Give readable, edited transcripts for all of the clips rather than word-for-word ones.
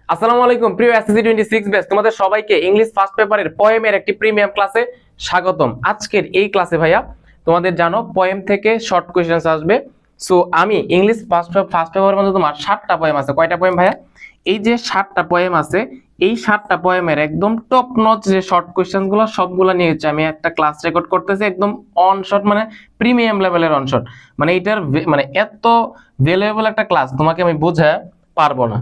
আসসালামু আলাইকুম প্রিয় এসএসসি 26 ব্যাচ, তোমাদের সবাইকে ইংলিশ ফার্স্ট পেপারের পোয়েমের একটি প্রিমিয়াম ক্লাসে স্বাগতম। আজকের এই ক্লাসে ভাইয়া তোমাদের জানো পোয়েম থেকে শর্ট কোশ্চেন্স আসবে। সো আমি ইংলিশ ফার্স্ট পেপারের মধ্যে তোমার 7টা পোয়েম আছে। কয়টা পোয়েম ভাইয়া? এই যে 7টা পোয়েম আছে, এই 7টা পোয়েমের একদম টপ নচ যে শর্ট কোশ্চেন গুলো সবগুলো নিয়ে হচ্ছে আমি একটা ক্লাস রেকর্ড করতেছি, একদম অন শট, মানে প্রিমিয়াম লেভেলের অন শট। মানে এটার মানে এত ভ্যালুয়েবল একটা ক্লাস তোমাকে আমি বোঝাতে পারবো না।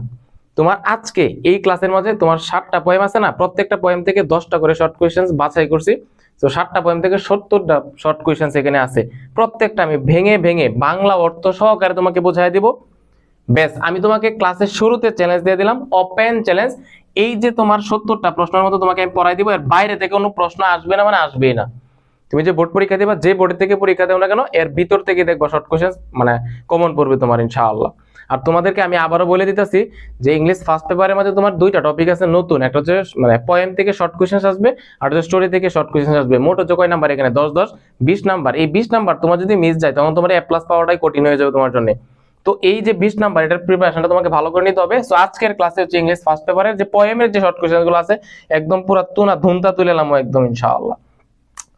তোমার আজকে এই ক্লাসের মধ্যে তোমার 7টা পোয়েম আছে না, প্রত্যেকটা পোয়েম থেকে 10টা করে শর্ট কোয়েশ্চেন্স বাছাই করছি। তো 7টা পোয়েম থেকে 70টা শর্ট কোয়েশ্চেন্স এখানে আছে। প্রত্যেকটা আমি ভেঙে ভেঙে বাংলা অর্থ সহকারে তোমাকে বোঝাই দিব। বেশ, আমি তোমাকে ক্লাসের শুরুতে চ্যালেঞ্জ দিয়ে দিলাম, ওপেন চ্যালেঞ্জ। এই যে তোমার 70টা প্রশ্নের মতো তোমাকে আমি পড়াই দিব, এর বাইরে থেকে কোনো প্রশ্ন আসবে না, মানে আসবেই না। তুমি যে বোর্ড পরীক্ষা দিবা, যে বোর্ড থেকে পরীক্ষা দেও না কেন, এর ভিতর থেকে দেখবা শর্ট কোশ্চেন মানে কমন পড়বে তোমার ইনশাআল্লাহ। আর তোমাদেরকে আমি আবারও বলে দিতেছি যে ইংলিশ ফার্স্ট পেপারের মধ্যে তোমার দুইটা টপিক আছে নতুন, একটা হচ্ছে মানে পয়েম থেকে শর্ট কোশ্চেন আসবে, আর হচ্ছে স্টোরি থেকে শর্ট কোশ্চেন আসবে। মোট হচ্ছে কয় নাম্বার এখানে? 10 10 20 নাম্বার। এই 20 নাম্বার তোমার যদি মিস যায় তখন তোমার A+ পাওয়াটাই কঠিন হয়ে যাবে তোমার জন্য। তো এই যে 20 নাম্বার, এটার প্রিপারেশনটা তোমাকে ভালো করে নিতে হবে। সো আজকের ক্লাসে হচ্ছে ইংলিশ ফার্স্ট পেপারের যে পয়েমের যে শর্ট কোশ্চেন গুলো আছে, একদম পুরো তুনা ধুমতা তুলে এলাম একদম ইনশাআল্লাহ।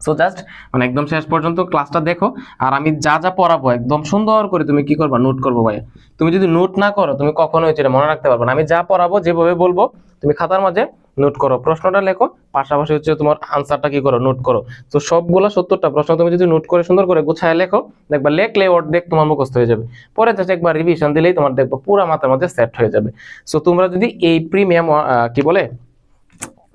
সো জাস্ট মানে একদম শেষ পর্যন্ত ক্লাসটা দেখো, আর আমি যা যা পড়াবো একদম সুন্দর করে তুমি কি করবা, নোট করবো ভাইয়া। তুমি যদি নোট না করো তুমি কখনোই এটা মনে রাখতে পারবে না। আমি যা পড়াবো যেভাবে বলবো তুমি খাতার মাঝে নোট করো, প্রশ্নটা লেখো, পাশাপাশি হচ্ছে তোমার আনসারটা কি করো, নোট করো। তো সবগুলা 70টা প্রশ্ন তুমি যদি নোট করে সুন্দর করে গুছায় লেখো, দেখবা লেখলে অর্ধেক তোমার মুখস্থ হয়ে যাবে। পরে জাস্ট একবার রিভিশন দিলেই তোমার দেখবো পুরো মাথার মধ্যে সেট হয়ে যাবে। সো তোমরা যদি এই প্রিমিয়াম কি বলে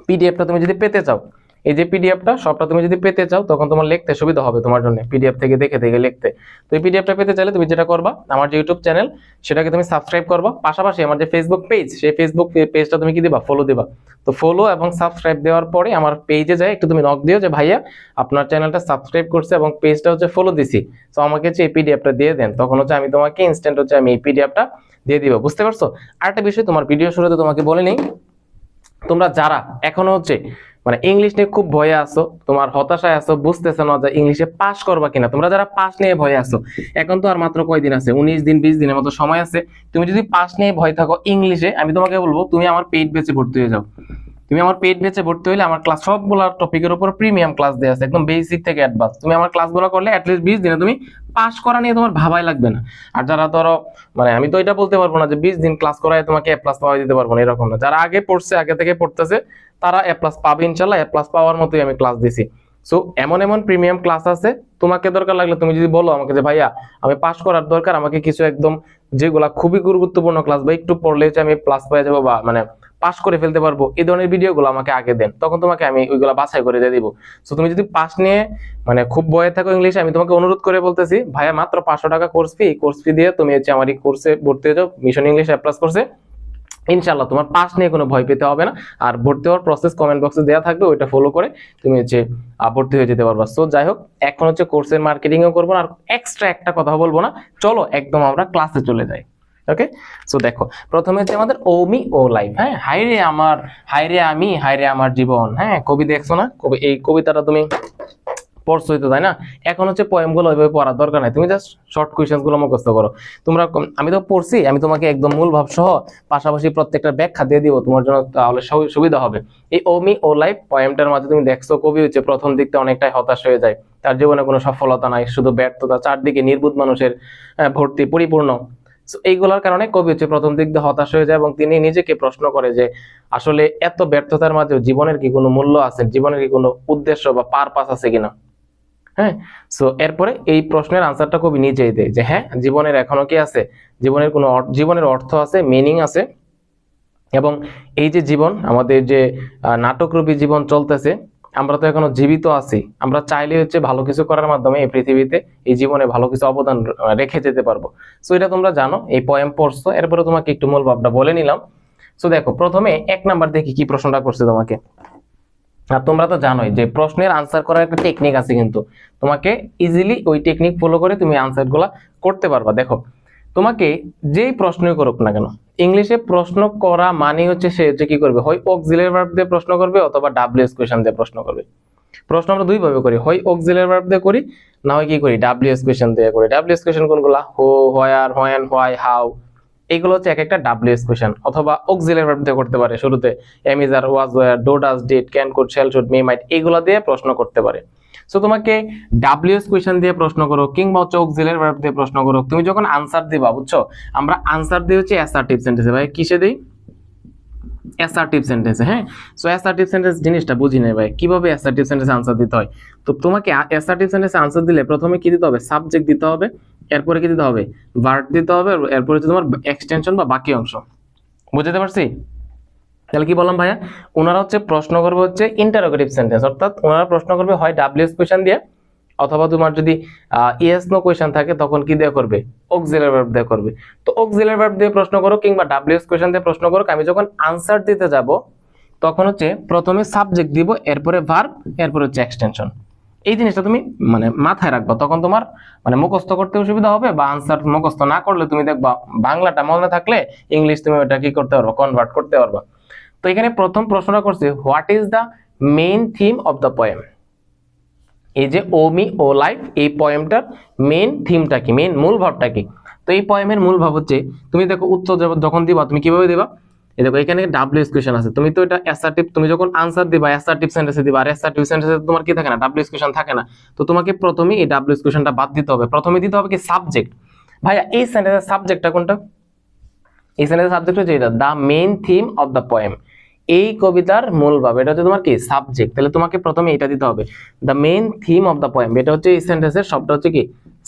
পিডিএফটা তুমি যদি পেতে চাও, এই যে পিডিএফটা সবটা তুমি যদি পেতে চাও, তখন তোমার লিখতে সুবিধা হবে তোমার জন্য, পিডিএফ থেকে দেখে দেখে লিখতে। তো এই পিডিএফটা পেতে চাইলে তুমি যেটা করবা, আমার যে ইউটিউব চ্যানেল সেটাকে তুমি সাবস্ক্রাইব করবা, পাশাপাশি আমার যে ফেসবুক পেজ, সেই ফেসবুক পেজটা তুমি কি দিবা, ফলো দিবা। তো ফলো এবং সাবস্ক্রাইব দেওয়ার পরে আমার পেজে যায় একটু তুমি নক দিও যে ভাইয়া আপনার চ্যানেলটা সাবস্ক্রাইব করছে এবং পেজটা হচ্ছে ফলো দিছি, তো আমাকে হচ্ছে এই পিডিএফটা দিয়ে দেন। তখন হচ্ছে আমি তোমাকে ইনস্ট্যান্ট হচ্ছে আমি এই পিডিএফটা দিয়ে দিব। বুঝতে পারছো? আরেকটা বিষয় তোমার ভিডিও শুরুতে তোমাকে বলে নেই, তোমরা যারা এখনো হচ্ছে মানে ইংলিশ নিয়ে খুব ভয়ে আছো, তোমার হতাশায় আছো, বুঝতেছো না যে ইংলিশে পাস করবা কিনা, তোমরা যারা পাস নিয়ে ভয়ে আছো, এখন তো আর মাত্র কয়দিন আছে, 19 দিন 20 দিনের মতো সময় আছে। তুমি যদি পাস নিয়ে ভয় থাকো ইংলিশে, আমি তোমাকে বলবো তুমি আমার পেইড ব্যাচে ভর্তি হয়ে যাও। তুমি আমার পেইড ব্যাচে ভর্তি হলে আমার ক্লাস সবগুলো টপিকের উপর প্রিমিয়াম ক্লাস দেওয়া আছে, একদম বেসিক থেকে অ্যাডভান্স। তুমি আমার ক্লাসগুলো করলে অ্যাটলিস্ট 20 দিনে তুমি পাস করা নিয়ে তোমার ভাবাই লাগবে না। আর যারা ধরো মানে আমি তো এটা বলতে পারবো না যে 20 দিন ক্লাস করায় তোমাকে A+ পাওয়া দিতে পারবো না, এরকম না। যারা আগে পড়ছে, আগে থেকে পড়তেছে, তারা A+ পাবে ইনশাল্লাহ। A+ পাওয়ার মতোই আমি ক্লাস দিছি। সো এমন এমন প্রিমিয়াম ক্লাস আছে, তোমাকে দরকার লাগলে তুমি যদি বলো আমাকে যে ভাইয়া আমি পাস করার দরকার, আমাকে কিছু একদম যেগুলা খুবই গুরুত্বপূর্ণ ক্লাস বা একটু পড়লে আমি প্লাস পেয়ে যাবো বা মানে পাস করে ফেলতে পারবো, এই ধরনের ভিডিওগুলো আমাকে আগে দেন, তখন তোমাকে আমি ওইগুলো বাছাই করে দিয়ে দিব। সো তুমি যদি পাস নিয়ে মানে খুব ভয়ে থাকো ইংলিশে, আমি তোমাকে অনুরোধ করে বলতেছি ভাইয়া মাত্র 500 টাকা কোর্স ফি দিয়ে তুমি হচ্ছে আমার এই কোর্সে ভর্তি হয়ে যাও, মিশন ইংলিশ A+ কোর্সে। ইনশাআল্লাহ তোমার পাস নিয়ে কোনো ভয় পেতে হবে না। আর ভর্তি হওয়ার প্রসেস কমেন্ট বক্সে দেওয়া থাকবে, ওইটা ফলো করে তুমি হচ্ছে ভর্তি হয়ে যেতে পারবা। সো যাই হোক, এখন হচ্ছে কোর্সের মার্কেটিংও করবো না, আর এক্সট্রা একটা কথা বলবো না। চলো একদম আমরা ক্লাসে চলে যাই। ওকে, সো দেখো প্রথমে হচ্ছে আমাদের ওমি ও লাইফ। হ্যাঁ, হাইরে আমার, হাইরে আমি, হাইরে আমার জীবন। হ্যাঁ, কবি দেখছো না, কবি এই কবিতাটা তুমি পড়ছোই তো, তাই না? এখন হচ্ছে পোয়েমগুলো ওইভাবে পড়ার দরকার নাই, তুমি জাস্ট শর্ট কোয়েশ্চেন্স গুলো মুখস্থ করো। তোমরা আমি তো পড়ছি, আমি তোমাকে একদম মূল ভাব সহ পাশাপাশি প্রত্যেকটা ব্যাখ্যা দিয়ে দিব তোমার জন্য, তাহলে সুবিধা হবে। এই ওমি ও লাইফ পোয়েমটার মাঝে তুমি দেখছো কবি হচ্ছে প্রথম দিকটা অনেকটাই হতাশ হয়ে যায়, তার জীবনে কোনো সফলতা নাই, শুধু ব্যর্থতা, চারদিকে নির্বুধ মানুষের ভর্তি পরিপূর্ণ। এইগুলোর কারণে কবি হচ্ছে প্রথম দিক দিয়ে হতাশ হয়ে যায় এবং তিনি নিজেকে প্রশ্ন করে যে আসলে এত ব্যর্থতার মাঝেও জীবনের কি কোনো মূল্য আছে, জীবনের কি কোনো উদ্দেশ্য বা পারপাস আছে কিনা। হ্যাঁ, সো এরপরে এই প্রশ্নের আনসারটা কবি নিজেই দেয় যে হ্যাঁ, জীবনের এখনো কি আছে, জীবনের কোনো জীবনের অর্থ আছে, মিনিং আছে। এবং এই যে জীবন, আমাদের যে নাটকরূপী জীবন চলতেছে, আমরা তো এখনো জীবিত আছি, আমরা চাইলে হচ্ছে ভালো কিছু করার মাধ্যমে এই পৃথিবীতে এই জীবনে ভালো কিছু অবদান রেখে যেতে পারবো। সো এটা তোমরা জানো, এই পোয়েম পড়ছো, এরপরে তোমাকে একটু মূল ভাবটা বলে নিলাম। সো দেখো প্রথমে 1 নাম্বার দেখি কি প্রশ্নটা করছে তোমাকে। আর তোমরা তো জানোই যে প্রশ্নের আনসার করার একটা টেকনিক আছে, কিন্তু তোমাকে ইজিলি ওই টেকনিক ফলো করে তুমি আনসার গুলা করতে পারবা। দেখো তোমাকে যেই প্রশ্নই করুক না কেন, ইংলিশে প্রশ্ন করা মানে হচ্ছে সে হচ্ছে কি করবে, হয় অক্সিলারি ভার্ব দিয়ে প্রশ্ন করবে অথবা WH কোয়েশ্চন দিয়ে প্রশ্ন করবে। প্রশ্ন আমরা দুই ভাবে করি, হয় অক্সিলারি ভার্ব দিয়ে করি, না হয় কি করি WH কোয়েশ্চন দিয়ে করি। WH কোয়েশ্চন কোনগুলা? হো, হোয়ার, হোয়েন, হোয়াই, হাউ, এইগুলো হচ্ছে এক একটা ডাব্লিউএস কোশ্চেন, অথবা অক্সিলারি ভার্ব দিয়ে করতে পারে শুরুতে, am is are, was were, do does did, can could shall should may might, এইগুলো দিয়ে প্রশ্ন করতে পারে। সো তোমাকে ডাব্লিউএস কোশ্চেন দিয়ে প্রশ্ন করো কিংবা হচ্ছে অক্সিলারি ভার্ব দিয়ে প্রশ্ন করো, তুমি যখন আনসার দিবা, বুঝছো, আমরা আনসার দিই হচ্ছে অ্যাসার্টিভ সেন্টেন্সে। ভাই কিসে দেই? অ্যাসার্টিভ সেন্টেন্সে। হ্যাঁ, সো অ্যাসার্টিভ সেন্টেন্স জিনিসটা বুঝি নাই ভাই, কিভাবে অ্যাসার্টিভ সেন্টেন্সে আনসার দিতে হয়। তো তোমাকে অ্যাসার্টিভ সেন্টেন্সে আনসার দিলে প্রথমে কি দিতে হবে? সাবজেক্ট দিতে হবে, এরপরে কি দিতে হবে? ভার্ব দিতে হবে, এরপরে হচ্ছে তোমার এক্সটেনশন বা বাকি অংশ। বুঝতে পারছি? তাহলে কি বললাম ভাইয়া, ওনারা হচ্ছে প্রশ্ন করবে হচ্ছে ইন্টারোগেটিভ সেন্টেন্স, অর্থাৎ ওনারা প্রশ্ন করবে হয় ডাব্লিউএস কোশ্চেন দিয়ে, অথবা তোমার যদি ইয়েস নো কোশ্চেন থাকে তখন কি দিয়ে করবে? অক্সিলারি ভার্ব দিয়ে করবে। তো অক্সিলারি ভার্ব দিয়ে প্রশ্ন করো কিংবা ডাব্লিউএস কোশ্চেন দিয়ে প্রশ্ন করো, আমি যখন আনসার দিতে যাব তখন হচ্ছে প্রথমে সাবজেক্ট দিব, এরপরে ভার্ব, এরপরে হচ্ছে এক্সটেনশন। এই জিনিসটা তুমি মানে মাথায় রাখবা, তখন তোমার মানে মুখস্থ করতে সুবিধা হবে, বা আনসার মুখস্থ না করলে তুমি দেখবা বাংলাটা মনে থাকলে ইংলিশ তুমি ওটা কি করতে পারবা? কনভার্ট করতে পারবা। তো এখানে প্রথম প্রশ্নটা করছে, what is the main theme of the poem? এই যে ও মি ও লাইফ, এই পোয়েমটার মেইন থিমটা কি, মেইন মূল ভাবটা কি? তো এই পোয়েমের মূল ভাব হচ্ছে, তুমি দেখো উত্তর যখন দিবা তুমি কিভাবে দিবা, এই দেখো এখানে ডাব্লিউএস কোশ্চেন আছে, তুমি তো এটা অ্যাসার্টিভ, তুমি যখন আনসার দিবা অ্যাসার্টিভ সেন্টেন্সে দিবা, আর অ্যাসার্টিভ সেন্টেন্সে তোমার কি থাকে না? ডাব্লিউএস কোশ্চেন থাকে না। তো তোমাকে প্রথমেই এই ডাব্লিউএস কোশ্চেনটা বাদ দিতে হবে, প্রথমে দিতে হবে কি? সাবজেক্ট। ভাইয়া এই সেন্টেন্সের সাবজেক্টটা কোনটা? এই সেন্টেন্সের সাবজেক্ট হচ্ছে এটা, the main theme of the poem, এই কবিতার মূল ভাব, এটা হচ্ছে তোমার কি? সাবজেক্ট। তাহলে তোমাকে প্রথমে এটা দিতে হবে, the main theme of the poem, এটা হচ্ছে এই সেন্টেন্সের শব্দটা হচ্ছে কি?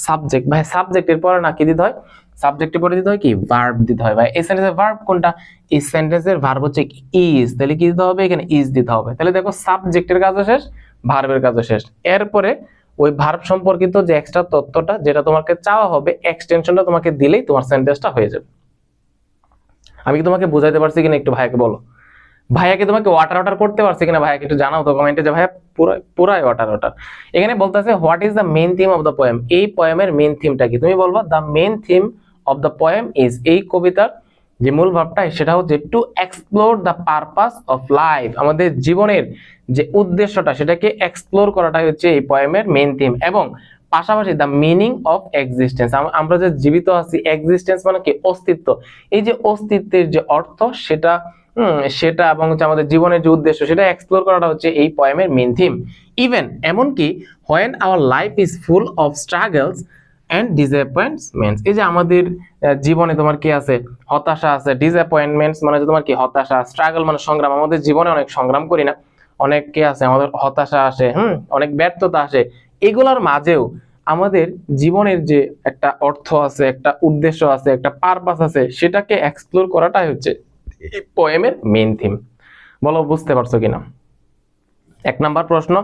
সাবজেক্ট। ভাই সাবজেক্টের পরে না কি দিতে হয়? সাবজেক্টের পরে দিতে হয় কি? ভার্ব দিতে হয়। ভাই এই সেন্টেন্সের ভার্ব কোনটা? এই সেন্টেন্সের ভার্ব হচ্ছে ইজ, তাহলে কি দিতে হবে? এখানে ইজ দিতে হবে। তাহলে দেখো সাবজেক্টের কাজও শেষ, ভার্বের কাজও শেষ। এরপরে ওই ভার্ব সম্পর্কিত যে এক্সট্রা তথ্যটা যেটা তোমাকে চাওয়া হবে, এক্সটেনশনটা তোমাকে দিলেই তোমার সেন্টেন্সটা হয়ে যাবে। আমি কি তোমাকে বুঝাইতে পারছি কিনা একটু ভাইয়াকে বলো। ভাইয়াকে তোমাকে ওয়াটার ওয়াটার করতে পারছি কিনা ভাইয়াকে একটু জানাও তো কমেন্টে, যে ভাইয়া পুরাই ওয়াটার ওয়াটার। এখানে বলতেছে what is the main theme of the poem, এই পোয়েমের মেইন থিমটা কি? তুমি বলবা the main theme of the poem is, এই কবিতার যে মূল ভাবটা সেটা হচ্ছে to explore the purpose of life, আমাদের জীবনের যে উদ্দেশ্যটা সেটাকে এক্সপ্লোর করাটাই হচ্ছে এই পোয়েমের মেইন থিম, এবং পাশাপাশি দ্য মিনিং অফ এক্সিস্টেন্স, আমরা যে জীবিত আছি, এক্সিস্টেন্স মানে কি? অস্তিত্ব। এই যে অস্তিত্বের যে অর্থ সেটা এবং হচ্ছে আমাদের জীবনের যে উদ্দেশ্য সেটা এক্সপ্লোর করাটা হচ্ছে এই পোয়েমের মেইন থিম। ইভেন এমনকি when our life is full of struggles and disappointments, এই যে আমাদের জীবনে তোমার কি আছে? হতাশা আছে, ডিসঅ্যাপয়েন্টমেন্টস মানে তোমার কি? হতাশা, স্ট্রাগল মানে সংগ্রাম, আমাদের জীবনে অনেক সংগ্রাম করি না, অনেক কি আছে? আমাদের হতাশা আসে, অনেক ব্যর্থতা আসে, এগুলোর মাঝেও আমাদের জীবনের যে একটা অর্থ আছে, একটা উদ্দেশ্য আছে, একটা পারপাস আছে, সেটাকে এক্সপ্লোর করাটাই হচ্ছে এই পোয়েমের মেইন থিম। বলো বুঝতে পারছো কিনা? এক নাম্বার প্রশ্ন,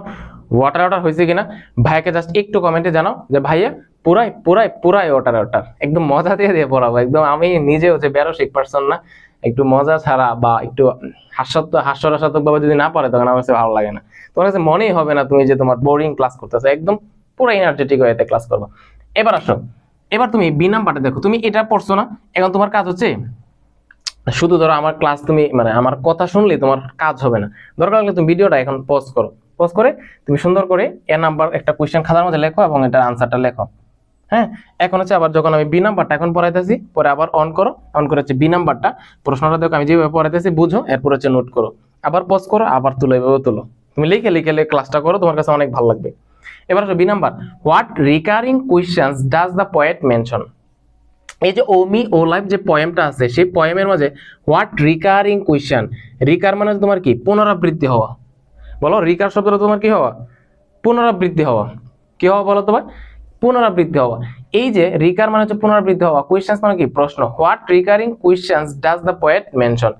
ওয়াটার ওয়াটার হয়েছে কিনা? ভাইয়াকে জাস্ট একটু কমেন্টে জানাও যে ভাইয়া পুরাই পুরাই পুরাই ওয়াটার ওয়াটার, একদম মজা দিয়ে পড়াবো একদম। আমি নিজে হচ্ছে বেরোসিক পারসন না, একটু মজা ছাড়া বা একটু হাস্যরসাত্মক ভাবে যদি না পারে তখন আমার কাছে ভালো লাগে না, তোমার কাছে মনেই হবে না তুমি যে তোমার বোরিং ক্লাস করতেছো, একদম পুরো এনার্জেটিক ওয়েতে ক্লাস করবা। এবার আসো, এবার তুমি বি নাম্বারটা দেখো, তুমি এটা পড়ছো না, এখন তোমার কাজ হচ্ছে শুধু ধরো আমার ক্লাস তুমি মানে আমার কথা শুনলে তোমার কাজ হবে না, দরকার হলে তুমি ভিডিওটা এখন পজ করো, পজ করে তুমি সুন্দর করে এ নাম্বার একটা কোশ্চেন খাতার মধ্যে লেখো এবং এটার আনসারটা লেখো। হ্যাঁ, এখন হচ্ছে আবার যখন আমি বি নাম্বারটা এখন পড়াইতেছি, পরে আবার অন করো, অন করে হচ্ছে বি নাম্বারটা প্রশ্নটা দেখো আমি যেভাবে পড়াইতেছি বুঝো, এরপর হচ্ছে নোট করো, আবার পজ করো, আবার তুলো, এভাবে তুলো, তুমি লিখে লিখে ক্লাসটা করো, তোমার কাছে অনেক ভালো লাগবে। এবার B number, what recurring questions does the poet mention, এই যে ও মি ও লাইফ যে পোয়েমটা আছে সেই পোয়েমের মাঝে হোয়াট রিকারিং কোয়েশ্চেন, রিকার মানে তোমার কি? পুনরাবৃত্তি হওয়া। বলো রিকার শব্দটা তোমার কি হওয়া? পুনরাবৃত্তি হওয়া। কি হওয়া বলো তোমার? পুনরাবৃত্তি হওয়া। এই যে রিকার মানে হচ্ছে পুনরাবৃত্তি হওয়া, কোয়েশ্চেন্স মানে কি? প্রশ্ন। What recurring questions does the poet mention,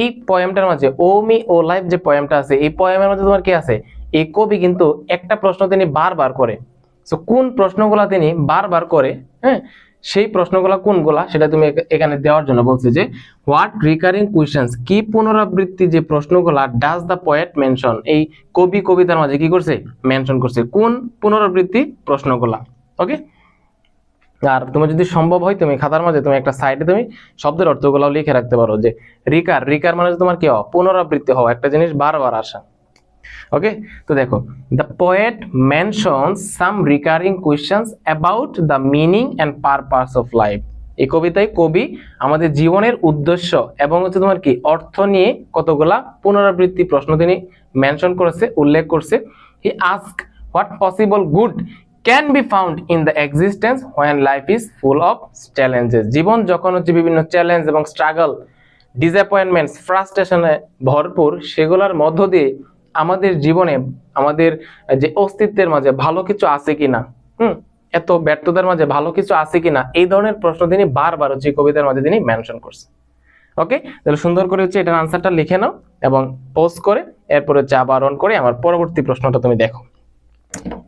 এই পোয়েমটার মাঝে ও মি ও লাইফ যে পোয়েমটা আছে এই পোয়েমের মধ্যে তোমার কি আছে? এই কবি কিন্তু একটা প্রশ্ন তিনি বারবার করে, সো কোন প্রশ্নগুলা তিনি বারবার করে, হ্যাঁ সেই প্রশ্নগুলা কোনগুলা সেটা তুমি এখানে দেওয়ার জন্য বলছে যে হোয়াট রিকারিং কোয়েশ্চেন্স, কি পুনরাবৃত্তি যে প্রশ্নগুলা ডাজ দ্য পোয়েট মেনশন, এই কবি কবিতার মাঝে কি করছে? মেনশন করছে, কোন পুনরাবৃত্তি প্রশ্নগুলা। ওকে, আর তুমি যদি সম্ভব হয় তুমি খাতার মাঝে তুমি একটা সাইডে তুমি শব্দের অর্থগুলো লিখে রাখতে পারো যে রিকার, রিকার মানে তোমার কি হওয়া? পুনরাবৃত্তি হওয়া, একটা জিনিস বারবার আসা। ওকে, তো দেখো the poet mentions some recurring questions about the meaning and purpose of life, এই কবিতায় কবি আমাদের জীবনের উদ্দেশ্য এবং হচ্ছে তোমার কি অর্থ নিয়ে কতগুলা পুনরাবৃত্তি প্রশ্ন তিনি মেনশন করেছে, উল্লেখ করছে। He ask what possible good can be found in the existence when life is full of challenges. জীবন যখন হচ্ছে বিভিন্ন চ্যালেঞ্জ এবং স্ট্রাগল, ডিসঅ্যাপয়েন্টমেন্টস, ফ্রাস্ট্রেশনে ভরপুর, সেগুলোর মধ্য দিয়ে আমাদের জীবনে আমাদের যে অস্তিত্বের মাঝে ভালো কিছু আছে কিনা, এত ব্যর্থতার মাঝে ভালো কিছু আছে কিনা, এই ধরনের প্রশ্ন তিনি বারবার হচ্ছে কবিতার মাঝে তিনি মেনশন করছে। ওকে, তাহলে সুন্দর করে হচ্ছে এটার আনসারটা লিখে নাও এবং পোস্ট করে এরপর হচ্ছে আবার অন করে আমার পরবর্তী প্রশ্নটা তুমি দেখো।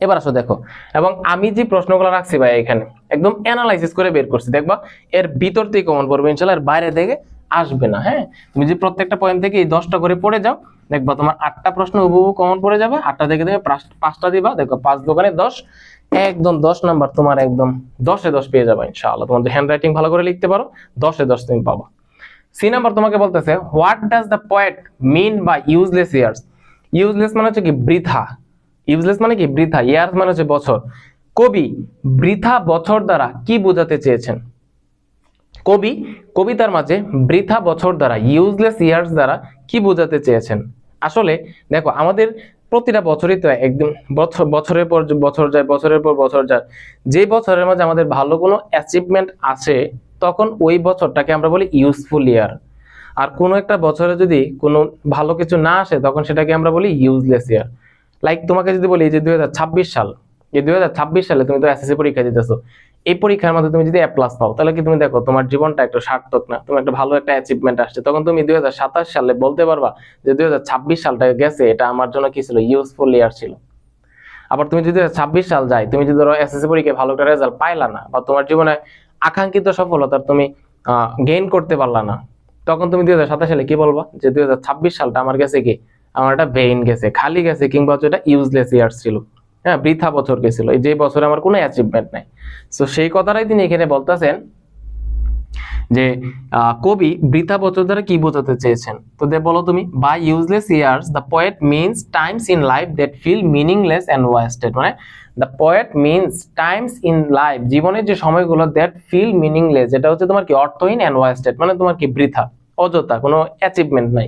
এবার আসো দেখো, এবং আমি যে প্রশ্নগুলো রাখছি ভাই এখানে একদম অ্যানালাইসিস করে বের করছি, দেখবা এর ভিতর থেকে কমন পড়বে ইনশাআল্লাহ, এর বাইরে থেকে আসবে না। হ্যাঁ, তুমি যে প্রত্যেকটা পয়েন্ট থেকে এই 10টা করে পড়ে যাও, দেখবা তোমার 8টা প্রশ্ন হুবহু কমন পড়ে যাবে, 8টা থেকে তুমি 5টা দিবা, দেখো 5 দোকানে 10, একদম 10 নাম্বার তোমার একদম 10-এ 10 পেয়ে যাবে ইনশাআল্লাহ। তোমার হ্যান্ড রাইটিং ভালো করে লিখতে পারো, 10-এ 10 তুমি পাবা। সি নাম্বার তোমাকে বলতেছে what does the poet mean by useless years. Useless মানে হচ্ছে কি বৃথা, ইউজলেস মানে কি বৃথা, ইয়ার্স মানে হচ্ছে বছর। কবি বৃথা বছর দ্বারা কি বোঝাতে চেয়েছেন? কবি কবিতার মাঝে বৃথা বছর দ্বারা, ইউজলেস ইয়ার্স দ্বারা কি বোঝাতে চেয়েছেন? আসলে দেখো আমাদের প্রতিটা বছরই তো একদম বছরের পর বছর যায়, বছরের পর বছর যায়, যে বছরের মাঝে আমাদের ভালো কোনো অ্যাচিভমেন্ট আসে তখন ওই বছরটাকে আমরা বলি ইউজফুল ইয়ার। আর কোনো একটা বছরে যদি কোনো ভালো কিছু না আসে তখন সেটাকে আমরা বলি ইউজলেস ইয়ার। লাইক তোমাকে যদি বলি যে 2026 সাল, এই 2026 সালে তুমি তো এসএসসি পরীক্ষা দিতেছো, এই পরীক্ষার মধ্যে তুমি যদি A+ পাও তাহলে কি তুমি দেখো তোমার জীবনটা একটু সার্থক না? তোমার একটা ভালো একটা অ্যাচিভমেন্ট আসছে, তখন তুমি 2027 সালে বলতে পারবা যে 2026 সালটা গেছে, এটা আমার জন্য কি ছিল? ইউজফুল ইয়ার ছিল। আবার তুমি যদি 2026 সাল যায়, তুমি যদি ধরো এসএসসি পরীক্ষায় ভালো একটা রেজাল্ট পাইলা না, বা তোমার জীবনে আকাঙ্ক্ষিত সফলতার তুমি গেইন করতে পারলা না, তখন তুমি 2027 সালে কি বলবা? যে 2026 সালটা আমার গেছে কি, আমার একটা ভেইন গেছে, খালি গেছে, কিংবা হচ্ছে এটা ইউজলেস ইয়ার ছিল, হ্যাঁ বৃথা বছর গেছিল, এই যে বছরে আমার কোনো অ্যাচিভমেন্ট নাই। সো সেই কথাটাই তিনি এখানে বলতেছেন যে কবি বৃথা বছর দ্বারা কি বোঝাতে চেয়েছেন। তো বলো তুমি, by useless years the poet means times in life that feel meaningless and wasted. মানে the poet means times in life, জীবনের যে সময়গুলো দ্যাট ফিল মিনিংলেস, যেটা হচ্ছে তোমার কি অর্থহীন, অ্যান্ড ওয়েস্টেড মানে তোমার কি বৃথা, অযথা, কোনো অ্যাচিভমেন্ট নাই।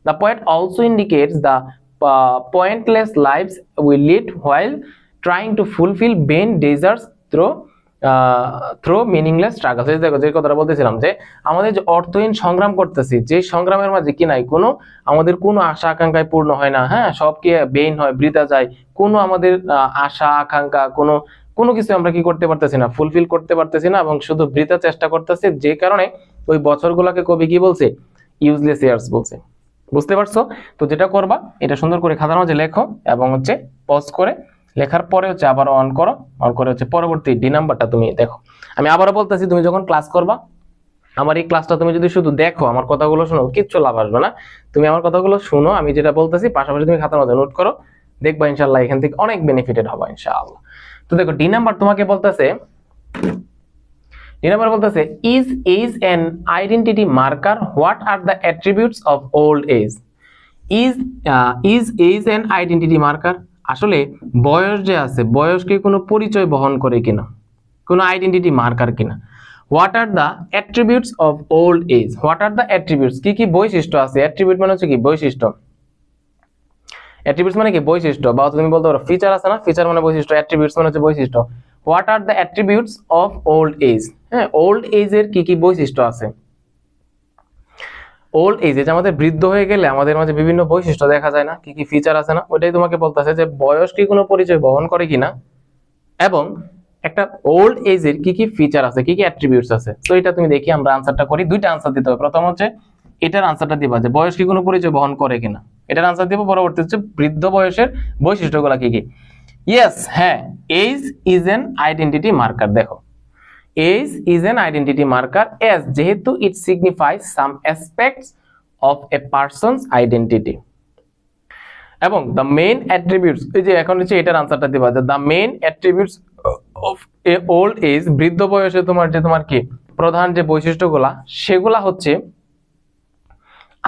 The poet also indicates the pointless lives we lead while trying to fulfill vain desires through meaningless struggles। দেখো যে কথাটা বলতেছিলাম যে আমাদের যে অর্থহীন সংগ্রাম করতেছি, যে সংগ্রামের মাঝে কি নাই, কোনো আমাদের কোনো আশা আকাঙ্ক্ষায় পূর্ণ হয় না, হ্যাঁ সব কি বেইন হয়, বৃথা যায়, কোনো আমাদের আশা আকাঙ্ক্ষা কোনো কিছু আমরা কি করতে পারতেছি না, ফুলফিল করতে পারতেছি না, এবং শুধু বৃথা চেষ্টা করতেছি, যে কারণে ওই বছরগুলোকে কবি কি বলছে? ইউজলেস ইয়ার্স বলছে। বুঝতে পারছো? তো যেটা করবা, এটা সুন্দর করে খাতার মাঝে লেখো এবং হচ্ছে পজ করে লেখার পরে হচ্ছে আবার অন করো, অন করে হচ্ছে পরবর্তী ডি নাম্বারটা তুমি দেখো। আমি আবারও বলতেছি, তুমি যখন ক্লাস করবা, আমার এই ক্লাসটা তুমি যদি শুধু দেখো, আমার কথাগুলো শোনো, কিচ্ছু লাভ আসবে না। তুমি আমার কথাগুলো শুনো, আমি যেটা বলতেছি, পাশাপাশি তুমি খাতার মধ্যে নোট করো, দেখবা ইনশাআল্লাহ এখান থেকে অনেক বেনিফিটেড হবে ইনশাআল্লাহ। তো দেখো ডি নাম্বার তোমাকে বলতেছে, is age an identity marker? What are the attributes of old age? Is age an identity marker? আসলে বয়স যে আছে, বয়স কি কোনো পরিচয় বহন করে কিনা, কোনো আইডেন্টিটি মার্কার কিনা? What are the attributes of old age? What are the attributes? কি কি বৈশিষ্ট্য আছে? অ্যাট্রিবিউট মানে হচ্ছে কি বৈশিষ্ট্য, অ্যাট্রিবিউটস মানে কি বৈশিষ্ট্য, বা তুমি বলতে পারো ফিচার আছে না, ফিচার মানে বৈশিষ্ট্য, অ্যাট্রিবিউটস মানে হচ্ছে বৈশিষ্ট্য। What are the attributes of old age? হ্যাঁ, ওল্ড এজের কি কি বৈশিষ্ট্য আছে? ওল্ড এজ, যে আমাদের বৃদ্ধ হয়ে গেলে আমাদের মাঝে বিভিন্ন বৈশিষ্ট্য দেখা যায় না, কি কি ফিচার আছে না, ওইটাই তোমাকে বলতেছে যে বয়স কি কোনো পরিচয় বহন করে কিনা, এবং একটা ওল্ড এজের কি কি ফিচার আছে, কি কি অ্যাট্রিবিউটস আছে। তো এটা তুমি দেখি আমরা আনসারটা করি, দুইটা আনসার দিতে হবে। প্রথম হচ্ছে এটার আনসারটা দিবা যে বয়স কি কোনো পরিচয় বহন করে কিনা, এটার আনসার দিব। পরবর্তী হচ্ছে বৃদ্ধ বয়সের বৈশিষ্ট্যগুলো কি কি। ইয়েস, হ্যাঁ, age is an identity marker. দেখো age is an identity marker age, যেহেতু it signifies some aspects of a person's identity, এবং দ্য মেইন অ্যাট্রিবিউটস, এই যে এখন হচ্ছে এটার আনসারটা দিবা যে the main attributes of a old age, বৃদ্ধ বয়সে তোমার কি প্রধান যে বৈশিষ্ট্যগুলা, সেগুলা হচ্ছে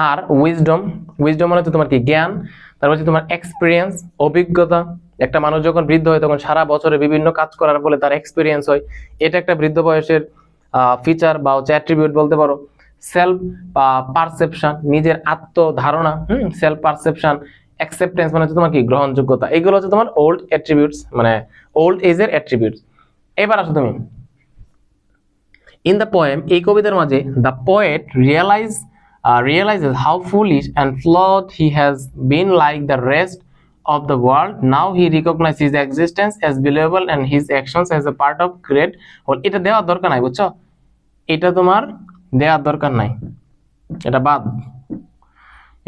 আর উইজডম, উইজডম মানে তোমার কি জ্ঞান, তারপর হচ্ছে তোমার এক্সপিরিয়েন্স, অভিজ্ঞতা। একটা মানুষ যখন বৃদ্ধ হয় তখন সারা বছরে বিভিন্ন কাজ করার ফলে তার এক্সপিরিয়েন্স হয়, এটা একটা বৃদ্ধ বয়সের ফিচার বা হচ্ছে অ্যাট্রিবিউট বলতে পারো। সেলফ পারসেপশন, নিজের আত্মধারণা, সেলফ পারসেপশন। অ্যাকসেপ্টেন্স মানে হচ্ছে তোমার কি গ্রহণযোগ্যতা। এগুলো হচ্ছে তোমার ওল্ড অ্যাট্রিবিউটস, মানে ওল্ড এজের অ্যাট্রিবিউটস। এবার আসো তুমি ইন দ্য পোয়েম, এই কবিতার মাঝে the poet realizes how foolish and flawed he has been like the rest of the world. Now he recognizes his existence as valuable and his actions as a part of great whole. এটা দেওয়ার দরকার নাই, বুঝছো? এটা তোমার দেওয়ার দরকার নাই, এটা বাদ।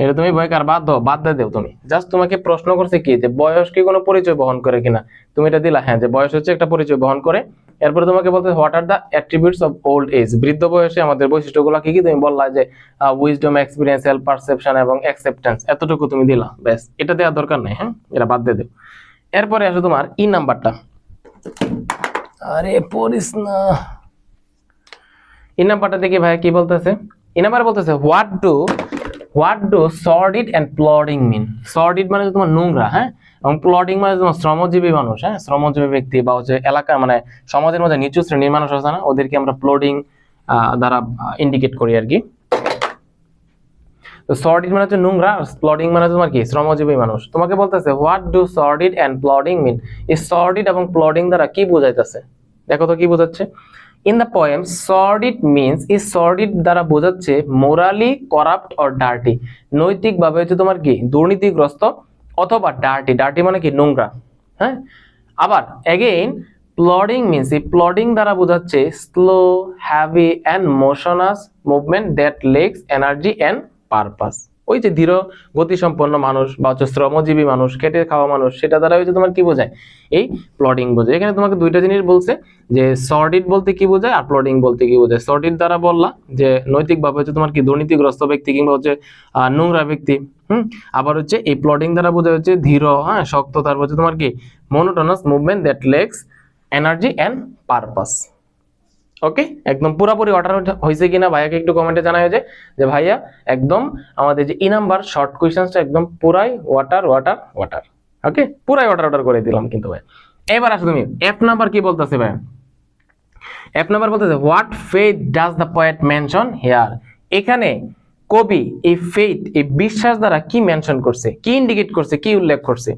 এটা তুমি বয়কার বাদ দাও, বাদ দিয়ে দেও তুমি। জাস্ট তোমাকে প্রশ্ন করছে কি যে বয়স কি কোনো পরিচয় বহন করে কিনা, তুমি এটা দিলা হ্যাঁ, যে বয়স হচ্ছে একটা পরিচয় বহন করে। এরপরে তোমাকে বলতে what are the attributes of old age, বৃদ্ধ বয়সে আমাদের বৈশিষ্ট্যগুলো কি কি, তুমি বললা যে উইজডম, এক্সপিরিয়েন্স, সেলফ পারসেপশন এবং অ্যাকসেপ্টেন্স, এতটুকু তুমি দিলা, ব্যাস। এটা দেওয়ার দরকার নাই, হ্যাঁ, এটা বাদ দিয়ে দেও। এরপরে আসো তোমার ই নাম্বারটা। আরে পড়িস না। ই নাম্বারটা দেখি ভাই কি বলতেছে। ই নাম্বার বলতেছে what do sordid and plodding mean. Sordid মানে তোমার নোংরা, হ্যাঁ, এবং প্লডিং মানে তোমার শ্রমজীবী মানুষ, হ্যাঁ, শ্রমজীবী ব্যক্তি বা হচ্ছে এলাকা, মানে সমাজের মধ্যে নিচু শ্রেণীর মানুষ আছে না, ওদেরকে আমরা প্লডিং দ্বারা ইন্ডিকেট করি আর কি। তো সর্ডিড মানে হচ্ছে নোংরা, প্লডিং মানে তোমার কি শ্রমজীবী মানুষ। তোমাকে বলতেছে what do sordid and plodding mean. এই সর্ডিড এবং প্লডিং দ্বারা কি বোঝাইতেছে, দেখো তো কি বোঝাচ্ছে। In the poem sordid means, এই সর্ডিড দ্বারা বোঝাচ্ছে মোরালি করাপ্ট অর ডার্টি, নৈতিকভাবে হচ্ছে তোমার কি দুর্নীতিগ্রস্ত, অথবা ডার্টি, ডার্টি মানে কি নোংরা, হ্যাঁ। আবার এগেইন প্লডিং মিনস, এই প্লডিং দ্বারা বোঝাচ্ছে slow, heavy and monotonous movement that lacks energy and purpose. ওই যে ধীর গতিসম্পন্ন মানুষ বা হচ্ছে শ্রমজীবী মানুষ, খেটে খাওয়া মানুষ, সেটা দ্বারা হচ্ছে তোমার কি বোঝায়, এই প্লডিং বোঝায়। এখানে তোমাকে দুইটা জিনিস বলছে, যে সর্ডিড বলতে কি বোঝায় আর প্লডিং বলতে কি বোঝায়। সর্ডিড দ্বারা বললা যে নৈতিকভাবে হচ্ছে তোমার কি দুর্নীতিগ্রস্ত ব্যক্তি কিংবা হচ্ছে নোংরা ব্যক্তি, আবার হচ্ছে এই প্লডিং দ্বারা বোঝায় হচ্ছে ধীর, হ্যাঁ, শক্ত, তারপর হচ্ছে তোমার কি monotonous movement that lacks energy and purpose. Okay, একদম পুরোপুরি অর্ডার হয়েছে কিনা ভাইয়াকে একটু কমেন্টে জানায় যে ভাইয়া একদম আমাদের যে ই নাম্বার শর্ট কোয়েশ্চেনটা একদম পুরাই ওয়াটার ওয়াটার ওয়াটার। ওকে, পুরাই ওয়াটার করে দিলাম কিন্তু ভাই। এবার আসো তুমি এফ নাম্বার কি বলতেছে ভাই। এফ নাম্বার বলতেছে what faith does the poet mention here. এখানে কবি এই ফেথ, এই বিশ্বাস দ্বারা কি মেনশন করছে, কি ইন্ডিকেট করছে, কি উল্লেখ করছে।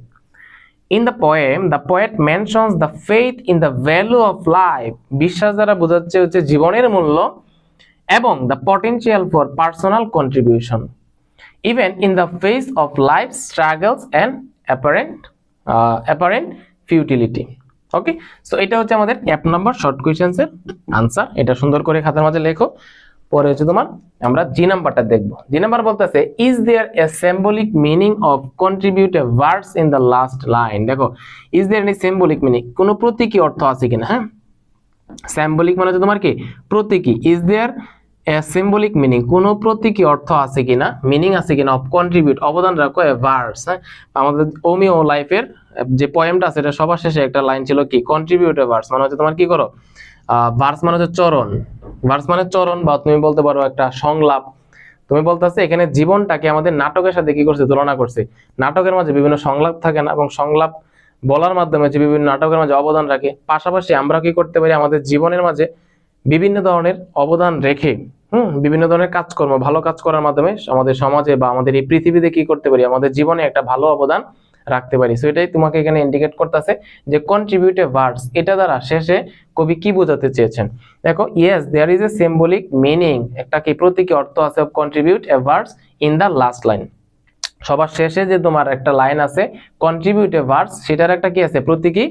In the poem, the poet mentions the faith in the value of life. বিশ্বাস দ্বারা বোঝাচ্ছে হচ্ছে জীবনের মূল্য এবং the potential for personal contribution, even in the face of life's struggles and apparent futility. Okay, so এটা হচ্ছে আমাদের অ্যাপ নাম্বার শর্ট কোয়েশ্চেন্স এর আনসার। এটা সুন্দর করে খাতার মাঝে লেখো। পরে হচ্ছে তোমার আমরা জি নাম্বারটা দেখবো। জি নাম্বার বলতেছে is there a symbolic meaning of contribute a verse in the last line. দেখো, is there any symbolic meaning, কোনো প্রতীকী অর্থ আছে কিনা, হ্যাঁ। সিম্বলিক মানে হচ্ছে তোমার কি প্রতীকী। Is there a symbolic meaning, কোনো প্রতীকী অর্থ আছে কিনা, মিনিং আছে কিনা, অফ কন্ট্রিবিউট অবদান রাখো এ ভার্স, হ্যাঁ। আমাদের ওমিও লাইফের যে পোয়েমটা আছে এটা সবার শেষে একটা লাইন ছিল কি কন্ট্রিবিউট এ ভার্স, মানে হচ্ছে তোমার কি করো, ভার্স মানে হচ্ছে চরণ, ভার্স মানে চরণ, বা তুমি বলতে পারো একটা সংলাপ। তুমি বলতেছে এখানে জীবনটাকে আমাদের নাটকের সাথে কি করছে, তুলনা করছে। নাটকের মাঝে বিভিন্ন সংলাপ থাকে না, এবং সংলাপ বলার মাধ্যমে যে বিভিন্ন নাটকের মাঝে অবদান রাখে, পাশাপাশি আমরা কি করতে পারি আমাদের জীবনের মাঝে বিভিন্ন ধরনের অবদান রেখে বিভিন্ন ধরনের কাজকর্ম, ভালো কাজ করার মাধ্যমে আমাদের সমাজে বা আমাদের এই পৃথিবীতে কি করতে পারি, আমাদের জীবনে একটা ভালো অবদান রাখতে পারি। সো এটাই তোমাকে এখানে ইন্ডিকেট করতেছে যে কন্ট্রিবিউট এ ভার্স, এটা দ্বারা শেষে কবি কি বোঝাতে চেয়েছেন। দেখো, yes there is a symbolic meaning, একটা কি প্রতীকী অর্থ আছে of contribute a verse in the last line. সবার শেষে যে তোমার একটা লাইন আছে কন্ট্রিবিউট এ ভার্স, সেটার একটা কি আছে প্রতীকী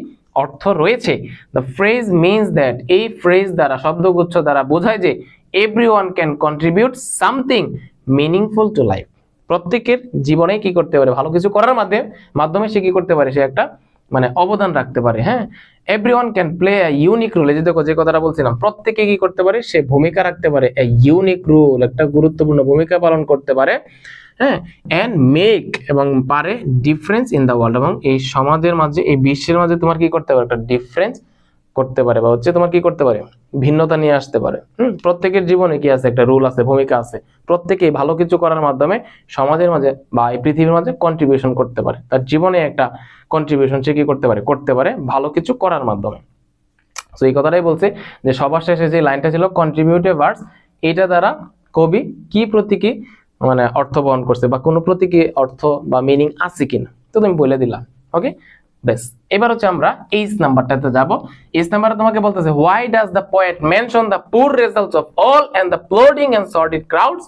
অর্থ রয়েছে। দ্য ফ্রেজ মিনস দ্যাট, এই ফ্রেজ দ্বারা শব্দগুচ্ছ দ্বারা বোঝায় যে everyone can contribute something meaningful to life. প্রত্যেকের জীবনে কি করতে পারে, ভালো কিছু করার মাধ্যমে সে কি করতে পারে, সে একটা মানে অবদান রাখতে পারে, হ্যাঁ। Everyone can play a unique role, এই যে দেখো যে কথাটা বলছিলাম, প্রত্যেকে কি করতে পারে, সে ভূমিকা রাখতে পারে, এ ইউনিক রোল, একটা গুরুত্বপূর্ণ ভূমিকা পালন করতে পারে, হ্যাঁ। এন্ড মেক, এবং পারে ডিফারেন্স ইন দ্য ওয়ার্ল্ড, এবং এই সমাজের মাঝে, এই বিশ্বের মাঝে তোমার কি করতে পারে, একটা ডিফারেন্স করতে পারে, বা হচ্ছে তোমার কি করতে পারে, ভিন্নতা নিয়ে আসতে পারে। প্রত্যেকের জীবনে কি আছে, একটা রোল আছে, ভূমিকা আছে। প্রত্যেকেই ভালো কিছু করার মাধ্যমে সমাজের মাঝে বা এই পৃথিবীর মাঝে কন্ট্রিবিউশন করতে পারে, তার জীবনে একটা কন্ট্রিবিউশন সে কি করতে পারে, ভালো কিছু করার মাধ্যমে। সো এই কথাটাই বলছে যে সবার শেষে যে লাইনটা ছিল কন্ট্রিবিউটিভ ভার্বস, এটা দ্বারা কবি কি প্রতীকী মানে অর্থ বহন করছে বা কোনো প্রতীকী অর্থ বা মিনিং আছে কিনা, তো তুমি বলে দিলাম। ওকে, বেশ। এবার হচ্ছে আমরা এইচ নাম্বারটাতে যাব। এইচ নাম্বারে তোমাকে বলতেছে why does the poet mention the poor results of all and the plodding and sordid crowds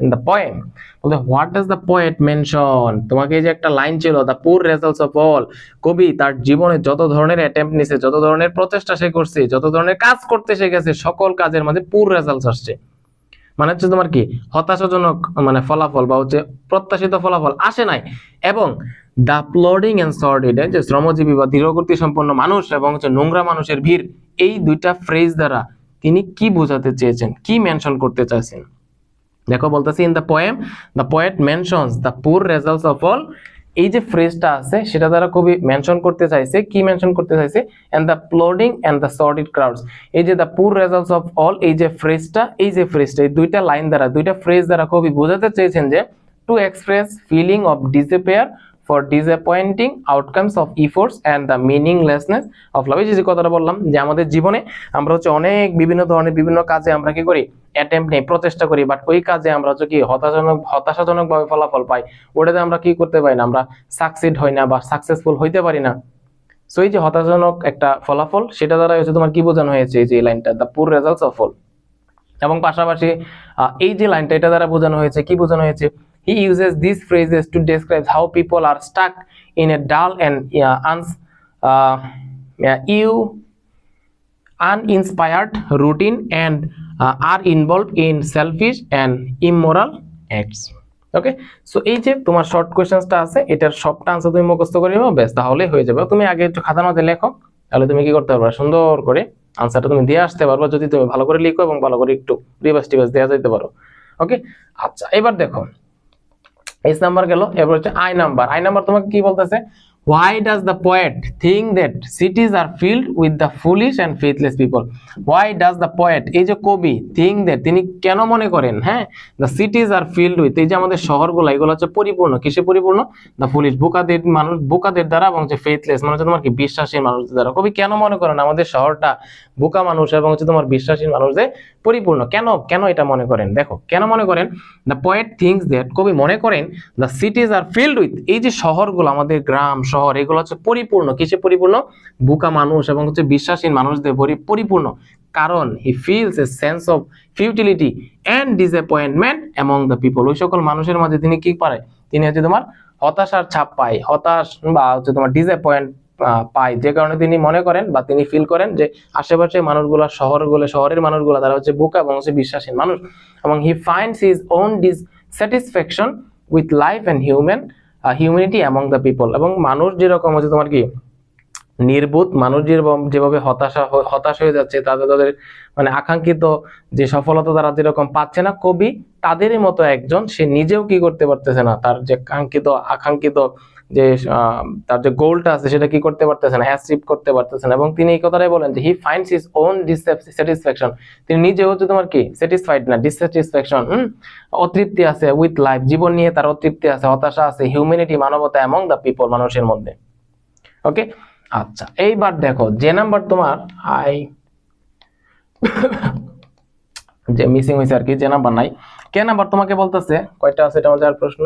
in the poem. বলতে what does the poet mention, তোমাকে এই যে একটা লাইন ছিল the poor results of all, কবি তার জীবনে যত ধরনের অ্যাটেম্প্ট নিছে, যত ধরনের প্রচেষ্টা সে করছে, যত ধরনের কাজ করতে সে গেছে, সকল কাজের মাঝে পুর রেজাল্টস আসছে। মানে হচ্ছে তোমার কি হতাশাজনক মানে ফলাফল বা হচ্ছে প্রত্যাশিত ফলাফল আসে নাই। এবং দ্য প্লডিং এন্ড সর্টেড, যে শ্রমজীবী বা দৃঢ়গতি সম্পন্ন মানুষ এবং হচ্ছে নোংরা মানুষের ভিড়, এই দুইটা ফ্রেজ দ্বারা তিনি কি বোঝাতে চেয়েছেন, কি মেনশন করতে চাইছেন। দেখো বলতেছি in the poem the poet mentions the poor results of all, এই যে ফ্রেজটা আছে সেটা দ্বারা কবি মেনশন করতে চাইছে, কি মেনশন করতে চাইছে, and the plodding and the sordid crowds, এই যে the poor results of all, এই যে ফ্রেজটা এই দুইটা লাইন দ্বারা, দুইটা ফ্রেজ দ্বারা কবি বোঝাতে চেয়েছেন যে to express feeling of despair for disappointing outcomes of efforts and the meaninglessness of love. এই যে কথাটা বললাম যে আমাদের জীবনে আমরা হচ্ছে অনেক বিভিন্ন ধরনের বিভিন্ন কাজে আমরা কি করি, অ্যাটেম্প্ট নেই, প্রচেষ্টা করি, বাট ওই কাজে আমরা হচ্ছে কি হতাশাজনক ভাবে ফলাফল পাই, ওটাতে আমরা কি করতে পারি না, আমরা সাকসিড হই না বা সাকসেসফুল হইতে পারি না। সো এই যে হতাশাজনক একটা ফলাফল, সেটা দ্বারা হচ্ছে তোমার কি বোঝানো হয়েছে, এই যে লাইনটা the poor results of all. এবং পাশাপাশি এই যে লাইনটা এটা দ্বারা বোঝানো হয়েছে, কি বোঝানো হয়েছে, he uses these phrases to describe how people are stuck in a dull and uninspired routine and are involved in selfish and immoral acts. Okay, so এই যে তোমার শর্ট কোশ্চেনসটা আছে, এটার সবটা আনসার তুমি মুখস্থ করে নিও, ব্যাস তাহলে হয়ে যাবে। তুমি আগে একটু খাতার মধ্যে লেখো, তাহলে তুমি কি করতে পারবে, সুন্দর করে আনসারটা তুমি দিয়ে আসতে পারবে, যদি তুমি ভালো করে লিখো এবং ভালো করে একটু রিভার্স টিভার্স দেওয়া যেতে পারো। ওকে, আচ্ছা এবার দেখো এইচ নাম্বার গেল, এবার হচ্ছে আই নাম্বার। আই নাম্বার তোমাকে কি বলতেছে, why does the poet think that cities are filled with the foolish and faithless people? Why does the poet, এই যে কবি, think that তিনি কেন মনে করেন, হ্যাঁ, the cities are filled with, এই যে আমাদের শহরগুলো এগুলো হচ্ছে পরিপূর্ণ, কিসে পরিপূর্ণ, the foolish বোকাদের মানুষ, বোকাদের দ্বারা, এবং হচ্ছে faithless মানে হচ্ছে তোমার কি বিশ্বাসী মানুষদের দ্বারা। কবি কেন মনে করেন আমাদের শহরটা বোকা মানুষ এবং হচ্ছে তোমার বিশ্বাসী মানুষদের পরিপূর্ণ, কেন এটা মনে করেন, দেখো কেন মনে করেন, the poet thinks that, কবি মনে করেন the cities are filled with, এই যে শহরগুলো আমাদের গ্রাম শহর এগুলো হচ্ছে পরিপূর্ণ, কিসে পরিপূর্ণ, বোকা মানুষ এবং হচ্ছে বিশ্বাসীন মানুষদের পরিপূর্ণ। কারণ he feels a sense of futility and disappointment among the people, ওই সকল মানুষের মাঝে তিনি কি পারে, তিনি হচ্ছে তোমার হতাশার ছাপ পায়, হতাশ বা হচ্ছে তোমার ডিসঅ্যাপয়েন্ট পায়, যে কারণে তিনি মনে করেন বা তিনি ফিল করেন যে আশেপাশে মানুষগুলো শহরের মানুষগুলো তারা হচ্ছে বোকা এবং হচ্ছে বিশ্বাসীন মানুষ। এবং he finds his own dissatisfaction with life and humanity among the people, এবং মানুষ যেরকম হচ্ছে তোমার কি নির্বোধ, মানুষ যেভাবে হতাশ হয়ে যাচ্ছে, তাদের মানে আকাঙ্ক্ষিত যে সফলতা তারা যেরকম পাচ্ছে না, কবি তাদেরই মতো একজন, সে নিজেও কি করতে পারতেছে না, তার যে আকাঙ্ক্ষিত যে তার যে গোলটা আছে সেটা কি করতে পারতেছে না, অ্যাচিভ করতে পারতেছে না। এবং তিনি এই কথাটাই বলেন যে হি ফাইন্ডস হিজ ওন ডিসস্যাটিসফ্যাকশন, তিনি নিজে হচ্ছে তোমার কি স্যাটিসফাইড না, ডিসস্যাটিসফ্যাকশন, অতৃপ্তি আছে উইথ লাইফ, জীবন নিয়ে তার অতৃপ্তি আছে, হতাশা আছে, হিউম্যানিটি মানবতা অ্যামং দ্য পিপল, মানুষের মধ্যে। ওকে, আচ্ছা এইবার দেখো যে নাম্বার তোমার যে মিসিং হয়েছে আর কি, যে নাম্বার নাই, কে নাম্বার তোমাকে বলতেছে কয়টা আছে এটা আমাদের প্রশ্ন।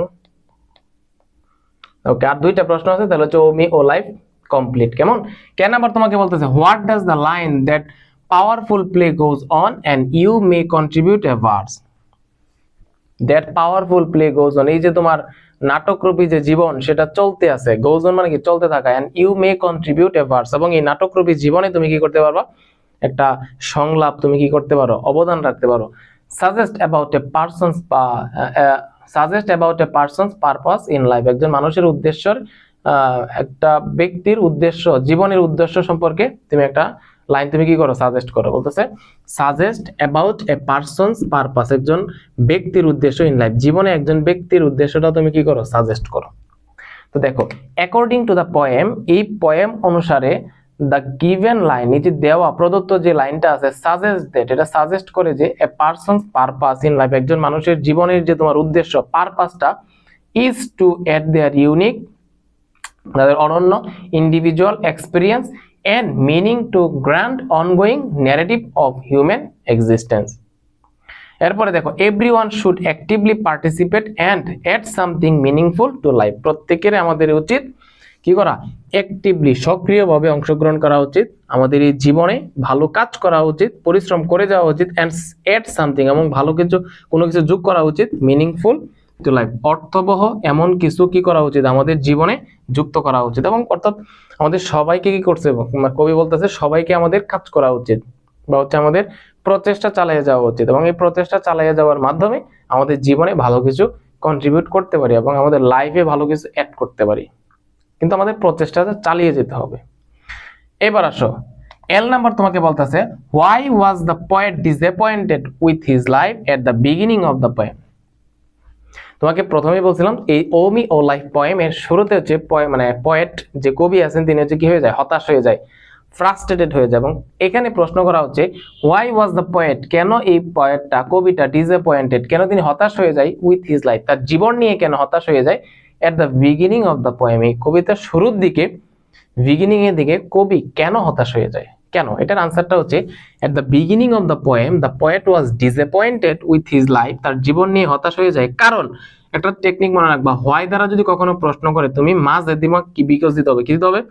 ওকে, আর দুইটা প্রশ্ন আছে, তাহলে হচ্ছে ও মি ও লাইফ কমপ্লিট। কেমন, কে নাম্বার তোমাকে বলতেছে what does the line that powerful play goes on and you may contribute a verse, that powerful play goes on, এই যে তোমার নাটকরূপী যে জীবন সেটা চলতে আছে, গোজ অন মানে কি চলতে থাকা, and you may contribute a verse, এবং এই নাটকরূপী জীবনে তুমি কি করতে পারবা, একটা সংলাপ তুমি কি করতে পারো, অবদান রাখতে পারো। Suggest about a person's purpose in life, একজন মানুষের উদ্দেশ্যের, একটা ব্যক্তির উদ্দেশ্য, জীবনের উদ্দেশ্য সম্পর্কে তুমি একটা লাইন তুমি কি করো, সাজেস্ট করো। বলতেছে suggest about a person's purpose, একজন ব্যক্তির উদ্দেশ্য ইন লাইফ, জীবনে একজন ব্যক্তির উদ্দেশ্যটা তুমি কি করো, সাজেস্ট করো। তো দেখো অ্যাকর্ডিং টু দ্য পোয়েম, এই পোয়েম অনুসারে দ্য গিভেন লাইন, এই যে দেওয়া প্রদত্ত যে লাইনটা আছে, সাজেস্ট দ্যাট, এটা সাজেস্ট করে যে a person's purpose in life, একজন মানুষের জীবনের যে তোমার উদ্দেশ্য, পারপাসটা is to add their unique, তাদের অনন্য individual experience and meaning to grand ongoing narrative of human existence. এরপরে দেখো everyone should actively participate and add something meaningful to life. প্রত্যেকের আমাদের উচিত কি করা, অ্যাক্টিভলি সক্রিয়ভাবে অংশগ্রহণ করা উচিত, আমাদের এই জীবনে ভালো কাজ করা উচিত, পরিশ্রম করে যাওয়া উচিত, এন্ড অ্যাড সামথিং এবং ভালো কিছু কোনো কিছু যোগ করা উচিত, মিনিংফুল টু লাইফ অর্থবহ এমন কিছু কি করা উচিত আমাদের জীবনে যুক্ত করা উচিত। এবং অর্থাৎ আমাদের সবাইকে কি করছে, কবি বলতেছে সবাইকে আমাদের কাজ করা উচিত বা হচ্ছে আমাদের প্রচেষ্টা চালিয়ে যাওয়া উচিত, এবং এই প্রচেষ্টা চালিয়ে যাওয়ার মাধ্যমে আমাদের জীবনে ভালো কিছু কন্ট্রিবিউট করতে পারি এবং আমাদের লাইফে ভালো কিছু অ্যাড করতে পারি, কিন্তু আমাদের প্রচেষ্টাটা চালিয়ে যেতে হবে। এবার আসো এল নাম্বার তোমাকে বলতেছে why was the poet disappointed with his life at the beginning of the poem. তোমাকে প্রথমেই বলছিলাম এই ও মি ও লাইফ পোয়েমের শুরুতে হচ্ছে মানে পয়েট যে কবি আছেন তিনি হচ্ছে কি হয়ে যায়, হতাশ হয়ে যায়, ফ্রাস্ট্রেটেড হয়ে যায়। এবং এখানে প্রশ্ন করা হচ্ছে হোয়াই ওয়াজ দ্য পয়েট, কেন এই পয়েটটা কবিটা ডিসঅ্যাপয়েন্টেড, কেন তিনি হতাশ হয়ে যায় উইথ হিজ লাইফ, তার জীবন নিয়ে কেন হতাশ হয়ে যায় at the beginning of the poem. এই কবিতার শুরুর দিকে বিগিনিং এর দিকে কবি কেন হতাশ হয়ে যায়, কেন? এটার আনসারটা হচ্ছে at the beginning of the poem the poet was disappointed with his life, তার জীবন নিয়ে হতাশ হয়ে যায় কারণ একটা টেকনিক মনে রাখবা, হোয়াই দ্বারা যদি কখনো প্রশ্ন করে তুমি মাঝে দিমাগ কি বিকজ দিতে হবে, কি দিতে হবে,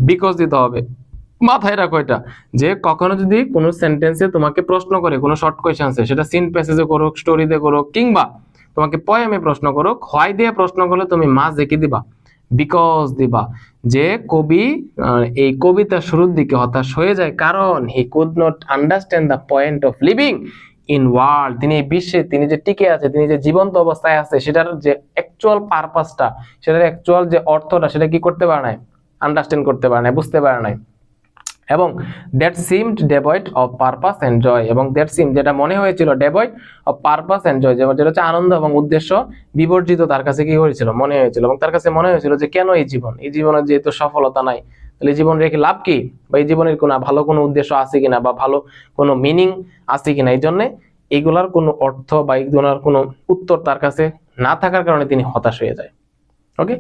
বিকজ দিতে হবে। মাথায় রাখো এটা, যে কখনো যদি কোনো সেন্টেন্সে তোমাকে প্রশ্ন করে কোনো শর্ট কোয়েশ্চেন্সে, সেটা সিন প্যাসেজে করুক, স্টোরিতে করুক, কিংবা তোমাকে পোয়েমে প্রশ্ন করুক, হোয়াই দিয়ে প্রশ্ন করলে তুমি মাঝে কি দিবা, বিকজ দিবা। যে কবি এই কবিতার শুরুর দিকে হতাশ হয়ে যায় কারণ he could not understand the point of living in world, তিনি এই বিশ্বে তিনি যে টিকে আছে, তিনি যে জীবন্ত অবস্থায় আছে, সেটার যে অ্যাকচুয়াল পারপাসটা, সেটার অ্যাকচুয়াল যে অর্থটা, সেটা কি করতে পারে নাই, আন্ডারস্ট্যান্ড করতে পারে নাই, বুঝতে পারে নাই। এবং that seemed devoid of purpose and joy, এবং দ্যাট সিম যেটা মনে হয়েছিল devoid of purpose and joy, যেটা হচ্ছে আনন্দ এবং উদ্দেশ্য বিবর্জিত, তার কাছে কি হয়েছিল, মনে হয়েছিল। এবং তার কাছে মনে হয়েছিল যে কেন এই জীবন, এই জীবনের যেহেতু সফলতা নাই, তাহলে এই জীবন রেখে লাভ কি, বা এই জীবনের কোনো ভালো কোনো উদ্দেশ্য আছে কিনা, বা ভালো কোনো মিনিং আছে কিনা। এই জন্য এইগুলার কোনো অর্থ বা এইগুলার কোনো উত্তর তার কাছে না থাকার কারণে তিনি হতাশ হয়ে যায়। ওকে,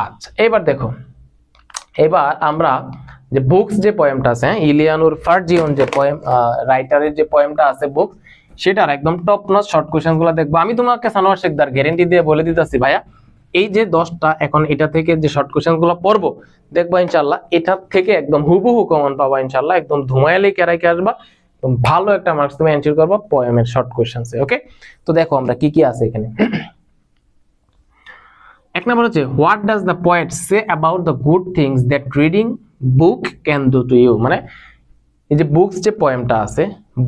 আচ্ছা এবার দেখো, এবার আমরা যে বুকস যে পোয়েমটা আছে, ইলিয়ানুর ফার্জিওন যে পোয়েম রাইটারের যে পোয়েমটা আছে বুকস, সেটার একদম টপ নচ শর্ট কোয়েশ্চেন গুলো দেখবো। আমি তোমাকে সানোয়ার শেখদার গ্যারেন্টি দিয়ে বলে দিতেছি ভাইয়া, এই যে 10টা এখন এটা থেকে যে শর্ট কোয়েশ্চেন গুলো পড়বো দেখবা ইনশাল্লাহ এটার থেকে একদম হুবহু কমন পাবা ইনশাল্লাহ, একদম ধুমায়ালে কেরাইকে আসবা, ভালো একটা মার্কস তুমি অ্যানসার করবা পোয়েমের শর্ট কোয়েশ্চেন্সে। ওকে, তো দেখো আমরা কি কি আছে এখানে। এক নম্বর হচ্ছে what does the poet say about the good things that reading book can do to you. মানে এই যে বুকস যে পোয়েমটা আছে,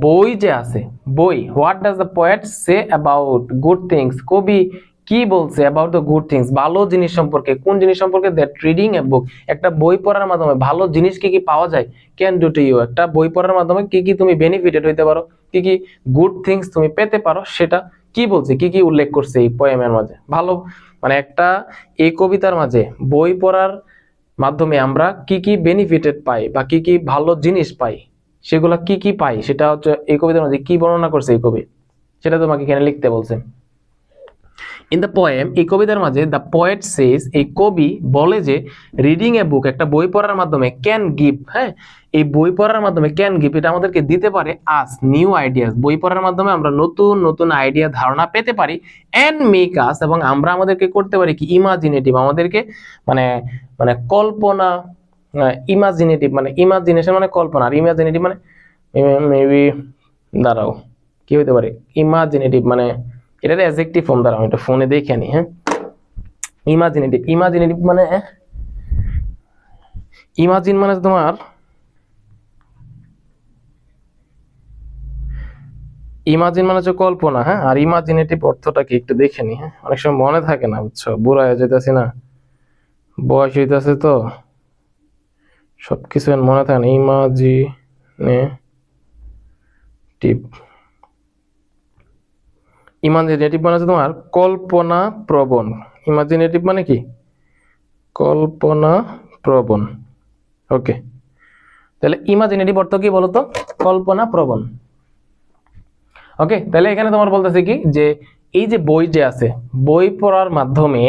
বই যে আছে, বই, what does the poet say about good things, কবি কি বলছে অ্যাবাউট দ্য গুড থিংস, ভালো জিনিস সম্পর্কে, কোন জিনিস সম্পর্কে, দ্যাট রিডিং এ বুক, একটা বই পড়ার মাধ্যমে ভালো জিনিস কি কি পাওয়া যায়, ক্যান ডু টু ইউ, একটা বই পড়ার মাধ্যমে কি কি তুমি বেনিফিটেড হইতে পারো, কি কি গুড থিংস তুমি পেতে পারো, সেটা কি বলছে, কি কি উল্লেখ করছে এই পোয়েমের মাঝে। ভালো মানে একটা এই কবিতার মাঝে বই পড়ার মাধ্যমে আমরা কি কি বেনিফিটেড পাই বা কি কি ভালো জিনিস পাই, সেগুলা কি কি পাই, সেটা হচ্ছে এই কবিতার মাঝে কি বর্ণনা করছে এই কবি, সেটা তোমাকে এখানে লিখতে বলছে। ইন দ্য পোয়েম, এই কবিতার মাঝে দ্য পোয়েট সেজ, এই কবি বলে যে রিডিং এ বুক, একটা বই পড়ার মাধ্যমে, ক্যান গিভ, হ্যাঁ এই বই পড়ার মাধ্যমে ক্যান গিভ, এটা আমাদেরকে দিতে পারে আস নিউ আইডিয়াস, বই পড়ার মাধ্যমে আমরা নতুন নতুন আইডিয়া ধারণা পেতে পারি, এন্ড মেক আস, এবং আমরা আমাদেরকে করতে পারি কি ইমাজিনেটিভ, আমাদেরকে মানে মানে কল্পনা, ইমাজিনেটিভ মানে ইমাজিনেশন মানে কল্পনা, আর ইমাজিনেটিভ মানে মেবি দাঁড়াও কি হইতে পারে, ইমাজিনেটিভ মানে এটার অ্যাডজেক্টিভ ফর্ম, দাঁড়াও এটা ফোনে দেখে নি। হ্যাঁ, ইমাজিনেটিভ, ইমাজিনেটিভ মানে ইমাজিন মানে তোমার ইমাজিন মানে হচ্ছে কল্পনা, হ্যাঁ, আর ইমাজিনেটিভ অর্থটা কি একটু দেখে নি। হ্যাঁ, অনেক সময় মনে থাকে না, বুঝছো, বুড়া হয়ে যেতেছি না, বয়স হইতেছে তো সবকিছু মনে থাকে না। ইমাজিনেটিভ মানে হচ্ছে তোমার কল্পনা প্রবণ, ইমাজিনেটিভ মানে কি কল্পনা প্রবণ। ওকে, তাহলে ইমাজিনেটিভ অর্থ কি বলতো, কল্পনা প্রবণ। ওকে, তাহলে এখানে তোমার বলতেছে কি যে এই যে বই যে আছে, বই পড়ার মাধ্যমে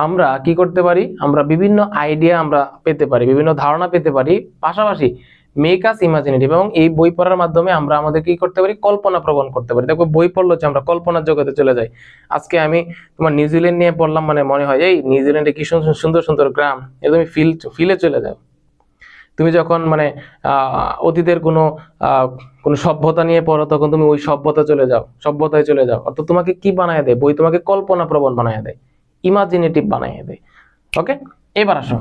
আমরা কি করতে পারি, আমরা বিভিন্ন আইডিয়া আমরা পেতে পারি, বিভিন্ন ধারণা পেতে পারি, পাশাপাশি মেক আস ইমাজিনেটিভ, এবং এই বই পড়ার মাধ্যমে আমরা আমাদের কি করতে পারি, কল্পনা প্রবণ করতে পারি। দেখো বই পড়লো যে আমরা কল্পনার জগতে চলে যাই। আজকে আমি তোমার নিউজিল্যান্ড নিয়ে পড়লাম, মানে মনে হয় এই নিউজিল্যান্ডে কি সুন্দর সুন্দর গ্রাম, এ তুমি ফিলে চলে যাও। তুমি যখন মানে অতীতের কোনো কোনো সভ্যতা নিয়ে পড়ো, তখন তুমি ওই সভ্যতায় চলে যাও। অর্থাৎ তোমাকে কি বানায় দেয়, বই তোমাকে কল্পনা প্রবণ বানায় দেয়, ইমাজিনেটিভ বানায় দেয়। ওকে, এবার আসো,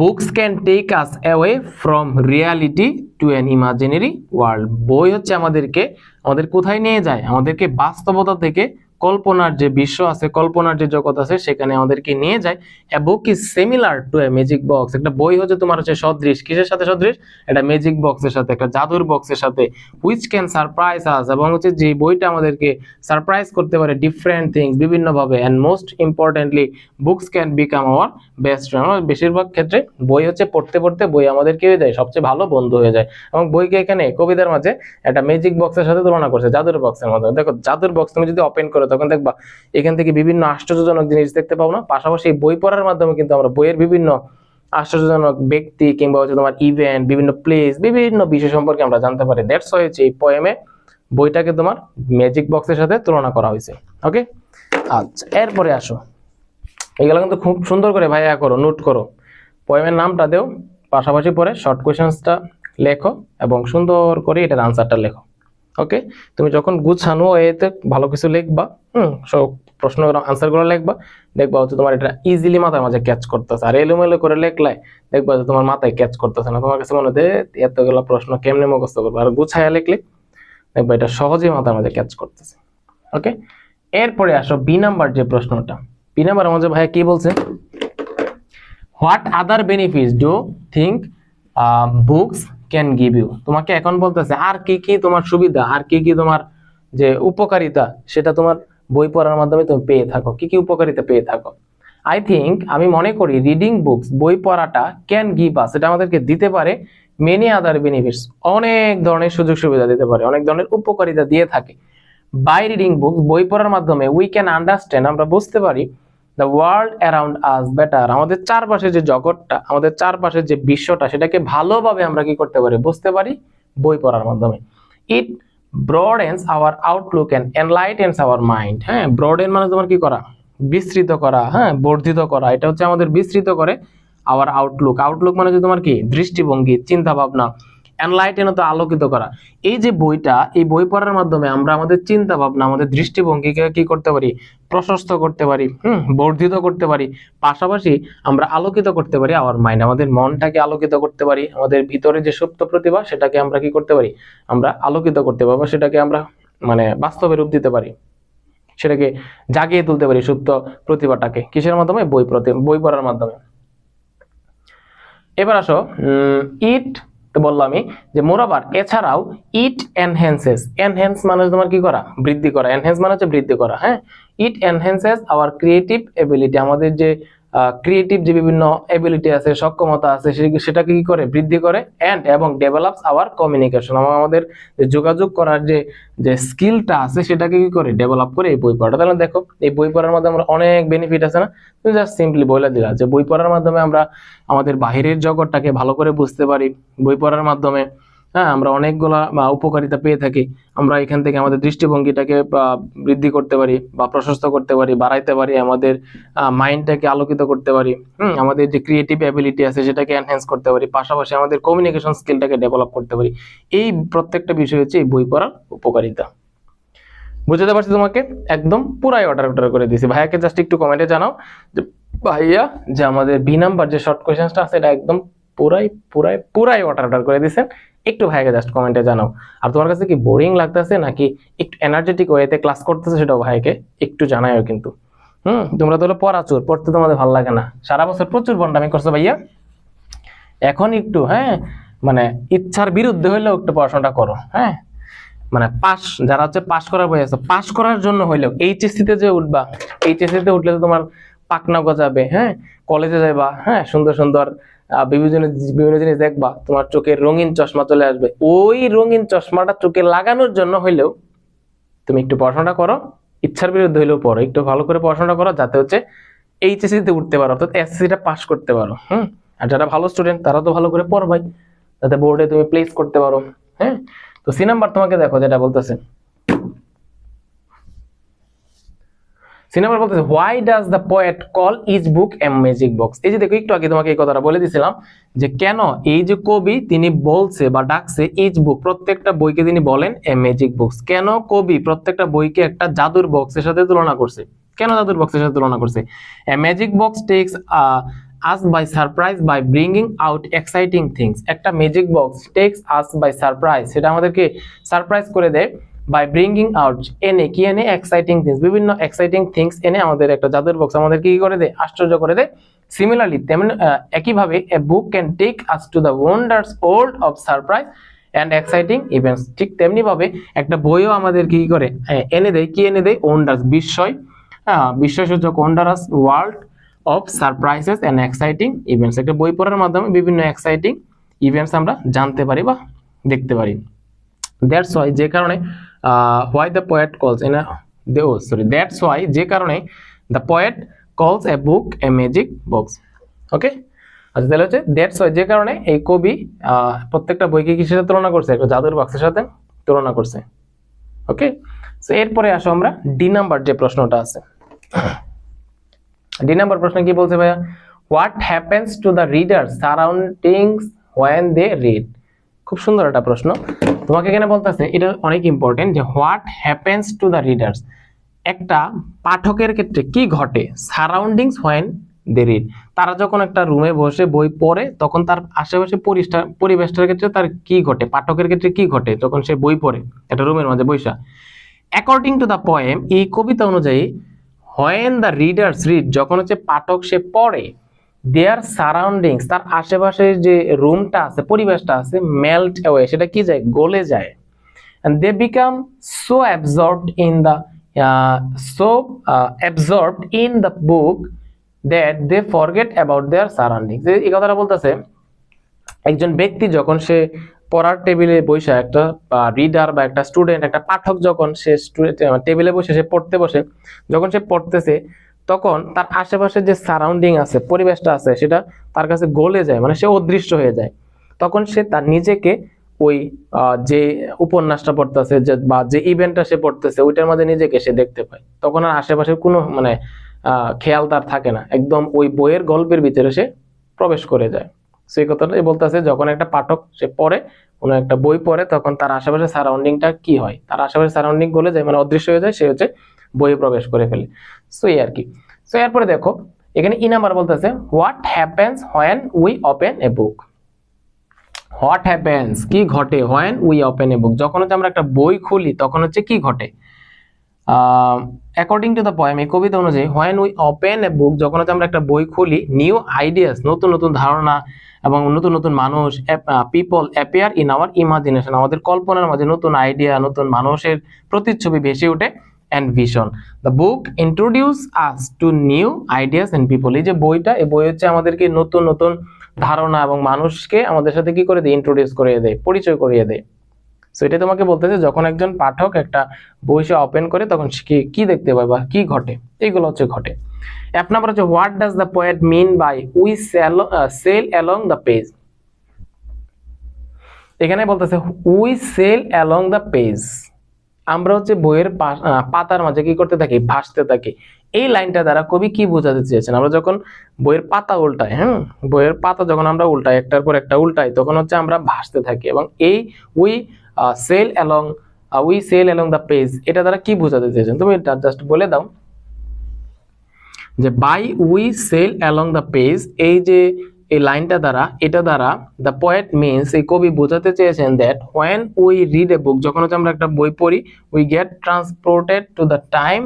books can take us away from reality to an imaginary world. বই হচ্ছে আমাদের কোথায় নিয়ে যায়, আমাদেরকে বাস্তবতা থেকে কল্পনার যে বিশ্ব আছে, কল্পনার যে জগৎ আছে, সেখানে আমাদেরকে নিয়ে যায়। A book is similar to a magic box. একটা বই হচ্ছে তোমার হচ্ছে সদৃশ, কিসের সাথে সদৃশ, একটা ম্যাজিক বক্সের সাথে, একটা জাদুর বক্সের সাথে। হুইচ ক্যান সারপ্রাইজ আস, এবং হচ্ছে যে বইটা আমাদেরকে সারপ্রাইজ করতে পারে ডিফারেন্ট থিংস, বিভিন্ন ভাবে। And most importantly books can become our best friend. বেশিরভাগ ক্ষেত্রে বই হচ্ছে পড়তে পড়তে বই আমাদের কি হয়ে যায়, সবচেয়ে ভালো বন্ধু হয়ে যায়। এবং বইকে এখানে কবিতার মাঝে একটা ম্যাজিক বক্সের সাথে তুলনা করছে, জাদুর বক্সের মধ্যে। দেখো জাদুর বক্স তুমি যদি ওপেন করো, তখন দেখবা এখান থেকে বিভিন্ন আশ্চর্যজনক জিনিস দেখতে পাও না। পাশাপাশি বই পড়ার মাধ্যমে কিন্তু আমরা বইয়ের বিভিন্ন আশ্চর্যজনক ব্যক্তি কিংবা হচ্ছে তোমার ইভেন্ট, বিভিন্ন প্লেস, বিভিন্ন বিষয় সম্পর্কে আমরা জানতে পারি। দ্যাটস হয়েছে এই পোয়েমে বইটাকে তোমার ম্যাজিক বক্সের সাথে তুলনা করা হয়েছে। ওকে, আচ্ছা এরপরে আসো, এগুলো কিন্তু খুব সুন্দর করে ভাইয়া করো, নোট করো, পোয়েমের নামটা দেও, পাশাপাশি পরে শর্ট কোয়েশ্চেন্সটা লেখো এবং সুন্দর করে এটার আনসারটা লেখো। ওকে, তুমি যখন গুছানো এতে ভালো কিছু লিখবা, সব প্রশ্ন আনসার গুলো লিখবা, দেখবা হচ্ছে তোমার এটা ইজিলি মাথার মাঝে ক্যাচ করতেছে। আর এলোমেলো করে লেখলে দেখবা যে তোমার মাথায় ক্যাচ করতেছে না, তোমার কাছে মনে হয় এতগুলো প্রশ্ন কেমনে মুখস্থ করবো। আর গুছাইয়া লিখলে দেখবা এটা সহজেই মাথার মাঝে ক্যাচ করতেছে। ওকে, এরপরে আসো বি নাম্বার যে প্রশ্নটা। বি নাম্বার আমাদের ভাইয়া কি বলছে, what other benefits do think books can give you. তোমাকে এখন বলতেছে আর কি কি তোমার সুবিধা, আর কি কি তোমার যে উপকারিতা, সেটা তোমার বই পড়ার মাধ্যমে তুমি পেয়ে থাকো, কি কি উপকারিতা পেয়ে থাকো। আই থিঙ্ক, আমি মনে করি, রিডিং বুকস, বই পড়াটা, ক্যান গিভ আস, এটা আমাদেরকে দিতে পারে মেনি আদার বেনিফিটস, অনেক ধরনের সুযোগ সুবিধা দিতে পারে, অনেক ধরনের উপকারিতা দিয়ে থাকে। বাই রিডিং বুকস, বই পড়ার মাধ্যমে, উই ক্যান আন্ডারস্ট্যান্ড, আমরা বুঝতে পারি, the world around us better, আমাদের চারপাশে যে জগৎটা, আমাদের চারপাশের যে বিশ্বটা, সেটাকে ভালোভাবে আমরা কি করতে পারি, বুঝতে পারি বই পড়ার মাধ্যমে। It broadens our outlook and enlightens our mind. হ্যাঁ, ব্রডেন মানে তোমার কি করা, বিস্তৃত করা, হ্যাঁ বর্ধিত করা, এটা হচ্ছে আমাদের বিস্তৃত করে। আওয়ার আউটলুক, আউটলুক মানে হচ্ছে তোমার কি, দৃষ্টিভঙ্গি, চিন্তা ভাবনা। এনলাইটেন তো আলোকিত করা। এই যে বইটা, এই বই পড়ার মাধ্যমে আমরা আমাদের চিন্তা ভাবনা, আমাদের দৃষ্টিভঙ্গিকে কি করতে পারি, প্রশস্ত করতে পারি, বর্ধিত করতে পারি। পাশাপাশি আমরা আলোকিত করতে পারি আওয়ার মাইন্ড, আমাদের মনটাকে আলোকিত করতে পারি, আমাদের ভিতরে যে সুপ্ত প্রতিভা, সেটাকে আমরা কি করতে পারি, আমরা আলোকিত করতে পারি, বা সেটাকে আমরা মানে বাস্তবে রূপ দিতে পারি, সেটাকে জাগিয়ে তুলতে পারি সুপ্ত প্রতিভাটাকে। কিসের মাধ্যমে, বই পড়ার মাধ্যমে। এবার আসো, ইট তো বললামই যে মোরাবার, এছাড়াও ইট এনহ্যান্সেস, এনহ্যান্স মানে তোমার কি করা, বৃদ্ধি করা, এনহ্যান্স মানে হচ্ছে বৃদ্ধি করা। হ্যাঁ, ইট এনহ্যান্সেস আওয়ার ক্রিয়েটিভ এবিলিটি, আমাদের যে ক্রিয়েটিভ যে বিভিন্ন এবিলিটি আছে, সক্ষমতা আছে, সেটাকে কি করে, বৃদ্ধি করে। এন্ড এবং ডেভেলপস আওয়ার কমিউনিকেশন, আমাদের যোগাযোগ করার যে যে স্কিলটা আছে, সেটাকে কি করে, ডেভেলপ করে এই বই পড়াটা। তাহলে দেখো এই বই পড়ার মাধ্যমে আমরা অনেক বেনিফিট আছে না, তুমি জাস্ট সিম্পলি বলে দিলা যে বই পড়ার মাধ্যমে আমরা আমাদের বাহিরের জগৎটাকে ভালো করে বুঝতে পারি। বই পড়ার মাধ্যমে হ্যাঁ আমরা অনেকগুলা উপকারিতা পেয়ে থাকি। আমরা এখান থেকে আমাদের দৃষ্টিভঙ্গিটাকে বৃদ্ধি করতে পারি, বা প্রশস্ত করতে পারি, বাড়াইতে পারি, আমাদের মাইন্ডটাকে আলোকিত করতে পারি, আমাদের যে ক্রিয়েটিভ অ্যাবিলিটি আছে সেটাকে এনহ্যান্স করতে পারি, পাশাপাশি আমাদের কমিউনিকেশন স্কিলটাকে ডেভেলপ করতে পারি। এই প্রত্যেকটা বিষয় হচ্ছে এই বই পড়ার উপকারিতা। বুঝতে পারছি তোমাকে একদম পুরাই অর্ডার করে দিয়েছি। ভাইয়াকে জাস্ট একটু কমেন্টে জানাও যে ভাইয়া যে আমাদের বি নাম্বার যে শর্ট কোয়েশ্চেনটা আছে এটা একদম পুরাই অর্ডার করে দিয়েছেন। একটু ভাইয়াকে জাস্ট কমেন্টে জানাও। আর তোমার কাছে কি বোরিং লাগতেছে নাকি একটু এনার্জেটিক ওয়েতে ক্লাস করতেছে, সেটাও ভাইয়াকে একটু জানাও কিন্তু। তোমরা তো হলো পড়াচোর, পড়তে তোমাদের ভালো লাগে না, সারা বছর প্রচুর বন্ডামি করছো ভাইয়া, এখন একটু মানে ইচ্ছার বিরুদ্ধে হইলেও একটু পড়াশোনাটা করো। হ্যাঁ, মানে পাস, যারা হচ্ছে পাস করার বয়স আছে, পাস করার জন্য হইলেও এইচএসসি তে যে উঠবা, এইচএসসি তে উঠলে তো তোমার পাকনা গজাবে। হ্যাঁ, কলেজে যাইবা, হ্যাঁ সুন্দর সুন্দর বিভিন্ন জিনিস দেখবা, তোমার চোখের রঙিন চশমা চলে আসবে। ওই রঙিন চশমাটা চোখে লাগানোর জন্য হইলেও তুমি একটু পড়াশোনাটা করো, ইচ্ছার বিরুদ্ধে হইলেও পড়ো, একটু ভালো করে পড়াশোনা করো যাতে হচ্ছে এইচএসসি তে উঠতে পারো, অর্থাৎ এসএসসিটা পাস করতে পারো। আর যারা ভালো স্টুডেন্ট তারা তো ভালো করে পড়বাই, যাতে বোর্ডে তুমি প্লেস করতে পারো। হ্যাঁ, তো সি নাম্বার তোমাকে দেখো যেটা বলতেছে, সি নাম্বার বলতেছে why does the poet call each book a magic box. এই যে দেখো একটু আগে তোমাকে এই কথাটা বলে দিয়েছিলাম যে কেন এই যে কবি তিনি বলছে বা ডাকছে ইচ বুক, প্রত্যেকটা বইকে তিনি বলেন এ ম্যাজিক বক্স। কেন কবি প্রত্যেকটা বইকে একটা জাদুর বক্সের সাথে তুলনা করছে? কেন জাদুর বক্সের সাথে তুলনা করছে? A magic box takes us by surprise by bringing out exciting things. একটা magic box takes us by surprise, সেটা আমাদেরকে সারপ্রাইজ করে দেয়, বাই ব্রিঙ্গিং আউট এনে কি এনে এক্সাইটিং থিংস, বিভিন্ন এক্সাইটিং থিংস এনে আমাদের একটা জাদুর বক্স আমাদের কি করে দেয়, আশ্চর্য করে দেয়। সিমিলারলি তেমন একইভাবে a book can take us to the wonders old of surprise and exciting events. ঠিক তেমনি ভাবে একটা বইও আমাদের কি করে এনে দেয়, কি এনে দেয়, ওয়ান্ডার্স, বিস্ময়, বিস্ময়সূচক wondrous world of surprises and exciting events. একটা বই পড়ার মাধ্যমে বিভিন্ন এক্সাইটিং ইভেন্টস আমরা জানতে পারি বা দেখতে পারি। দ্যাটস ওয়াই, যে কারণে why the poet calls in a that's why যে কারণে the poet calls a book a magic box। ওকে, আচ্ছা তাহলে হচ্ছে দ্যাটস ওয়াই যে কারণে এই কবি প্রত্যেকটা বইকে কিসের সাথে তুলনা করছে, একটা জাদুর বাক্সের সাথে তুলনা করছে। ওকে, সো এরপরে আসো আমরা ডি নাম্বার যে প্রশ্নটা আছে। ডি নাম্বার প্রশ্ন কি বলছে ভাইয়া, what happens to the reader surroundings when they read. খুব সুন্দর একটা প্রশ্ন। তোমাকে এখানে বলতেছে এটা অনেক ইম্পর্টেন্ট যে what happens to the readers, একটা পাঠকের ক্ষেত্রে কি ঘটে, সারাউন্ডিংস হোয়েন দে রিড, তারা যখন একটা রুমে বসে বই পড়ে তখন তার আশেপাশে পরিবেশটার ক্ষেত্রে তার কি ঘটে, পাঠকের ক্ষেত্রে কি ঘটে যখন সে বই পড়ে একটা রুমের মাঝে বৈশা। অ্যাকর্ডিং টু দ্য পোয়েম, এই কবিতা অনুযায়ী, হোয়েন দ্য রিডার্স রিড, যখন হচ্ছে পাঠক সে পড়ে, দেয়ার সারাউন্ডিংস, তার আশেপাশের যে রুমটা আছে, পরিবেশটা আছে, মেল্ট অ্যাওয়ে, সেটা কি যায়, গলে যায়। and they become so absorbed in the book that they forget about their surroundings। এই কথাটা বলতেছে একজন ব্যক্তি যখন সে পড়ার টেবিলে বসে, একটা রিডার বা একটা স্টুডেন্ট, একটা পাঠক যখন সে টেবিলে বসে সে পড়তে বসে, যখন সে পড়তেছে তখন তার আশেপাশে যে সারাউন্ডিং আছে, পরিবেশটা আছে, সেটা তার কাছে গলে যায়, মানে সে অদৃশ্য হয়ে যায়। তখন সে তার নিজেকে ওই যে উপন্যাসটা পড়তেছে বা যে ইভেন্টটা সে পড়তেছে ওইটার মধ্যে নিজেকে সে দেখতে পায়। তখন আর আশেপাশের কোনো মানে খেয়াল তার থাকে না, একদম ওই বইয়ের গল্পের ভিতরে সে প্রবেশ করে যায়। সেই কথাটাই বলতেছে, যখন একটা পাঠক সে পড়ে, কোনো একটা বই পড়ে, তখন তার আশেপাশে সারাউন্ডিংটা কি হয়, তার আশেপাশে সারাউন্ডিং গলে যায়, মানে অদৃশ্য হয়ে যায়, সে হচ্ছে বইয়ে প্রবেশ করে ফেলে। সো এই আর কি। সো এরপরে দেখো এখানে ই নাম্বার বলতেছে what happens when we open A book. What happens, কি ঘটে, when we open A book, যখন হচ্ছে আমরা একটা বই খুলি তখন হচ্ছে কি ঘটে। অ্যাকর্ডিং টু দ্য পোয়েম, এই কবিতা অনুযায়ী, when we open A book, যখন হচ্ছে আমরা একটা বই খুলি, নিউ আইডিয়াস, নতুন নতুন ধারণা এবং নতুন নতুন মানুষ, people appear in our imagination, আমাদের কল্পনার মাঝে নতুন আইডিয়া, নতুন মানুষের প্রতিচ্ছবি ভেসে ওঠে, and vision. The book introduce us to new ideas and people। এই যে বইটা, এই বই হচ্ছে আমাদেরকে নতুন নতুন ধারণা এবং মানুষকে আমাদের সাথে কি করে দেয়, ইন্ট্রোডিউস করিয়ে দেয়, পরিচয় করিয়ে দেয়। সো এটা তোমাকে বলতেছে যখন একজন পাঠক একটা বই সে ওপেন করে তখন সে কি দেখতে পায় বা কি ঘটে, এইগুলো হচ্ছে ঘটে। এক নাম্বার হচ্ছে what does the poet mean by we sail along the page. এখানে বলতেছে we sail along the page, আমরা হচ্ছে বইয়ের পাতার মাঝে কি করতে থাকি, ভাসতে থাকি। এই লাইনটা দ্বারা কবি কি বোঝাতে চেয়েছেন, আমরা যখন বইয়ের পাতা উল্টাই, বইয়ের পাতা যখন আমরা উল্টাই, একটার পর একটা উল্টাই, তখন হচ্ছে আমরা ভাসতে থাকি। এবং এই we sail along the page, এটা দ্বারা কি বোঝাতে চেয়েছেন, তুমি এটা জাস্ট বলে দাও যে by we sail along the page, এই যে এই লাইনটা দ্বারা, এটা দ্বারা দ্য পোয়েট মিনস, এই কবি বোঝাতে চেয়েছেন that when we read a book, যখন হচ্ছে আমরা একটা বই পড়ি, we get transported to the time,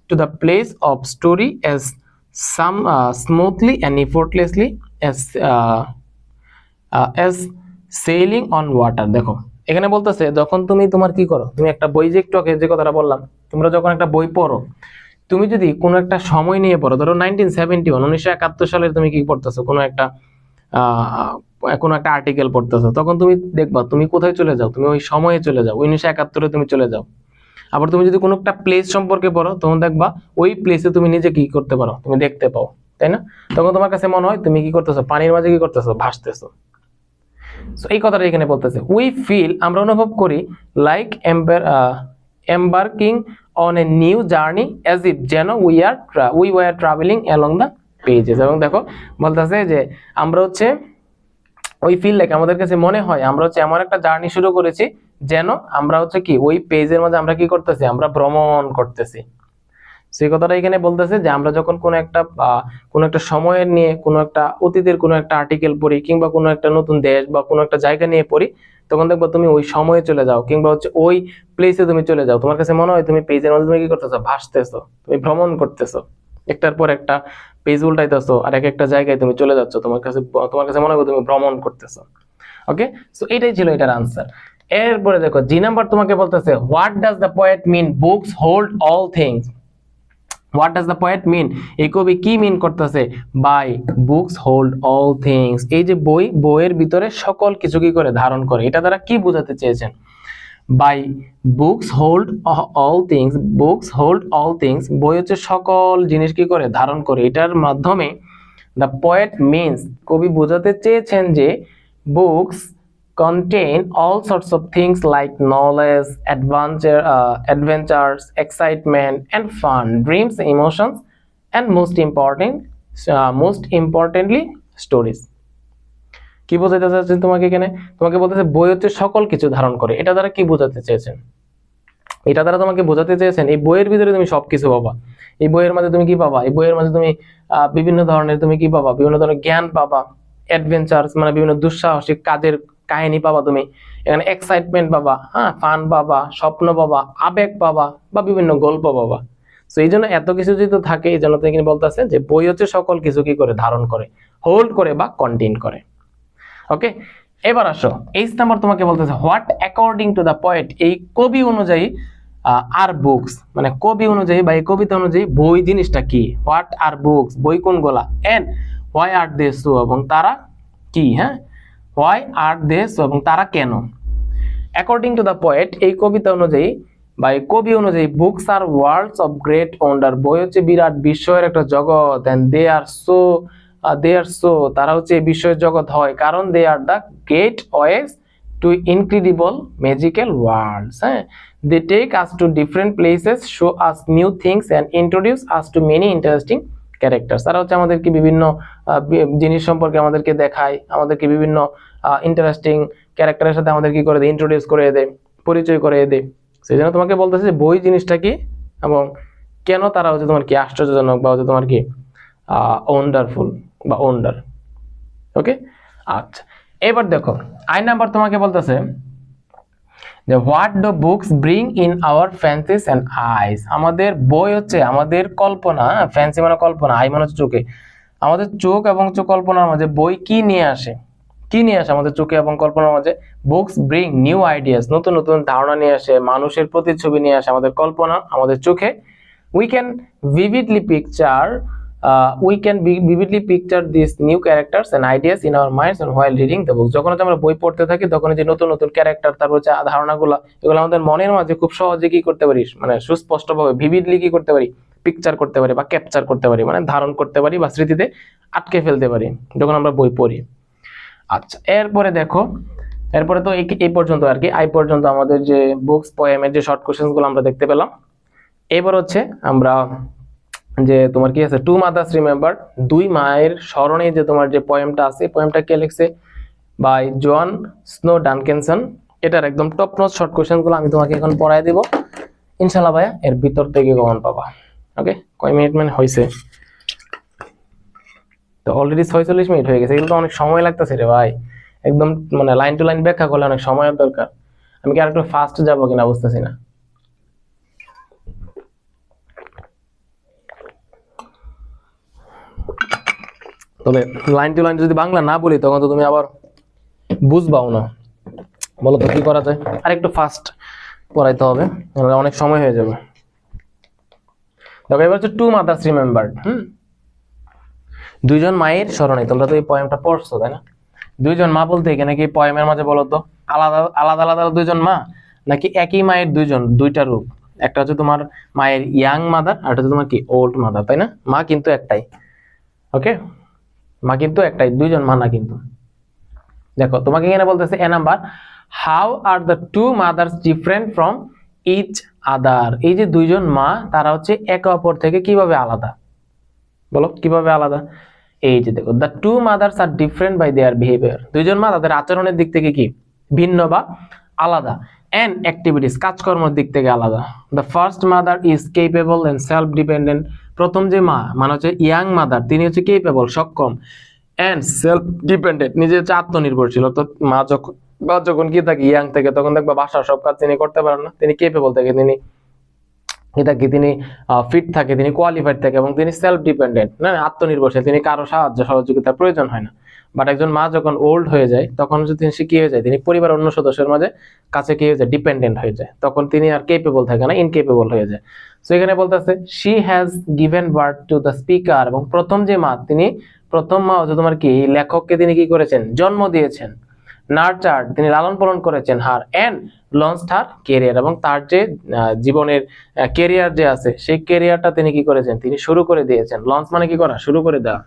to the place of story as smoothly and effortlessly as sailing on water. দেখো এখানে বলতেছে যখন তুমি তোমার কি করো, তুমি একটা বই, যে একটু আগে যে কথাটা বললাম, তোমরা যখন একটা বই পড়ো, তুমি যদি কোনো একটা সময় নিয়ে পড়ো, ধরো 1971 সালের তুমি কি পড়তেছো, কোনো একটা আর্টিকেল পড়তেছো, তখন তুমি দেখবা তুমি কোথায় চলে যাও, তুমি ওই সময়ে চলে যাও, 1971 তুমি চলে যাও। আবার তুমি যদি কোনো একটা প্লেস সম্পর্কে পড়ো তখন দেখবা ওই প্লেসে তুমি নিজে কি করতে পারো, তুমি দেখতে পাও, তাই না? তখন তোমার কাছে মনে হয় তুমি কি করতেছো, পানির মাঝে কি করতেছো, ভাসতেছো। সো এই কথাটা এখানে বলতেছে, উই ফিল, আমরা অনুভব করি, like embarking on a new journey as if, যেন we were travelling along the pages. এবং দেখো বলতেছে যে আমরা হচ্ছে ওই ফিল লাইক, আমাদের কাছে মনে হয় আমরা হচ্ছে এমন একটা জার্নি শুরু করেছি যেন আমরা হচ্ছে কি ওই পেজের মধ্যে আমরা কি করতেছি, আমরা ভ্রমণ করতেছি। সেই কথাটা এখানে বলতেছে যে আমরা যখন কোনো একটা সময়ের নিয়ে, কোনো একটা অতীতের কোনো একটা আর্টিকেল পড়ি, কিংবা কোনো একটা নতুন দেশ বা কোনো একটা জায়গা নিয়ে পড়ি, তখন দেখবো তুমি ওই সময়ে চলে যাও, কিংবা হচ্ছে ওই প্লেসে তুমি চলে যাও, তোমার কাছে মনে হয় তুমি পেজের মধ্যে তুমি কি করতেছো, ভাসতেছো, তুমি ভ্রমণ করতেছো, একটার পর একটা পেজ উল্টাইতেছো আর একটা জায়গায় তুমি চলে যাচ্ছ, তোমার কাছে মনে হয় তুমি ভ্রমণ করতেছো। ওকে, সো এটাই ছিল এটার আনসার। এরপরে দেখো জি নাম্বার তোমাকে বলতেছে, what does the poet mean books hold all things. What does the poet mean, এই কবি কি মিন করতেছে by books hold all things. এই যে বইয়ের ভিতরে সকল কিছু কি করে ধারণ করে, এটা দ্বারা কি বোঝাতে চেয়েছেন? By books hold all things, books hold all things, বই হচ্ছে সকল জিনিস কি করে ধারণ করে, এটার মাধ্যমে দ্য পোয়েট মিনস, কবি বোঝাতে চেয়েছেন যে books contain all sorts of things like knowledge, adventures, excitement and fun, dreams, emotions, and most importantly stories. কি বোঝাতে চাচ্ছেন তোমাকে এখানে? তোমাকে বলতেছে বই হচ্ছে সকল কিছু ধারণ করে, এটা দ্বারা কি বোঝাতে চেয়েছেন? এটা দ্বারা তোমাকে বোঝাতে চেয়েছেন এই বইয়ের ভিতরে তুমি সবকিছু পাবা। এই বইয়ের মাঝে তুমি কি পাবা? এই বইয়ের মাঝে তুমি বিভিন্ন ধরনের তুমি কি পাবা? বিভিন্ন ধরনের জ্ঞান পাবা, অ্যাডভেঞ্চারস মানে বিভিন্ন দুঃসাহসিক কাজের কাহিনী পাবা, তুমি এখানে এক্সাইটমেন্ট পাবা, হ্যাঁ, ফান পাবা, স্বপ্ন পাবা, আবেগ পাবা, বা বিভিন্ন গল্প পাবা। তো এই জন্য এত কিছু যদি থাকে, এই জন্য তিনি বলতেছে যে বই হচ্ছে সকল কিছু কি করে ধারণ করে, হোল্ড করে বা কন্টেইন করে। ওকে, এবার আসো এইচ নাম্বার তোমাকে বলতেছে, what according to the poet, এই কবি অনুযায়ী আর বুকস, মানে কবি অনুযায়ী বা এই কবিতা অনুযায়ী বই জিনিসটা কি? হোয়াট আর বুকস, বই কোনগুলা, and why are they so, এবং তারা কি, হ্যাঁ, হোয়াই আর দে সো, এবং তারা কেন। অ্যাকর্ডিং টু দ্য পোয়েট, এই কবিতা অনুযায়ী বা এই কবি অনুযায়ী, books are world's of great wonder, বই হচ্ছে বিরাট বিস্ময়ের একটা জগৎ, এন্ড দে আর সো, তারা হচ্ছে এই বিস্ময়ের জগৎ হয় কারণ they are the gateways to incredible magical worlds. হ্যাঁ, they take us to different places, show us new things and introduce us to many interesting characters. তারা হচ্ছে আমাদেরকে বিভিন্ন জিনিস সম্পর্কে আমাদেরকে দেখায়, আমাদেরকে বিভিন্ন ইন্টারেস্টিং ক্যারেক্টারের সাথে আমাদের কি করে দেয়, ইন্ট্রোডিউস করে দেয়, পরিচয় করে দেয়। সেই জন্য তোমাকে বলতেছে যে বই জিনিসটা কি এবং কেন তারা হচ্ছে তোমার কি আশ্চর্যজনক বা হচ্ছে তোমার কি ওয়ান্ডারফুল বা ওয়ান্ডার। ওকে, আচ্ছা, এবার দেখো আই নাম্বার তোমাকে বলতেছে যে what do books bring in our fancies and eyes. আমাদের বই হচ্ছে আমাদের কল্পনা, ফ্যান্সি মানে কল্পনা, আই মানে হচ্ছে চোখে, আমাদের চোখ এবং কল্পনার মাঝে বই কি নিয়ে আসে, কি নিয়ে আসে আমাদের চোখে এবং কল্পনার মাঝে? বুকস ব্রিং নিউ আইডিয়াস, নতুন নতুন ধারণা নিয়ে আসে, মানুষের প্রতিচ্ছবি নিয়ে আসে আমাদের কল্পনা, আমাদের চোখে। We can vividly picture these new characters and ideas in our minds and while reading the book. যখন আমরা বই পড়তে থাকি তখন যে নতুন নতুন ক্যারেক্টার, তারপর হচ্ছে ধারণাগুলো, এগুলো আমাদের মনের মাঝে খুব সহজে কি করতে পারি, মানে সুস্পষ্টভাবে ভিভিডলি কি করতে পারি, পিকচার করতে পারি বা ক্যাপচার করতে পারি, মানে ধারণ করতে পারি বা স্মৃতিতে আটকে ফেলতে পারি যখন আমরা বই পড়ি। আচ্ছা, এরপরে দেখো, এরপরে তো এই পর্যন্ত আর কি, আই পর্যন্ত আমাদের যে বুকস পোয়েমের যে শর্ট কোশ্চেন্স গুলো আমরা দেখতে পেলাম। এবার হচ্ছে আমরা যে তোমার কি আছে, টু মাদার্স রিমেম্বার, দুই মায়ের স্মরণে যে তোমার যে পোয়েমটা আছে, পোয়েমটা কে লিখছে? By John Snow Duncanson. এটার একদম টপ নোট শর্ট কোশ্চেন গুলো আমি তোমাকে এখন পড়াই দেব ইনশাআল্লাহ ভাইয়া, এর ভিতর থেকে কমন পাবা। ওকে, কয় মিনিট মানে হয়েছে? তো অলরেডি 46 মিনিট হয়ে গেছে, এগুলো তো অনেক সময় লাগতেছে রে ভাই, একদম মানে লাইন টু লাইন ব্যাখ্যা করলে অনেক সময়ের দরকার। আমি কি আরেকটু ফাস্ট যাবো কিনা বুঝতেছি না। তবে লাইন টু লাইন যদি বাংলা না বলি তখন তো তুমি আবার বুঝবাও না। বলো তো কি করা যায়? আর একটু ফাস্ট পড়াইতে হবে, অনেক সময় হয়ে যাবে। দেখো এবার হচ্ছে টু মাদার্স রিমেম্বার্ড। দুইজন মায়ের স্মরণে, তোমরা তো এই পোয়েমটা পড়ছো তাই না? দুইজন মা বলতে এখানে কি পোয়েমের মাঝে বলো তো আলাদা আলাদা আলাদা দুইজন মা, নাকি একই মায়ের দুইটা রূপ? একটা হচ্ছে তোমার মায়ের ইয়াং মাদার, আর একটা হচ্ছে তোমার কি ওল্ড মাদার, তাই না? মা কিন্তু একটাই, ওকে, মা কিন্তু একটাই, দুইজন মা না কিন্তু। দেখো তোমাকে এখানে বলতেছে A number, how are the two mothers different from each other. এই যে দুইজন মা তারা হচ্ছে একে অপর থেকে কিভাবে আলাদা, বলো কিভাবে আলাদা? এই যে দেখো, the two mothers are different by their behaviour. দুইজন মা তাদের আচরণের দিক থেকে কি ভিন্ন বা আলাদা, এন্ড অ্যাক্টিভিটিস কাজকর্মের দিক থেকে আলাদা। The first mother is capable and self dependent. প্রথম যে মা মানে হচ্ছে ইয়াং মাদার, তিনি হচ্ছে কেপেবল সক্ষম, এন্ড সেলফ ডিপেন্ডেন্ট নিজে হচ্ছে আত্মনির্ভরশীল। তো মা যখন কি থাকে ইয়াং থেকে, তখন দেখবা বাসার সব কাজ তিনি করতে পারেন না, তিনি কেপেবল থাকে, তিনি ফিট থাকে, তিনি কোয়ালিফাইড থাকে এবং তিনি সেলফ ডিপেন্ডেন্ট, না আত্মনির্ভরশীল, তিনি কারো সাহায্য সহযোগিতার প্রয়োজন হয় না। বাট একজন মা যখন ওল্ড হয়ে যায় তখন যদি সে কি হয়ে যায়, তিনি পরিবারের অন্য সদস্যের মাঝে কাছে কি হয়ে যায়, ডিপেন্ডেন্ট হয়ে যায়, তখন তিনি আর কেপেবল থাকে না, ইনকেপেবল হয়ে যায়। সো এখানে বলতেছে she has given birth to the speaker, এবং প্রথম যে মা, তিনি প্রথম মা হচ্ছে তোমার কি লেখককে তিনি কি করেছেন, জন্ম দিয়েছেন। নার্চার্ড, তিনি লালন পালন করেছেন হার, এন্ড লঞ্চড হার কেরিয়ার, এবং তার যে জীবনের কেরিয়ার যে আছে সেই কেরিয়ারটা তিনি কি করেছেন, তিনি শুরু করে দিয়েছেন। লঞ্চ মানে কি করা, শুরু করে দেওয়া,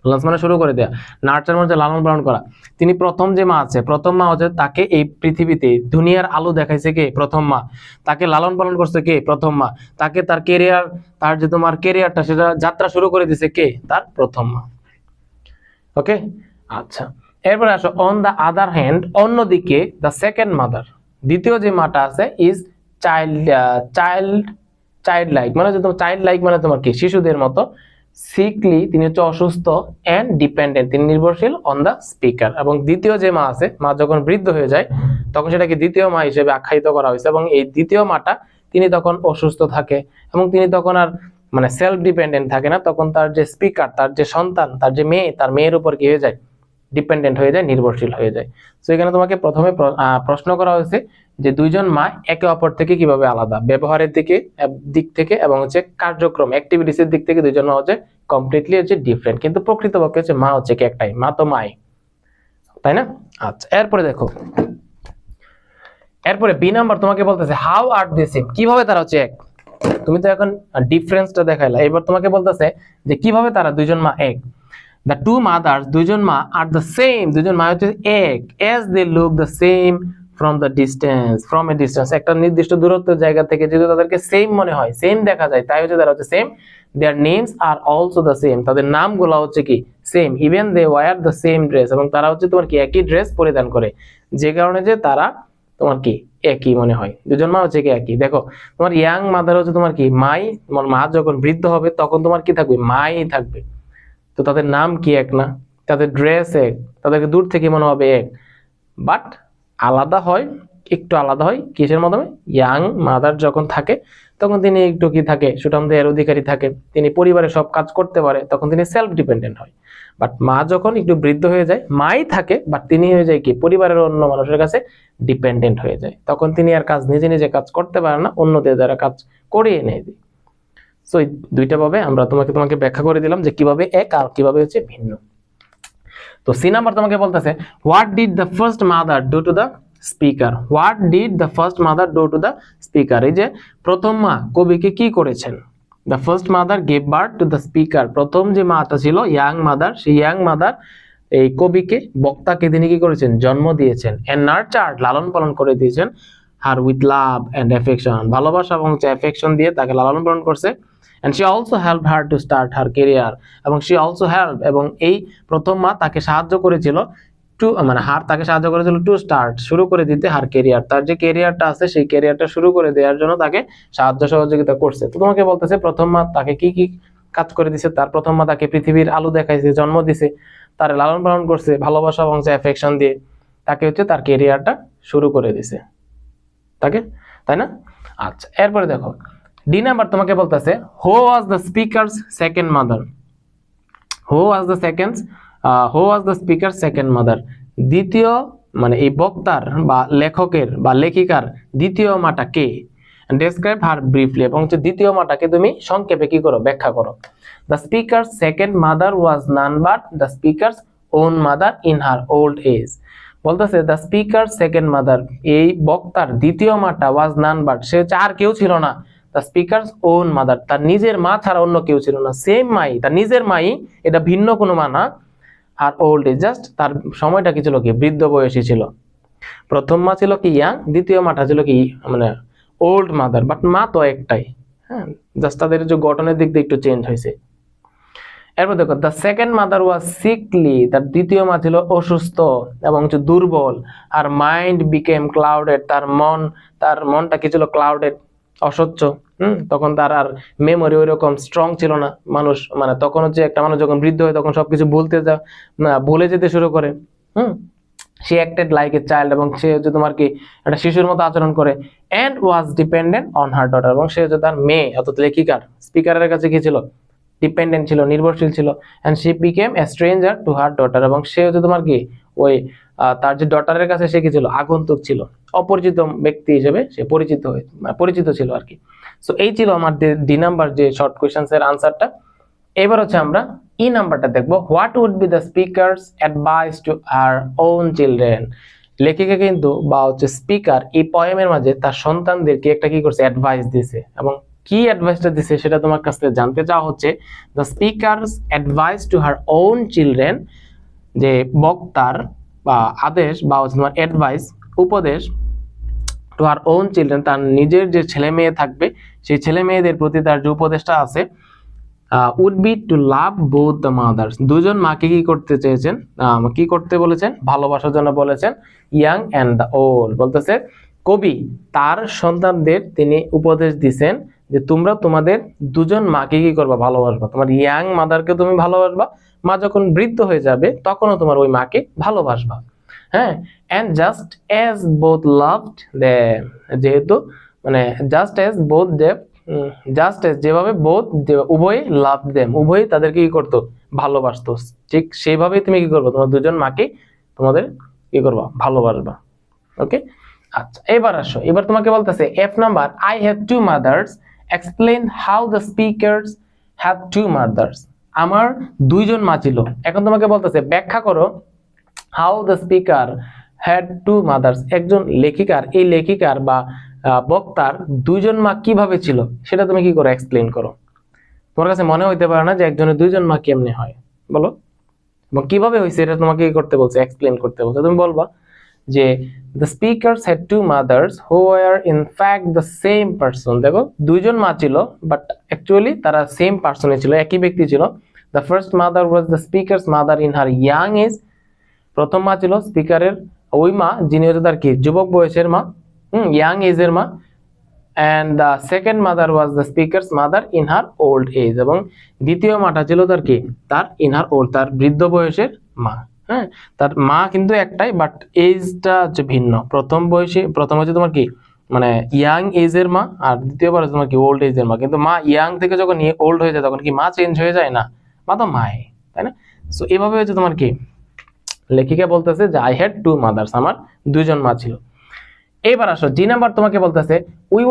লঞ্চ মানে শুরু করে দেওয়া, নার্চার মানে লালন পালন করা। তিনি প্রথম যে মা আছে, প্রথম মা হচ্ছে তাকে এই পৃথিবীতে দুনিয়ার আলো দেখাইছে কে, প্রথম মা। তাকে লালন পালন করছে কে, প্রথম মা। তাকে তার কেরিয়ার, তার যে তোমার কেরিয়ারটা সেটা যাত্রা শুরু করে দিছে কে, তার প্রথম মা। ওকে, আচ্ছা এরপরে আসো, অন দা আদার হ্যান্ড, অন্যদিকে দ্য সেকেন্ড মাদার, দ্বিতীয় যে মাটা আছে, ইজ চাইল্ড লাইক, মানে যে তোমার চাইল্ড লাইক মানে তোমার কি শিশুদের মতো, সিকলি, তিনি হচ্ছে অসুস্থ, এন্ড ডিপেন্ডেন্ট, তিনি নির্ভরশীল, অন দা স্পিকার। এবং দ্বিতীয় যে মা আছে, মা যখন বৃদ্ধ হয়ে যায় তখন সেটাকে দ্বিতীয় মা হিসেবে আখ্যায়িত করা হয়েছে, এবং এই দ্বিতীয় মাটা তিনি তখন অসুস্থ থাকে এবং তিনি তখন আর মানে সেলফ ডিপেন্ডেন্ট থাকে না, তখন তার যে স্পিকার, তার যে সন্তান, তার যে মেয়ে, তার মেয়ের উপর কি হয়ে যায়, ডিপেন্ডেন্ট হয়ে যায়, নির্ভরশীল হয়ে যায়। সো এখানে তোমাকে প্রথমে প্রশ্ন করা হয়েছে যে দুইজন মা একে অপর থেকে কিভাবে আলাদা, ব্যবহারের দিক থেকে এবং হচ্ছে কার্যক্রম অ্যাক্টিভিটিস এর দিক থেকে দুইজন মা হচ্ছে কমপ্লিটলি হচ্ছে ডিফারেন্ট, কিন্তু প্রকৃতপক্ষে হচ্ছে মা হচ্ছে কি একটাই, মা তো মাই, তাই না? আচ্ছা এরপরে দেখো, এরপরে বি নাম্বার তোমাকে বলতেছে হাউ আর দে সেম, কিভাবে তারা হচ্ছে এক। তুমি তো এখন ডিফারেন্সটা দেখাইলা, এবার তোমাকে বলতেছে যে কিভাবে তারা দুইজন মা এক। The two mothers, দুইজন মা, are the same, দুইজন মা হচ্ছে এক, as they look the same from the distance, from a distance, একটা নির্দিষ্ট দূরত্বের জায়গা থেকে যদি তাদেরকে সেম মনে হয়, সেম দেখা যায়, তাই হচ্ছে তারা হচ্ছে same. their names are also the same, তাদের নামগুলো হচ্ছে কি same, even they wear the same dress, এবং তারা হচ্ছে তোমার কি একই ড্রেস পরিধান করে, যে কারণে যে তারা তোমার কি একই মনে হয়, দুজন মা হচ্ছে কি একই। দেখো তোমার ইয়াং মাদার হচ্ছে তোমার কি মাই, তোমার মা যখন বৃদ্ধ হবে তখন তোমার কি থাকবে, মাই থাকবে, তো তাদের নাম কি এক না, তাদের ড্রেস এক, তাদেরকে দূর থেকে মনে হবে এক, বাট আলাদা হয়, একটু আলাদা হয় কিসের মাধ্যমে, ইয়াং মাদার যখন থাকে তখন তিনি একটু কি থাকে, সুঠাম দেহের অধিকারী থাকে, তিনি পরিবারের সব কাজ করতে পারে, তখন তিনি সেলফ ডিপেন্ডেন্ট হয়। বাট মা যখন একটু বৃদ্ধ হয়ে যায়, মাই থাকে বাট তিনি হয়ে যায় কি পরিবারের অন্য মানুষের কাছে ডিপেন্ডেন্ট হয়ে যায়, তখন তিনি আর কাজ নিজে নিজে কাজ করতে পারে না, অন্যদের দ্বারা কাজ করিয়ে নেয়। সো এই দুইটা ভাবে আমরা তোমাকে ব্যাখ্যা করে দিলাম যে কিভাবে এক আর কিভাবে হচ্ছে ভিন্ন। তো সি নাম্বার তোমাকে বলতেছে what did the first mother do to the speaker, what did the first mother do to the speaker, এই যে প্রথম মা কবিকে কি করেছেন। The first mother gave birth to the speaker, প্রথম যে মাটা ছিল ইয়াং মাদার, সেই ইয়াং মাদার এই কবিকে, বক্তাকে তিনি কি করেছেন, জন্ম দিয়েছেন, এন্ড নার্চার্ড, লালন পালন করে দিয়েছেন, her with love and affection, ভালোবাসা এবং অ্যাফেকশন দিয়ে তাকে লালন পালন করছে। and she also helped her to start her career, এবং she also helped, এবং এই প্রথম মা তাকে সাহায্য করেছিল টু, মানে তাকে সাহায্য করেছিল টু স্টার্ট, শুরু করে দিতে, হার কেরিয়ার, তার যে কেরিয়ারটা আছে সেই কেরিয়ারটা শুরু করে দেওয়ার জন্য তাকে সাহায্য সহযোগিতা করছে। তো তোমাকে বলতেছে প্রথম মা তাকে কি কি কাজ করে দিছে, তার প্রথম মা তাকে পৃথিবীর আলো দেখাইছে, জন্ম দিছে, তার লালন পালন করছে, ভালোবাসা এবং অ্যাফেকশন দিয়ে তাকে হচ্ছে তার কেরিয়ারটা শুরু করে দিছে তাকে, তাই না? আচ্ছা এরপরে দেখো ডি নাম্বার তোমাকে বলতেছে who was the speaker's second mother, who was the speaker second mother, দ্বিতীয় মানে এই বক্তার বা লেখকের বা লেখিকার দ্বিতীয় মাটা কে, ডেসক্রাইব হার ব্রিফলি, এবং হচ্ছে দ্বিতীয় মাটাকে তুমি সংক্ষেপে কি করো, ব্যাখ্যা করো। The speaker's second mother was none but the speaker's own mother in her old age, বলতেছে দ্য স্পিকার সেকেন্ড মাদার, এই বক্তার দ্বিতীয় মাটা ওয়াজ নান বাট, সে হচ্ছে আর কেউ ছিল না, দ্য স্পিকার ওন মাদার, তার নিজের মা ছাড়া অন্য কেউ ছিল না, সেম মাই, তার নিজের মাই, এটা ভিন্ন কোনো মা না। আর ওল্ড এজ, জাস্ট তার সময়টা কি ছিল, কি বৃদ্ধ বয়সী ছিল। প্রথম মা ছিল কি ইয়াং, দ্বিতীয় মাটা ছিল কি মানে ওল্ড মাদার, বাট মা তো একটাই। হ্যাঁ, জাস্ট তাদের যে গঠনের দিক দিয়ে একটু চেঞ্জ হয়েছে। এরপর দেখো the second mother was sickly, তার দ্বিতীয় মা ছিল অসুস্থ এবং হচ্ছে দুর্বল। আর মাইন্ড বিকেম ক্লাউডেড, তার মনটা কি ছিল, ক্লাউডেড, অস্বচ্ছ। তখন তার আর মেমোরি ওই রকম স্ট্রং ছিল না। মানুষ মানে তখন হচ্ছে একটা মানুষ যখন বৃদ্ধ হয় তখন সবকিছু ভুলে যেতে শুরু করে। সে অ্যাক্টেড লাইক এ চাইল্ড, এবং সে হচ্ছে তোমার কি একটা শিশুর মতো আচরণ করে। And was dependent on her daughter, এবং সে হচ্ছে তার মেয়ে অর্থাৎ লেখিকার স্পিকারের কাছে কি ছিল, ডিপেন্ডেন্ট ছিল, নির্ভরশীল ছিল। And she became a stranger to her daughter, এবং সে হচ্ছে তোমার কি ওই তার যে ডটারের কাছে সে কি ছিল, আগন্তুক ছিল, অপরিচিত ব্যক্তি হিসেবে সে পরিচিত ছিল আর কি। সো এই ছিল আমার ডি নাম্বার যে শর্ট কোয়েশ্চেন্স এর আনসারটা। এবার হচ্ছে আমরা ই নাম্বারটা দেখবো, what would be the speaker's advice to our own children. লেখিকা কিন্তু বা হচ্ছে স্পিকার এই পয়েমের মাঝে তার সন্তানদেরকে একটা কি করছে, অ্যাডভাইস দিছে, এবং কি অ্যাডভাইসটা দিছে সেটা তোমার কাছ থেকে জানতে চাওয়া হচ্ছে। The speaker's advice to her own children, যে বক্তার বা আদেশ বা তোমার অ্যাডভাইস, উপদেশ, টু হার ওন চিলড্রেন, তার নিজের যে ছেলে মেয়ে থাকবে সেই ছেলে মেয়েদের প্রতি তার যে উপদেশটা আছে, would be to love both the mothers, দুজন মাকে কি করতে চেয়েছেন, কি করতে বলেছেন, ভালোবাসার জন্য বলেছেন। ইয়াং অ্যান্ড দ্য ওল্ড, বলতেছে কবি তার সন্তানদের তিনি উপদেশ দিছেন যে তোমরা তোমাদের দুজন মাকে কি করবা, ভালোবাসবা। তোমার ইয়াং মাদারকে তুমি ভালোবাসবা, মা যখন বৃদ্ধ হয়ে যাবে তখনও তোমার ওই মাকে ভালোবাসবা। হ্যাঁ, and just as both loved them, যেহেতু মানে just as both them, just as যেভাবে উভয় লাভ দেম, উভয় তাদেরকে কি করতো, ভালোবাসতো, ঠিক সেইভাবেই তুমি কি করবো, তোমার দুজন মাকে তোমাদের কি করবা, ভালোবাসবা। ওকে, আচ্ছা এবার আসো, এবার তোমাকে বলতেছে F number, I have two mothers, explain how the speakers have two mothers. আমার দুইজন মা ছিল। এখন তোমাকে বলতেছে ব্যাখ্যা করো how the speaker had two mothers, একজন লেখিকার, এই লেখিকার বা বক্তার দুইজন মা কিভাবে ছিল সেটা তুমি কি করো, এক্সপ্লেইন করো। তোমার কাছে মনে হইতে পারে না যে একজনের দুইজন মা কেমনে হয়, বলো, এবং কিভাবে হয়েছে এটা তোমাকে কি করতে বলছে, এক্সপ্লেইন করতে বলছে। তুমি বলবা যে the speakers had two mothers who were in fact the same person. দেখো দুইজন মা ছিল বাট অ্যাকচুয়ালি তারা সেম পারসনই ছিল, একই ব্যক্তি ছিল। The first mother was the speaker's mother in her young age, প্রথম মা ছিল স্পিকারের ওই মা যিনি হচ্ছে তার কি যুবক বয়সের মা, ইয়াং এজের মা। And the second mother was the speaker's mother in her old age, এবং দ্বিতীয় মাটা ছিল তার কি, তার ইন হার ওল্ড, তার বৃদ্ধ বয়সের মা। হ্যাঁ, তার মা কিন্তু একটাই বাট এজটা হচ্ছে ভিন্ন। প্রথম হচ্ছে তোমার কি মানে ইয়াং এজের মা, আর দ্বিতীয়বার হচ্ছে তোমার কি ওল্ড এজের মা। কিন্তু মা ইয়াং থেকে যখন ওল্ড হয়ে যায় তখন কি মা চেঞ্জ হয়ে যায় না, মা তো মাই, তাই না? সো এভাবে হচ্ছে তোমার কি লেখিকা বলতেছে যে আই হ্যাড টু মাদার্স, আমার দুইজন মা ছিল। এবার আসো জি নাম্বার, তোমাকে বলতেছে we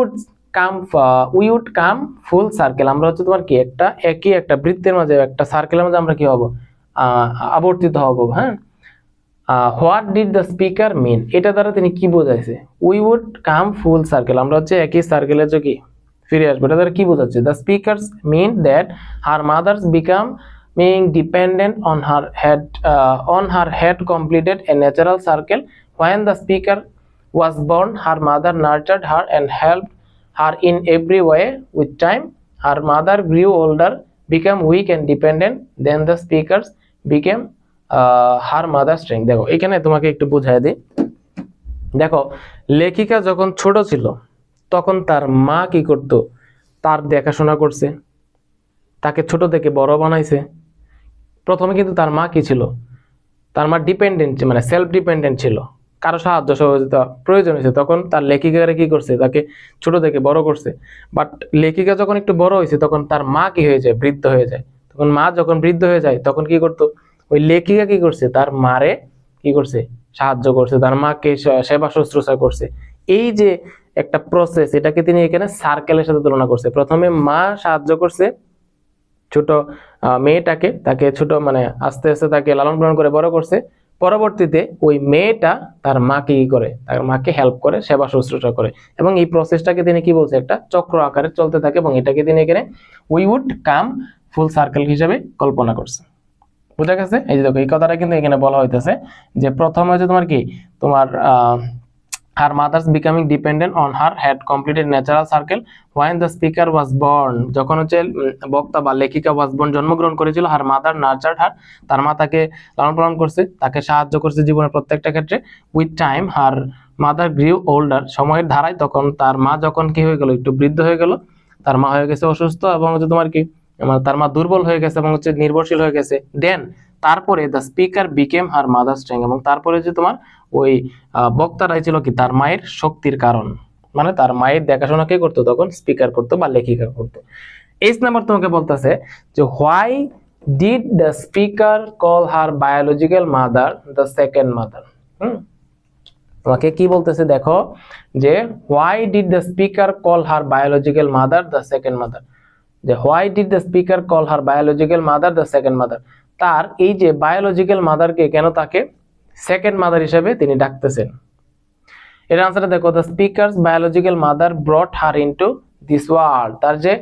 would come full circle, আমরা হচ্ছে তোমার কি একই একটা বৃত্তের মাঝে, একটা সার্কেলের মাঝে আমরা কি হব, আবর্তিত হব। হ্যাঁ, what did the speaker mean, এটা দ্বারা তিনি কি বোঝাইছে, we would come full circle, আমরা হচ্ছে একই সার্কেলের যে কি ফিরে আসবো, এটা দ্বারা কি বোঝাচ্ছে, the speaker's mean that her mothers become being dependent on her had completed a natural circle. When the speaker was born, her mother nurtured her and helped her in every way. With time, her mother grew older, became weak and dependent. Then the speakers became her mother's strength. দেখো এখানে তোমাকে একটু বুঝাই দিই। দেখো লেখিকা যখন ছোট ছিল তখন তার মা কি করত, তার দেখাশোনা করছে, তাকে ছোট থেকে বড় বানাইছে। প্রথমে কিন্তু তার মা কি ছিল, তার মা ডিপেন্ডেন্ট, মানে সেলফ ডিপেন্ডেন্ট ছিল, কারো সাহায্য সহযোগিতা প্রয়োজন হয়েছে তখন তার লেখিকারে কি করছে, তাকে ছোট থেকে বড় করছে। বাট লেখিকা যখন একটু বড় হয়েছে তখন তার মা কি হয়ে যায়, বৃদ্ধ হয়ে যায়। তখন মা যখন বৃদ্ধ হয়ে যায় তখন কি করতো, ওই লেখিকা কি করছে, তার মারে কি করছে, সাহায্য করছে, তার মাকে সেবা শুশ্রূষা করছে। এই যে একটা প্রসেস, এটাকে তিনি এখানে সার্কেলের সাথে তুলনা করছে। প্রথমে মা সাহায্য করছে ছোট মেয়েটাকে, তাকে ছোট মানে আস্তে আস্তে তাকে লালন পালন করে বড় করছে। পরবর্তীতে ওই মেয়েটা তার মাকে কি করে, তার মাকে হেল্প করে, সেবা শুশ্রূষা করে, এবং এই প্রসেসটাকে তিনি কি বলছে, একটা চক্র আকারে চলতে থাকে, এবং এটাকে তিনি এখানে we would come full circle হিসেবে কল্পনা করছে। বুঝা গেছে? এই যে দেখো এই কথাটা কিন্তু এখানে বলা হইতেছে যে প্রথম হচ্ছে তোমার কি, তোমার her mother's becoming dependent on her had completed natural circle when the speaker was born। যখন হচ্ছে বক্তা বা লেখিকা was born জন্মগ্রহণ করেছিল, her mother nurtured her, তার মা তাকে লালন পালন করছে, তাকে সাহায্য করছে জীবনের প্রত্যেকটা ক্ষেত্রে। with time her mother grew older, সময়ের ধারায় তখন তার মা যখন কি হয়ে গেল, একটু বৃদ্ধ হয়ে গেল, তার মা হয়ে গেছে অসুস্থ, এবং হচ্ছে তোমার কি, তার মা দুর্বল হয়ে গেছে এবং হচ্ছে নির্ভরশীল হয়ে গেছে। দেন তারপরে the speaker became her mother strength, এবং তারপরে যে তোমার ওই বক্তারাই ছিল কি তার মায়ের শক্তির কারণ, মানে তার মায়ের দেখাশোনা কে করতো তখন, স্পিকার করতো বা লেখিকা করতো। 8 নাম্বার তোমাকে বলতেছে যে why did the speaker call her biological mother the second mother. তোমাকে কি বলতেছে দেখো, যে why did the speaker call her biological mother the second mother, যে why did the speaker call her biological mother the second mother, তার এই যে biological মাদারকে কেন তাকে সেকেন্ড মাদার হিসেবে তিনি ডাকতেছেন। এর আনসারটা দেখো, the speakers biological mother ব্রট her into this world, তার যে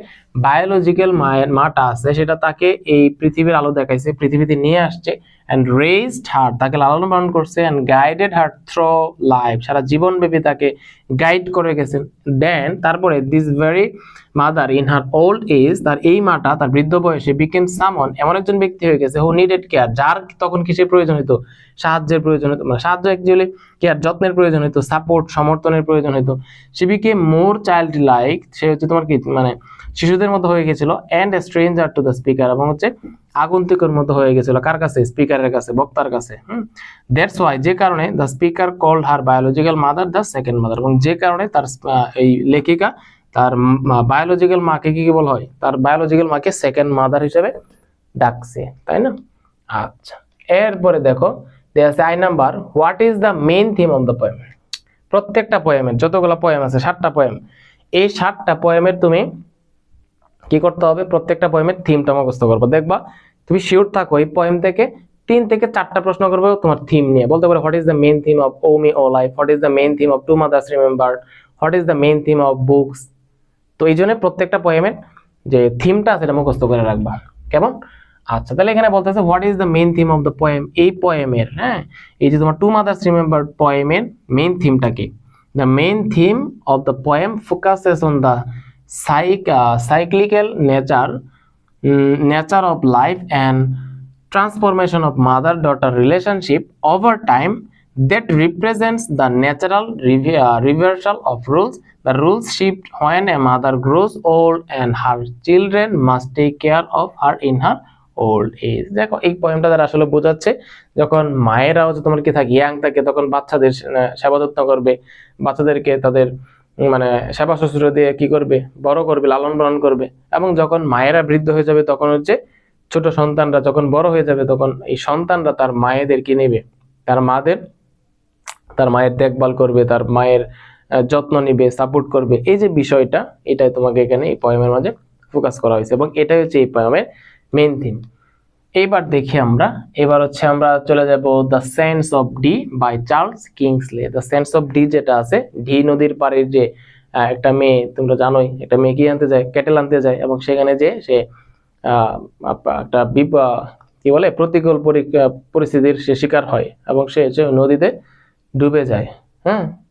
বায়োলজিক্যাল মাটা আছে সেটা তাকে এই পৃথিবীর আলো দেখাইছে, পৃথিবীতে নিয়ে আসছে, and raised her, তাকে লালন পালন করছে, and guided her through life, সারা জীবনব্যাপী তাকে গাইড করে গেছেন। দেন তারপরে this very mother in her old age, তার এই মাটা তার বৃদ্ধ বয়সে বিকেম সামন, এমন একজন ব্যক্তি হয়ে গেছে, হু নিডেড কেয়ার, যার তখন কিসের প্রয়োজন হতো, সাহায্যের প্রয়োজন হতো, মানে সাহায্য অ্যাকচুয়ালি কেয়ার, যত্নের প্রয়োজন হতো, সাপোর্ট সমর্থনের প্রয়োজন হতো। সে বিকেম মোর চাইল্ড লাইক, সে হচ্ছে তোমার কি মানে শিশুদের মতো হয়ে গেছিল, and a stranger to the speaker, এবং হচ্ছে আগন্তুকের মতো হয়ে গেছিল কার কাছে, স্পিকারের কাছে, বক্তার কাছে। দ্যাটস ওয়াই, যে কারণে the speaker called her biological mother the second mother, এবং যে কারণে তার এই লেখিকা তার বায়োলজিক্যাল মাকে কি বলা হয়, তার বায়োলজিক্যাল মাকে সেকেন্ড মাদার হিসেবে ডাকছে, তাই না? আচ্ছা, এরপরে দেখো দেয়া আছে 8 number, what is the main theme of the poem. প্রত্যেকটা পোয়েমের যতগুলো পোয়েম আছে 7টা পোয়েম, এই 7টা পোয়েমের তুমি কি করতে হবে, প্রত্যেকটা পোয়েমের থিমটা মুখস্থ করবে। দেখবা তুমি শিওর থাকো এই পোয়েম থেকে 3 থেকে 4টা প্রশ্ন করবে তোমার থিম নিয়ে। বলতে পারো, what is the main theme of o me O life, what is the main theme of two mothers remembered, what is the main theme of books. তো এই জন্য প্রত্যেকটা পোয়েমের যে থিমটা সেটা মুখস্থ করে রাখবা, কেমন? আচ্ছা, তাহলে এখানে বলতেছে what is the main theme of the poem, এই পোয়েমের, হ্যাঁ, এই যে তোমার টু মাদার্স রিমেম্বার্ড পোয়েমের মেইন থিমটা কি? The main theme of the poem focuses on the cyclical nature of life and transformation of mother-daughter relationship over time that represents the natural reversal of rules. The rules shift when a mother grows old and her children must take care of her in her old age। দেখো এই পয়েমটা দ্বারা আসলে বোঝাচ্ছে যখন মায়েরাও যে তোমার কি থাকে ইয়াং থাকে, তখন বাচ্চাদের সেবা যত্ন করবে, বাচ্চাদেরকে তাদের মানে সেবা শুশ্রূষা দিয়ে কি করবে, বড় করবে, লালন পালন করবে, এবং যখন মায়েরা বৃদ্ধ হয়ে যাবে তখন হচ্ছে ছোট সন্তানরা যখন বড় হয়ে যাবে তখন এই সন্তানরা তার মায়েদের কি নেবে, তার মায়ের দেখভাল করবে, তার মায়ের যত্ন নিবে, সাপোর্ট করবে। এই যে বিষয়টা, এটাই তোমাকে এখানে এই পোয়েমের মাঝে ফোকাস করা হয়েছে, এবং এটাই হচ্ছে এই পোয়েমের মেইন থিম। এবার দেখি এবার হচ্ছে আমরা চলে যাব the sense of Dee by Charles Kingsley. The sense of Dee যেটা আছে, ডি নদীর পাড়ের যে একটা মেয়ে, তোমরা জানোই একটা মেয়ে কি আনতে যায়, ক্যাটেল আনতে যায়, এবং সেখানে যে সে একটা কি বলে প্রতিকূল পরিস্থিতির সে শিকার হয়, এবং সে নদীতে ডুবে যায়।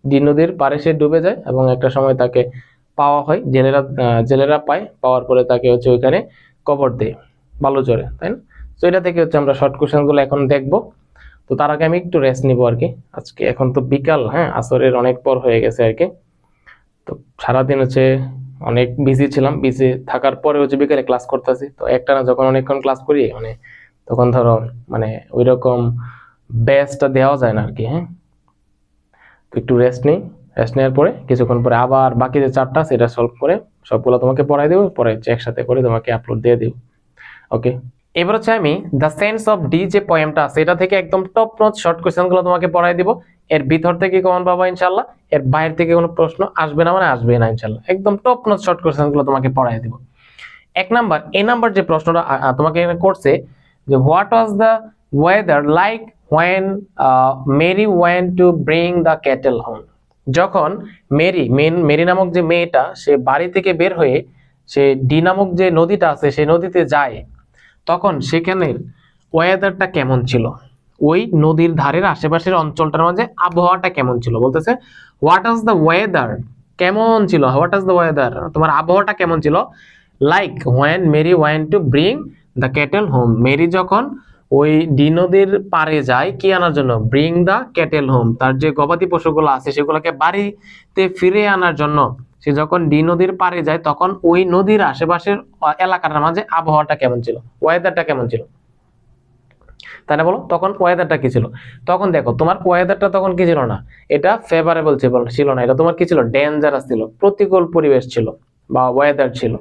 ডি নদীর পাড়ে সে ডুবে যায়, এবং একটা সময় তাকে পাওয়া হয়, জেলেরা পাওয়ার পরে তাকে হচ্ছে ওইখানে কবর দেয় বালুচরে, তাই না? তো এটা থেকে হচ্ছে আমরা শর্ট কোশ্চেন গুলো এখন দেখবো। তো তার আগে আমি একটু রেস্ট নিবো আর কি আজকে, এখন তো বিকাল, আসরের অনেক পর হয়ে গেছে আর কি। তো সারাদিন হচ্ছে অনেক বিজি ছিলাম, বিজি থাকার পরে হচ্ছে বিকালে ক্লাস করতেছি। তো একটানা যখন অনেকক্ষণ ক্লাস করি মানে তখন ধরো মানে ওই রকম বেস্টটা দেওয়া যায় না আর কি। তো একটু রেস্ট নেওয়ার পরে কিছুক্ষণ পরে আবার বাকি যে 4টা সেটা সলভ করে সবগুলো তোমাকে পড়াই দেবো, পরে একসাথে করে তোমাকে আপলোড দিয়ে দেবো। ওকে, এবার হচ্ছে আমি দ্য সেন্স অফ ডি যে পোয়েমটা আছে এটা থেকে একদম টপ নচ শর্ট কোশ্চেন গুলো তোমাকে পড়াই দিব। এর ভিতর থেকে কমন পাবা ইনশাল্লাহ, এর বাইরে থেকে কোনো প্রশ্ন আসবে না, মানে আসবে না ইনশাল্লাহ। একদম টপ নচ শর্ট কোশ্চেন গুলো তোমাকে পড়াই দিব। 1 নাম্বার, এই নাম্বার যে প্রশ্নটা তোমাকে করছে যে what was the weather like when Mary went to bring the kettle home। যখন মেরি নামক যে মেয়েটা সে বাড়ি থেকে বের হয়ে সে ডি নামক যে নদীটা আছে সেই নদীতে যায়, তখন সেখানের ওয়েদারটা কেমন ছিল, ওই নদীর ধারের আশেপাশের অঞ্চলটার মাঝে আবহাওয়াটা কেমন ছিল। বলতেছে হোয়াট ওয়াজ দ্য ওয়েদার, কেমন ছিল, হোয়াট ওয়াজ দ্য ওয়েদার, তোমার আবহাওয়াটা কেমন ছিল, like when Mary went to bring the kettle home। Mary যখন ওই ডি নদীর পাড়ে যায় কি আনার জন্য, ব্রিং দা ক্যাটেল হোম, তার যে গবাদি পশুগুলো আছে সেগুলোকে বাড়িতে ফিরে আনার জন্য সে যখন ডি নদীর পাড়ে যায় তখন ওই নদীর আশেপাশের এলাকার মাঝে আবহাওয়াটা কেমন ছিল, ওয়েদারটা কেমন ছিল, তাই না বলো। তখন ওয়েদারটা কি ছিল, তখন দেখো তোমার ওয়েদারটা তখন কি ছিল না, এটা ফেভারেবল ছিল না, এটা তোমার কি ছিল, ডেঞ্জারাস ছিল, প্রতিকূল পরিবেশ ছিল বা ওয়েদার ছিল।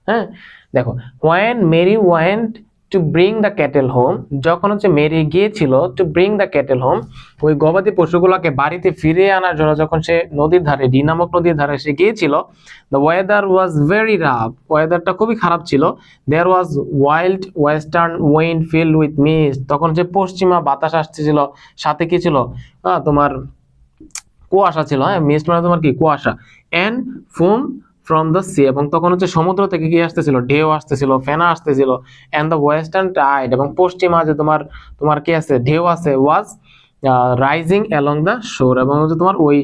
হ্যাঁ দেখো when Mary went to bring the cattle home, যখন হচ্ছে মেরি গিয়েছিল to bring the cattle home, ওই গবাদি পশুগুলোকে বাড়িতে ফিরে আনার জন্য যখন সে নদীর ধারে ডি নামক নদীর ধারে সে গিয়েছিল, the weather was very rough, ওয়েদারটা খুবই খারাপ ছিল, there was wild western wind filled with mist, তখন যে পশ্চিমা বাতাস আসছিল সাথে কি ছিল, তোমার কুয়াশা ছিল, হ্যাঁ মিস্ট মানে তোমার কি কুয়াশা, and foam from the sea, এবং তখন হচ্ছে সমুদ্র থেকে কি আসতেছিল, ঢেউ আসতেছিল, ফেনা আসতেছিল, and the western tide, এবং পশ্চিমা যে তোমার কি আছে, ঢেউ আছে, was rising along the shore, এবং হচ্ছে তোমার ওই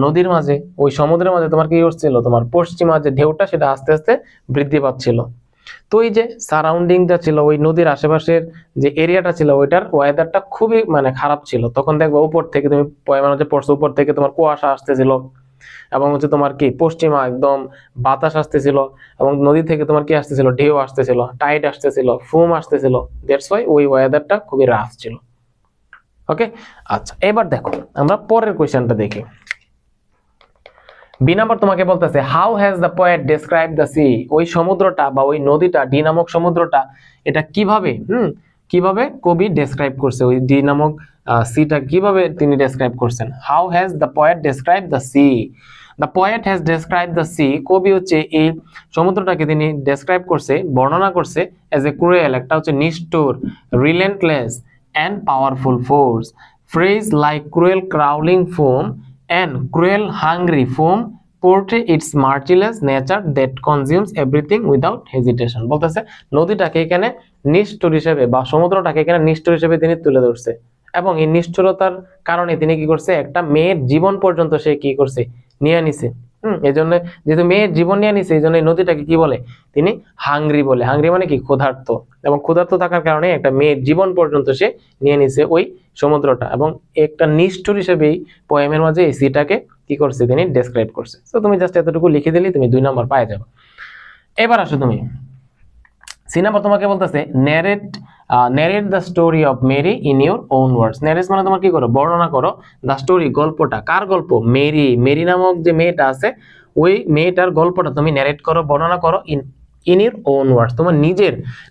নদীর মাঝে ওই সমুদ্রের মাঝে তোমার কি হচ্ছিল, তোমার পশ্চিমা যে ঢেউটা সেটা আস্তে আস্তে বৃদ্ধি পাচ্ছিল। তো এই যে সারাউন্ডিং যা ছিল ওই নদীর আশেপাশের যে এরিয়াটা ছিল ওইটার ওয়েদারটা খুবই মানে খারাপ ছিল। তখন দেখবো উপর থেকে তুমি পয়মানো যে পড়ছো উপর থেকে তোমার কুয়াশা আসতেছিল এবং হচ্ছে তোমার কি পশ্চিমা একদম বাতাস আসতেছিল এবং নদী থেকে তোমার কি আসতেছিল, ঢেউ আসতেছিল, টাইড আসতেছিল, ফুম আসতেছিল, দ্যাটস ওয়াই ওই ওয়েদারটা খুবই রাফ ছিল। ওকে আচ্ছা, এবার দেখো আমরা পরের কোয়েশ্চেনটা দেখি। বি নাম্বার তোমাকে বলতেছে how has the poet describe the sea, ওই সমুদ্রটা বা ওই নদীটা ডি নামক সমুদ্রটা এটা কিভাবে কিভাবে কবি ডেসক্রাইব করছে, ওই ডি নামক সিটা কিভাবে তিনি ডেসক্রাইব করছেন। How has the poet describe the sea, the poet has describe the sea, কবি হচ্ছে এই সমুদ্রটাকে তিনি ডেসক্রাইব করছে, বর্ণনা করছে এজ এ ক্রুয়েল, একটা হচ্ছে নিষ্ঠুর, relentless and powerful force, phrase like cruel crawling foam and cruel hungry foam portray its merciless nature that consumes everything without hesitation। বলতেছে নদীটাকে এখানে নিষ্ঠুর হিসেবে বা সমুদ্রটাকে এখানে নিষ্ঠুর হিসেবে তিনি তুলে ধরছে এবং এই নিষ্ঠুরতার কারণে তিনি কি করছে, একটা মেয়ের জীবন পর্যন্ত সে কি করছে, নিয়ে নিছে। এই জন্য যেহেতু মেয়ের জীবন নিয়ে নিছে এই জন্য এই নদীটাকে কি বলে, তিনি হাংরি বলে। হাংরি মানে কি, ক্ষুধার্ত, এবং ক্ষুধার্ত থাকার কারণে একটা মেয়ের জীবন পর্যন্ত সে নিয়ে নিছে ওই সমুদ্রটা, এবং একটা নিষ্ঠুর হিসেবে এই পোয়েমের মাঝে এই সিটাকে কি করছে, তিনি ডেসক্রাইব করছে। তো তুমি জাস্ট এতটুকু লিখে দিলে তুমি 2 নম্বর পাই যাবে। এবার আসো তুমি সি নাম্বার, তোমাকে বলতেছে narrate the story of Mary in your own words। narrate মানে তোমার কি করো, বর্ণনা করো, the story গল্পটা, কার গল্প, মেরি নামক যে মেয়েটা আছে ওই মেয়েটার গল্পটা তুমি ন্যারেট করো, বর্ণনা করো in your own words, তোমার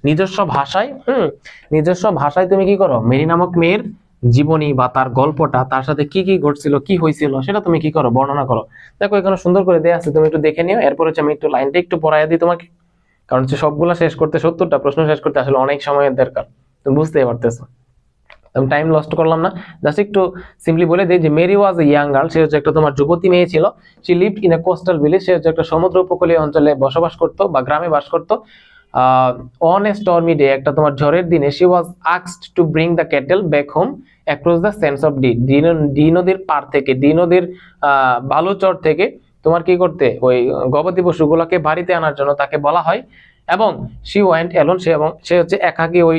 নিজস্ব ভাষায়। নিজস্ব ভাষায় তুমি কি করো, মেরি নামক মেয়ের জীবনী বা তার গল্পটা, তার সাথে কি কি ঘটছিল, কি হয়েছিল সেটা তুমি কি করো, বর্ণনা করো। দেখো এখানে সুন্দর করে দেয়া আছে, তুমি একটু দেখে নিও। এরপর হচ্ছে আমি একটু লাইনটা একটু পড়াইয়া দিই তোমাকে, কারণ হচ্ছে সবগুলা শেষ করতে 70টা প্রশ্ন শেষ করতে আসলে অনেক সময়ের দরকার, তুমি বুঝতেই পারতেছো। আমি টাইম লস্ট করলাম না, জাস্ট একটু সিম্পলি বলে দিই যে Mary was a young girl, সে হচ্ছে একটা তোমার যুবতী মেয়ে ছিল। She lived in a coastal village, সে হচ্ছে একটা সমুদ্র উপকূলীয় অঞ্চলে বসবাস করতো বা গ্রামে বাস করতো। অন এ স্টর্মি ডে, একটা তোমার ঝড়ের দিনে, she was asked two bring the cattle back home across the sense of D নদীর পার থেকে, ডি নদীর বালুচর থেকে তোমার কি করতে, ওই গবাদি পশুগুলোকে বাড়িতে আনার জন্য তাকে বলা হয়। এবং শি ওয়েন্ট অ্যালোন, সে হচ্ছে একাকী ওই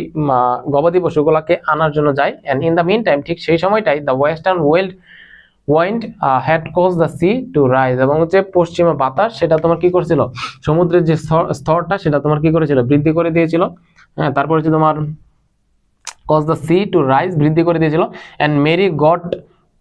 গবাদি পশুগুলোকে আনার জন্য যায়। And in the mean time, ঠিক সেই সময়টাই the western wind had caused the sea to rise, এবং হচ্ছে পশ্চিমা বাতাস সেটা তোমার কি করছিল, সমুদ্রের যে স্তরটা সেটা তোমার কি করেছিল, বৃদ্ধি করে দিয়েছিল। হ্যাঁ, তারপর হচ্ছে তোমার cause the sea to rise, বৃদ্ধি করে দিয়েছিল। And Mary got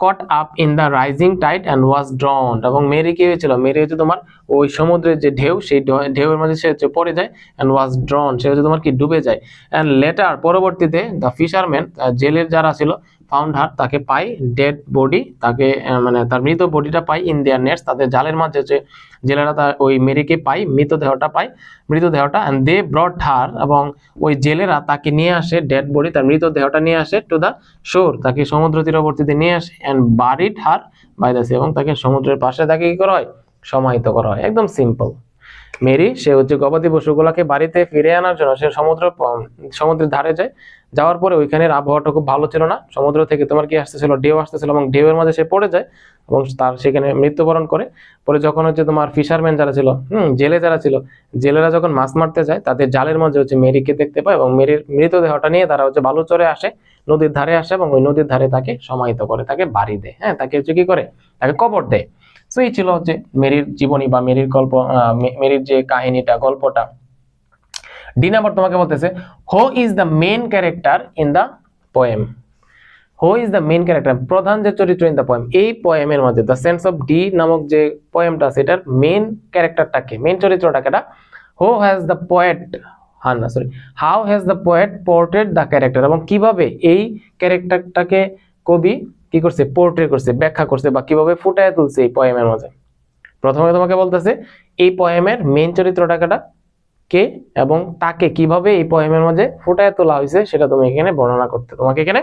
caught up in the rising tide and was drowned, এবং মেরি কি হয়েছিল, মেরি হচ্ছে তোমার ওই সমুদ্রের যে ঢেউ সেই ঢেউয়ের মধ্যে সে হচ্ছে পড়ে যায়, and was drowned, সে হচ্ছে তোমার কি ডুবে যায়। and later, পরবর্তীতে the fishermen, জেলের যারা ছিল, ফাউন্ড হার, তাকে পাই, ডেড বডি, তাকে মানে তার মৃত বডিটা পাই, ইন দেয়ার নেটস, তাদের জালের মাঝে যে জেলেরা তার ওই মেরিকে পাই, মৃতদেহটা পাই, মৃতদেহটা, এন্ড দে ব্রট হার, এবং ওই জেলেরা তাকে নিয়ে আসে, ডেড বডি তার মৃতদেহটা নিয়ে আসে, টু দা শোর, তাকে সমুদ্র তীরবর্তীতে নিয়ে আসে, and buried her by the sea, এবং তাকে সমুদ্রের পাশে তাকে কি করা হয়, সমাহিত করা হয়। একদম সিম্পল। মেরি সে হচ্ছে গবাদি পশুগুলোকে বাড়িতে ফিরে আনার জন্য সে সমুদ্রের ধারে যায়। যাওয়ার পরে ওইখানের আবহাওয়াটা খুব ভালো ছিল না, সমুদ্র থেকে তোমার কি আসতেছিল, ঢেউ আসতেছিল, এবং ঢেউয়ের মাঝে সে পড়ে যায় এবং তার সেখানে মৃত্যুবরণ করে। পরে যখন হচ্ছে তোমার ফিশারম্যান যারা ছিল, জেলে যারা ছিল, জেলেরা যখন মাছ মারতে যায় তাদের জালের মাঝে হচ্ছে মেরিকে দেখতে পায়, এবং মেরির মৃতদেহটা নিয়ে তারা হচ্ছে বালুচরে আসে, নদীর ধারে আসে, এবং ওই নদীর ধারে তাকে সমাহিত করে, তাকে বাড়ি দেয়, হ্যাঁ, তাকে হচ্ছে কি করে, তাকে কবর দেয়। তো এই ছিল হচ্ছে মেরির জীবনী বা মেরির গল্প, মেরির যে কাহিনীটা, গল্পটা। ডি নাম্বার তোমাকে বলতেছে, who is the main character in the poem. Who is the main character, প্রধান যে চরিত্র ইন দ্য পোয়েম, এই পোয়েমের মধ্যে দ্য সেন্স অফ ডি নামক যে পোয়েমটা আছে এটার মেইন ক্যারেক্টারটাকে, মেইন চরিত্রটাকে, who has the poet, how has the poet portrait the character, এবং কিভাবে এই ক্যারেক্টারটাকে কবি কি করছে, পোর্ট্রেট করছে, ব্যাখ্যা করছে, বা কিভাবে ফুটায় তুলছে এই পোয়েমের মাঝে। প্রথমে তোমাকে বলতেছে এই পোয়েমের মেইন চরিত্রটা কে, এবং তাকে কিভাবে এই পোয়েমের মাঝে ফুটায় তোলা হয়েছে সেটা তুমি এখানে বর্ণনা করতে তোমাকে এখানে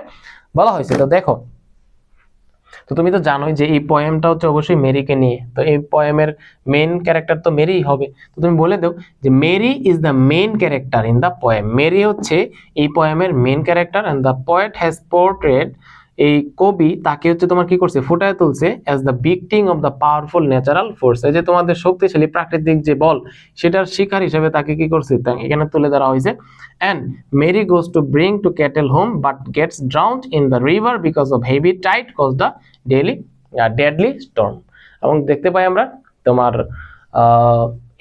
বলা হয়েছে। তো দেখো, তো তুমি তো জানোই যে এই পোয়েমটা হচ্ছে অবশ্যই মেরিকে নিয়ে, তো এই পোয়েমের মেইন ক্যারেক্টার তো মেরিই হবে। তো তুমি বলে দাও যে Mary is the main character in the poem, Mary হচ্ছে এই পোয়েমের main character, and the poet has portrait, এই কবি তাকে হচ্ছে তোমার কি করছে, ফুটায় তুলছে, as the victim of the powerful natural force, এই যে তোমাদের শক্তিশালী প্রাকৃতিক যে বল সেটার শিকার হিসেবে তাকে কি করছে, এখানে তুলে ধরা হয়েছে। And Mary goes to bring to cattle home but gets drowned in the river because of heavy tide cause the deadly storm. এবং দেখতে পাই আমরা তোমার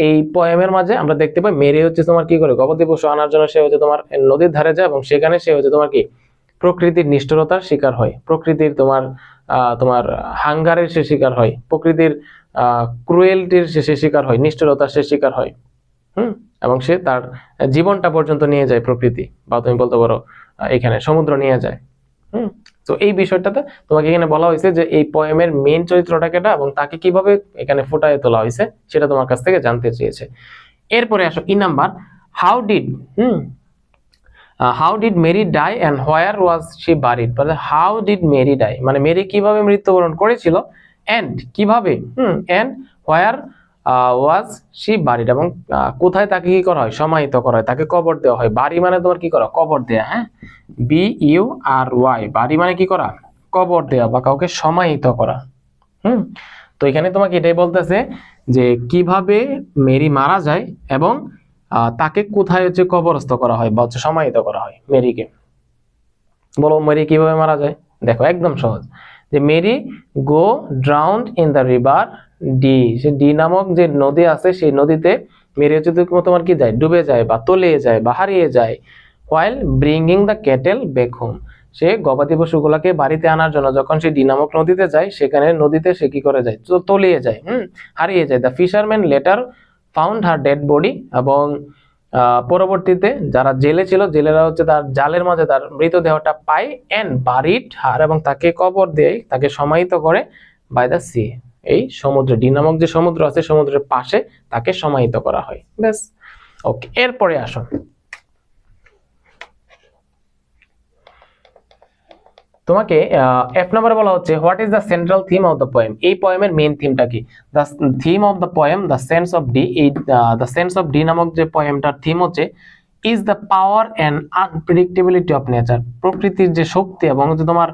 এই পোয়েমের মাঝে আমরা দেখতে পাই মেরি হচ্ছে তোমার কি করে, গবাদি পশু আনার জন্য সে হচ্ছে তোমার নদীর ধারে যায়, এবং সেখানে সে হচ্ছে তোমার কি প্রকৃতির নিষ্ঠুরতার শিকার হয়, প্রকৃতির তোমার তোমার হাঙ্গারের সে শিকার হয়, প্রকৃতির ক্রুয়েলটির সে শিকার হয়, নিষ্ঠুরতার সে শিকার হয়। এবং সে তার জীবনটা পর্যন্ত নিয়ে যায় প্রকৃতি, বা তুমি বলতে পারো এখানে সমুদ্র নিয়ে যায়। তো এই বিষয়টাতে তোমাকে এখানে বলা হয়েছে যে এই পোয়েমের মেইন চরিত্রটা কেটা, এবং তাকে কিভাবে এখানে ফুটায় তোলা হয়েছে সেটা তোমার কাছ থেকে জানতে চেয়েছে। এরপরে আসো E number, how did Mary die and where was she buried. How did Mary die মানে মেরি কিভাবে মৃত্যুবরণ করেছিল, এন্ড কিভাবে, and where was she buried, এবং কোথায় তাকে কি করা হয়, সমাহিত করা হয়, তাকে কবর দেওয়া হয়। বাড়ি মানে তোমার কি করা, কবর দেয়া, হ্যাঁ, BURY, বাড়ি মানে কি করা, কবর দেওয়া বা কাউকে সমাহিত করা। তো এখানে তোমাকে এটাই বলতেছে যে কিভাবে মেরি মারা যায় এবং তাকে কোথায় হচ্ছে কবরস্থ করা হয় বা হচ্ছে সমাহিত করা হয় মেরিকে। বলো মেরি কিভাবে মারা যায়? দেখো একদম সহজ, যে Mary go drowned in the river D, say D নামক যে নদী আছে সেই নদীতে মেরি হচ্ছে তোমার কি যায়, ডুবে যায় বা তলিয়ে যায় বা হারিয়ে যায়। While bringing the cattle back home, সে গবাদি পশুগুলাকে বাড়িতে আনার জন্য যখন সে ডি নামক নদীতে যায়, সেখানে নদীতে সে কি করে যায়, তলিয়ে যায়, হারিয়ে যায়। The fisherman letter found her dead body, এবং পরবর্তীতে যারা জেলে ছিল, জেলেরা হচ্ছে তার জালের মাঝে তার মৃতদেহটা পায়, এন্ড বারিড হার, এবং তাকে কবর দেয়, তাকে সমাহিত করে বাই দ্য সি, এই সমুদ্র, ডি নামক যে সমুদ্র আছে সমুদ্রের পাশে তাকে সমাহিত করা হয়। ব্যাস, ওকে। এরপরে আসো, তোমাকে এফ নম্বরে বলা হচ্ছে what is the central theme of the poem, এই পোয়েমের মেইন থিমটা কি? The theme of the poem the sense of Dee, এই দ্য সেন্স অফ ডি নামক যে পোয়েমটার থিম হচ্ছে is the power and unpredictability of nature, প্রকৃতির যে শক্তি এবং হচ্ছে তোমার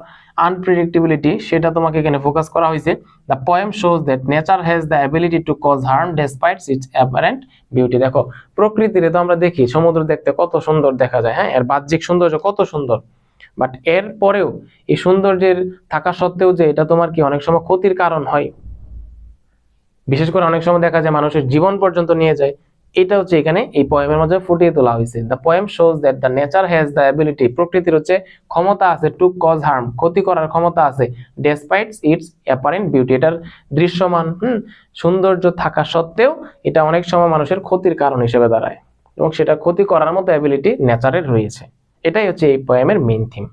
আনপ্রেডিক্টেবিলিটি সেটা তোমাকে এখানে ফোকাস করা হয়েছে। The poem shows that nature has the ability to cause harm despite its apparent beauty. দেখো প্রকৃতিরে তো আমরা দেখি সমুদ্র দেখতে কত সুন্দর দেখা যায়, হ্যাঁ, এর বাহ্যিক সৌন্দর্য কত সুন্দর, বাট এর পরেও এই সৌন্দর্যের থাকা সত্ত্বেও যে এটা তোমার কি অনেক সময় ক্ষতির কারণ হয়, বিশেষ করে অনেক সময় দেখা যায় মানুষের জীবন পর্যন্ত নিয়ে যায়, এটা হচ্ছে এখানে এই পোয়েমের মধ্যে ফুটিয়ে তোলা হয়েছে। The poem shows that the nature has the ability, প্রকৃতির হচ্ছে ক্ষমতা আছে, টু কজ হার্ম, ক্ষতি করার ক্ষমতা আছে, ডেসপাইট ইটস অ্যাপারেন্ট বিউটি, এটার দৃশ্যমান সৌন্দর্য থাকা সত্ত্বেও এটা অনেক সময় মানুষের ক্ষতির কারণ হিসেবে দাঁড়ায়, এবং সেটা ক্ষতি করার মতো অ্যাবিলিটি নেচারের রয়েছে। এটাই হচ্ছে এই পোয়েমের মেইন থিম।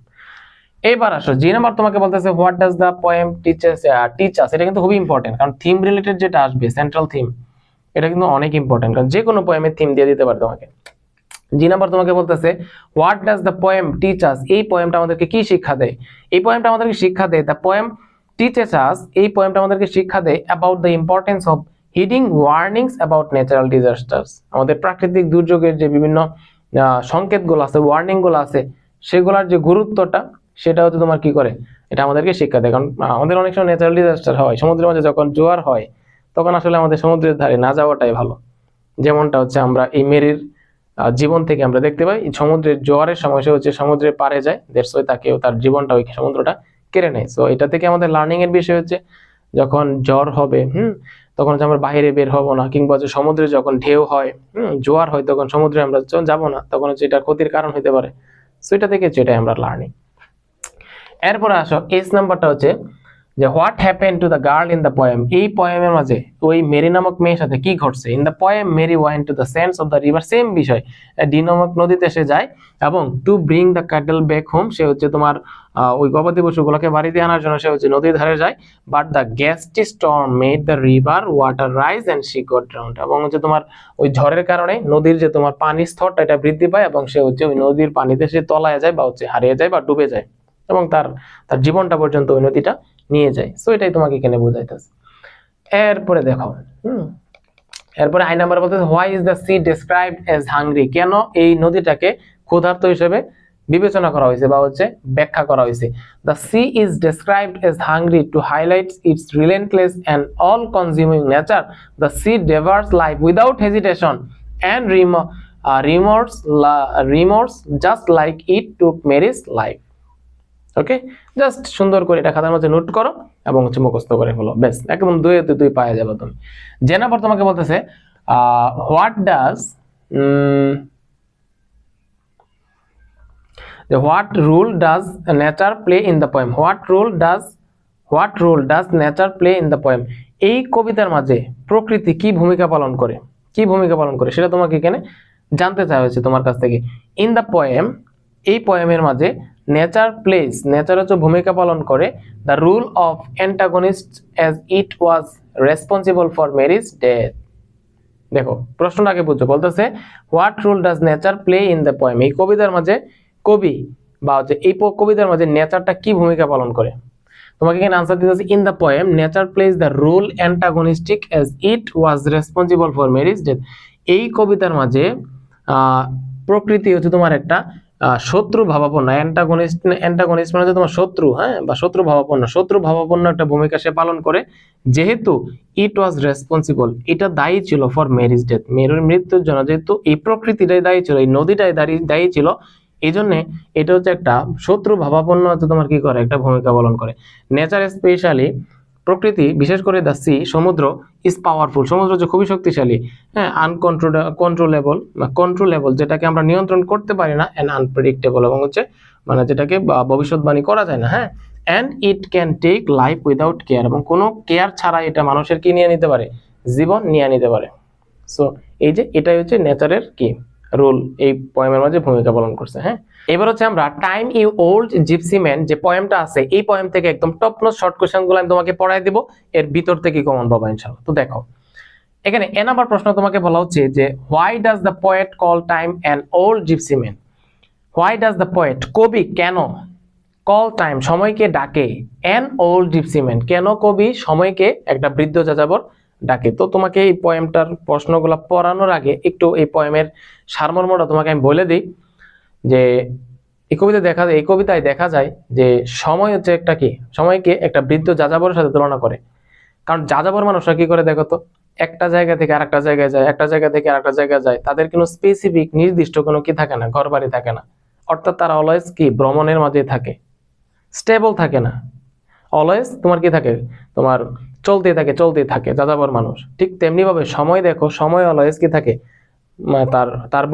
এবার আসো জি নাম্বার তোমাকে বলতেছে what does the poem teachers. এটা কিন্তু খুবই ইম্পর্টেন্ট, কারণ থিম রিলেটেড যেটা আসবে সেন্ট্রাল থিম, এটা কিন্তু অনেক ইম্পর্টেন্ট, কারণ যে কোনো পোয়েমের থিম দিয়ে দিতে পারে তোমাকে। জি নাম্বার তোমাকে বলতেছে what does the poem teachers. এই পোয়েমটা আমাদেরকে কি শিক্ষা দেয়? এই পোয়েমটা আমাদেরকে শিক্ষা দেয়, দ্য পোয়েম টিচেস আস, এই পোয়েমটা আমাদেরকে শিক্ষা দেয় about the importance of hiding warnings about natural disasters. আমাদের প্রাকৃতিক দুর্যোগের যে বিভিন্ন সংকেতগুলো আছে, ওয়ার্নিং গুলো আছে, সেগুলোর যে গুরুত্বটা, সেটা হচ্ছে তোমার কি করে, এটা আমাদেরকে শিক্ষা দেয়। কারণ আমাদের অনেক সময় ন্যাচারাল ডিজাস্টার হয়, সমুদ্রের মাঝে যখন জোয়ার হয়, তখন আসলে আমাদের সমুদ্রের ধারে না যাওয়াটাই ভালো। যেমনটা হচ্ছে আমরা এই মেরির জীবন থেকে আমরা দেখতে পাই, সমুদ্রের জোয়ারের সময় সে হচ্ছে সমুদ্রের পাড়ে যায়, দ্যাটস ওয়াই তাকেও তার জীবনটা ওই সমুদ্রটা কেড়ে নেয়। সো এটা থেকে আমাদের লার্নিং এর বিষয় হচ্ছে, যখন জ্বর হবে তখন হচ্ছে আমরা বাইরে বের হব না, কিংবা যে সমুদ্রে যখন ঢেউ হয়, জোয়ার হয়, তখন সমুদ্রে আমরা যাব না, তখন হচ্ছে এটা ক্ষতির কারণ হতে পারে। সো এটা থেকে যেটাই আমরা লার্নিং। এরপরে আসো এস নাম্বারটা হচ্ছে যে what happen to the girl in the poem. এই পোয়েমের মাঝে ওই মেরি নামক মেয়ের সাথে কি ঘটছে? In the poem Mary went to the sense of the river, same বিষয়, ডি নামক নদীতে সে যায়, এবং to bring the cattle back home, সে হচ্ছে তোমার ওই গবাদি পশুগুলোকে বাড়িতে আনার জন্য সে হচ্ছে নদীর ধারে যায়। But the gusty storm made the river water rise and she got drowned, এবং হচ্ছে তোমার ওই ঝড়ের কারণে নদীর যে তোমার পানির স্তরটা এটা বৃদ্ধি পায়, এবং সে হচ্ছে ওই নদীর পানিতে সে তলায় যায়, বা হচ্ছে হারিয়ে যায়, বা ডুবে যায়, এবং তার জীবনটা পর্যন্ত ওই নদীটা নিয়ে যায়। সো এটাই তোমাকে এখানে বোঝাইতেছে। এরপরে দেখো এরপরে আই নাম্বার বলতেছে why is the sea described as hungry. কেন এই নদীটাকে ক্ষুধার্ত হিসেবে বিবেচনা করা হয়েছে বা হচ্ছে ব্যাখ্যা করা হয়েছে? The sea is described as hungry to highlight its relentless and all consuming nature. The sea devours life without hesitation and remorse just like it took Mary's life. Okay, just সুন্দর করে এটা খাতার মধ্যে নোট করো এবং হচ্ছে মুখস্থ করে ফেলো, বেশ, একদম দুই পাওয়া যাবে তুমি। যে নাম্বার তোমাকে বলতেছে what role does nature play in the poem. What role does nature play in the poem. এই কবিতার মাঝে প্রকৃতি কি ভূমিকা পালন করে, সেটা তোমাকে এখানে জানতে চাওয়া হয়েছে তোমার কাছ থেকে। ইন দ্য পোয়েম, এই পোয়েমের মাঝে নেচার হচ্ছে ভূমিকা পালন করে the rule of antagonist as it was responsible for Mary's death. দেখো প্রশ্নটাকে বুঝছো, বলতেছে what role does nature play in the poem. এই কবিতার মাঝে কবি বা হচ্ছে এই কবিতার মাঝে নেচারটা কি ভূমিকা পালন করে? তোমাকে এখানে আনসার দিতে হচ্ছে in the poem nature plays the role antagonistic as it was responsible for Mary's death. এই কবিতার মাঝে প্রকৃতি হচ্ছে তোমার একটা শত্রু ভাবাপন্ন, অ্যান্টাগনিস্ট মানে তোমার শত্রু, বা শত্রু ভাবাপন্ন একটা ভূমিকা সে পালন করে, যেহেতু ইট ওয়াজ রেসপন্সিবল, এটা দায়ী ছিল ফর মেরিজ ডেথ, মেরির মৃত্যুর জন্য, যেহেতু এই প্রকৃতিটাই দায়ী ছিল, এই নদীটাই দায়ী ছিল, এই জন্য এটা হচ্ছে একটা শত্রু ভাবাপন্ন হচ্ছে তোমার কি করে একটা ভূমিকা পালন করে। নেচার স্পেশালি, প্রকৃতি বিশেষ করে দ্য সি, সমুদ্র, ইজ পাওয়ারফুল, সমুদ্র যে খুবই শক্তিশালী, কন্ট্রোলেবল, যেটাকে আমরা নিয়ন্ত্রণ করতে পারি না, এন্ড আনপ্রেডিক্টেবল, এবং হচ্ছে মানে যেটাকে ভবিষ্যৎবাণী করা যায় না, and it can take life without care, এবং কোনো কেয়ার ছাড়া এটা মানুষের কি নিয়ে নিতে পারে, জীবন নিয়ে নিতে পারে। সো এই যে এটাই হচ্ছে নেচারের কি রোল এই পোয়েমের মাঝে ভূমিকা পালন করছে। এবার হচ্ছে আমরা time you old gipsy man যে পোয়েমটা আছে, এই পোয়েম থেকে একদম টপ নোট শর্ট কোশ্চেন গুলো আমি তোমাকে পড়াই দিব, এর ভিতর থেকে কমন পাবা ইনশাআল্লাহ। তো দেখো এখানে এ নাম্বার প্রশ্ন তোমাকে বলা হচ্ছে যে why does the poet call time an old gipsy man. Why does the poet, কবি কেন, কল টাইম সময়কে ডাকে, অ্যান ওল্ড জিপসি ম্যান কেন কবি সময়কে একটা বৃদ্ধ যাযাবর ডাকে। তো তোমাকে এই পোয়েমটার প্রশ্নগুলো পড়ানোর আগে একটু এই পোয়েমের সারমর্মটা তোমাকে আমি বলে দিই, যে এই কবিতায় দেখা যায় যে সময় হচ্ছে একটা কি, সময়কে একটা বৃদ্ধ যাযাবরের সাথে তুলনা করে। কারণ যাযাবর মানুষরা কি করে দেখো তো, একটা জায়গা থেকে আরেকটা জায়গায় যায়, একটা জায়গা থেকে আরেকটা জায়গায় যায়, তাদের কোনো স্পেসিফিক নির্দিষ্ট কোনো কি থাকে না, ঘর বাড়ি থাকে না, অর্থাৎ তারা অলওয়েজ কি ভ্রমণের মাঝে থাকে, স্টেবল থাকে না, অলওয়েজ তোমার কি থাকে, তোমার চলতেই থাকে যাযাবর মানুষ। ঠিক তেমনি ভাবে সময় দেখো, সময় অলওয়েজ কি থাকে, তার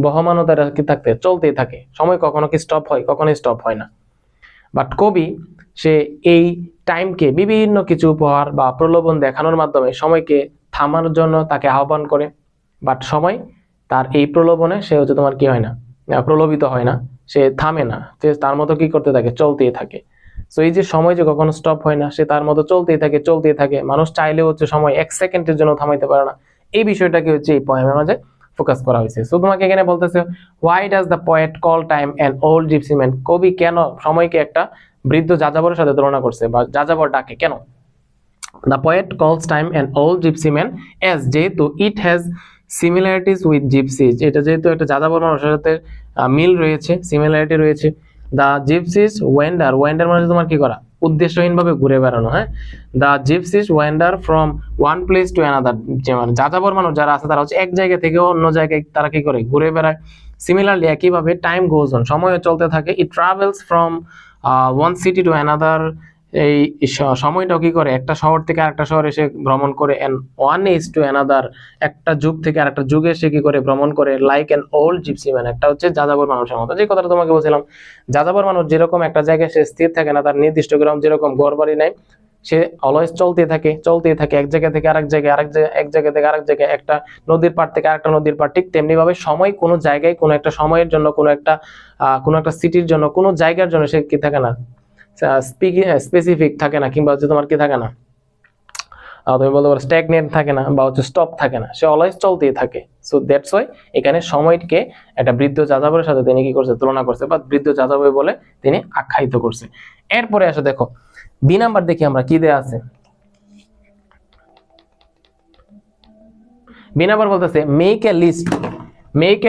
বহমানতার কি থাকতে চলতেই থাকে, সময় কখনো কি স্টপ হয়, কখনো স্টপ হয় না। বাট কবি সে এই টাইমকে বিভিন্ন কিছু উপহার বা প্রলোভন দেখানোর মাধ্যমে সময়কে থামানোর জন্য তাকে আহ্বান করে, বাট সময় তার এই প্রলোভনে সে হচ্ছে তোমার কি হয় না, প্রলোভিত হয় না, সে থামে না, সে তার মতো কি করতে থাকে, চলতেই থাকে। সো এই যে সময় যে কখনো স্টপ হয় না, সে তার মতো চলতেই থাকে। মানুষ চাইলেও হচ্ছে সময় 1 সেকেন্ডের জন্য থামাইতে পারে না। এই বিষয়টাকে হচ্ছে এই পোয়েমের মাঝে ফোকাস করা হয়েছে। সো তোমাকে এখানে বলতেছে, why does the poet call time an old gipsy man? কবি কেন সময়কে একটা বৃদ্ধ যাযাবরের সাথে তুলনা করছে, বা যাযাবর ডাকে কেন? The poet calls time an old gipsy man as, যেহেতু it has similarities with gipsies, এটা যেহেতু একটা যাযাবর মানুষের সাথে মিল রয়েছে, সিমিলারিটি রয়েছে। দ্য জিপসিজ ওয়েন্ডার, ওয়েন্ডার মানে তোমার কি করা, উদ্দেশ্যহীনভাবে ঘুরে বেড়ানো। হ্যাঁ, the gypsies wander from one place to another, যে মানে যাযাবর মানুষ যারা আছে তারা হচ্ছে এক জায়গা থেকে অন্য জায়গায় তারা কি করে, ঘুরে বেড়ায়। সিমিলারলি একইভাবে টাইম গোজ অন, সময়ও চলতে থাকে। It travels from one city to another, এই সময়টাও কি করে, একটা শহর থেকে আরেকটা শহরে এসে ভ্রমণ করে। And one age to another, একটা যুগ থেকে আরেকটা যুগে সে কি করে, ভ্রমণ করে। Like an old gipsy man, একটা হচ্ছে যাযাবর মানুষের মতো। যে কথাটা তোমাকে বলছিলাম, যাযাবর মানুষ যেরকম একটা জায়গায় সে স্থির থাকে না, তার নির্দিষ্ট গ্রাম যেরকম ঘর বাড়ি নাই, সে অলওয়েজ চলতেই থাকে এক জায়গা থেকে আরেক জায়গায়, এক জায়গা থেকে আরেক জায়গায়, একটা নদীর পাড় থেকে আরেকটা নদীর পাড়। ঠিক তেমনি ভাবে সময় কোনো জায়গায়, কোনো একটা সময়ের জন্য, কোনো একটা সিটির জন্য, কোনো জায়গার জন্য সে কি থাকে না, স্পেসিফিক থাকে না, কিংবা হচ্ছে তোমার কি থাকে না, তুমি বলতে পারো স্ট্যাগনেট থাকে না, বা হচ্ছে স্টপ থাকে না, সে অলওয়েজ চলতেই থাকে। সো দ্যাটস ওয়াই এখানে সময়কে একটা বৃদ্ধ যাযাবরের সাথে তিনি কি করছে, তুলনা করছে, বা বৃদ্ধ যাযাবর বলে তিনি আখ্যায়িত করছে। এরপরে আসো দেখো বি নাম্বার দেখি আমরা কি দেয়া আছে। বি নাম্বার বলতেছে, make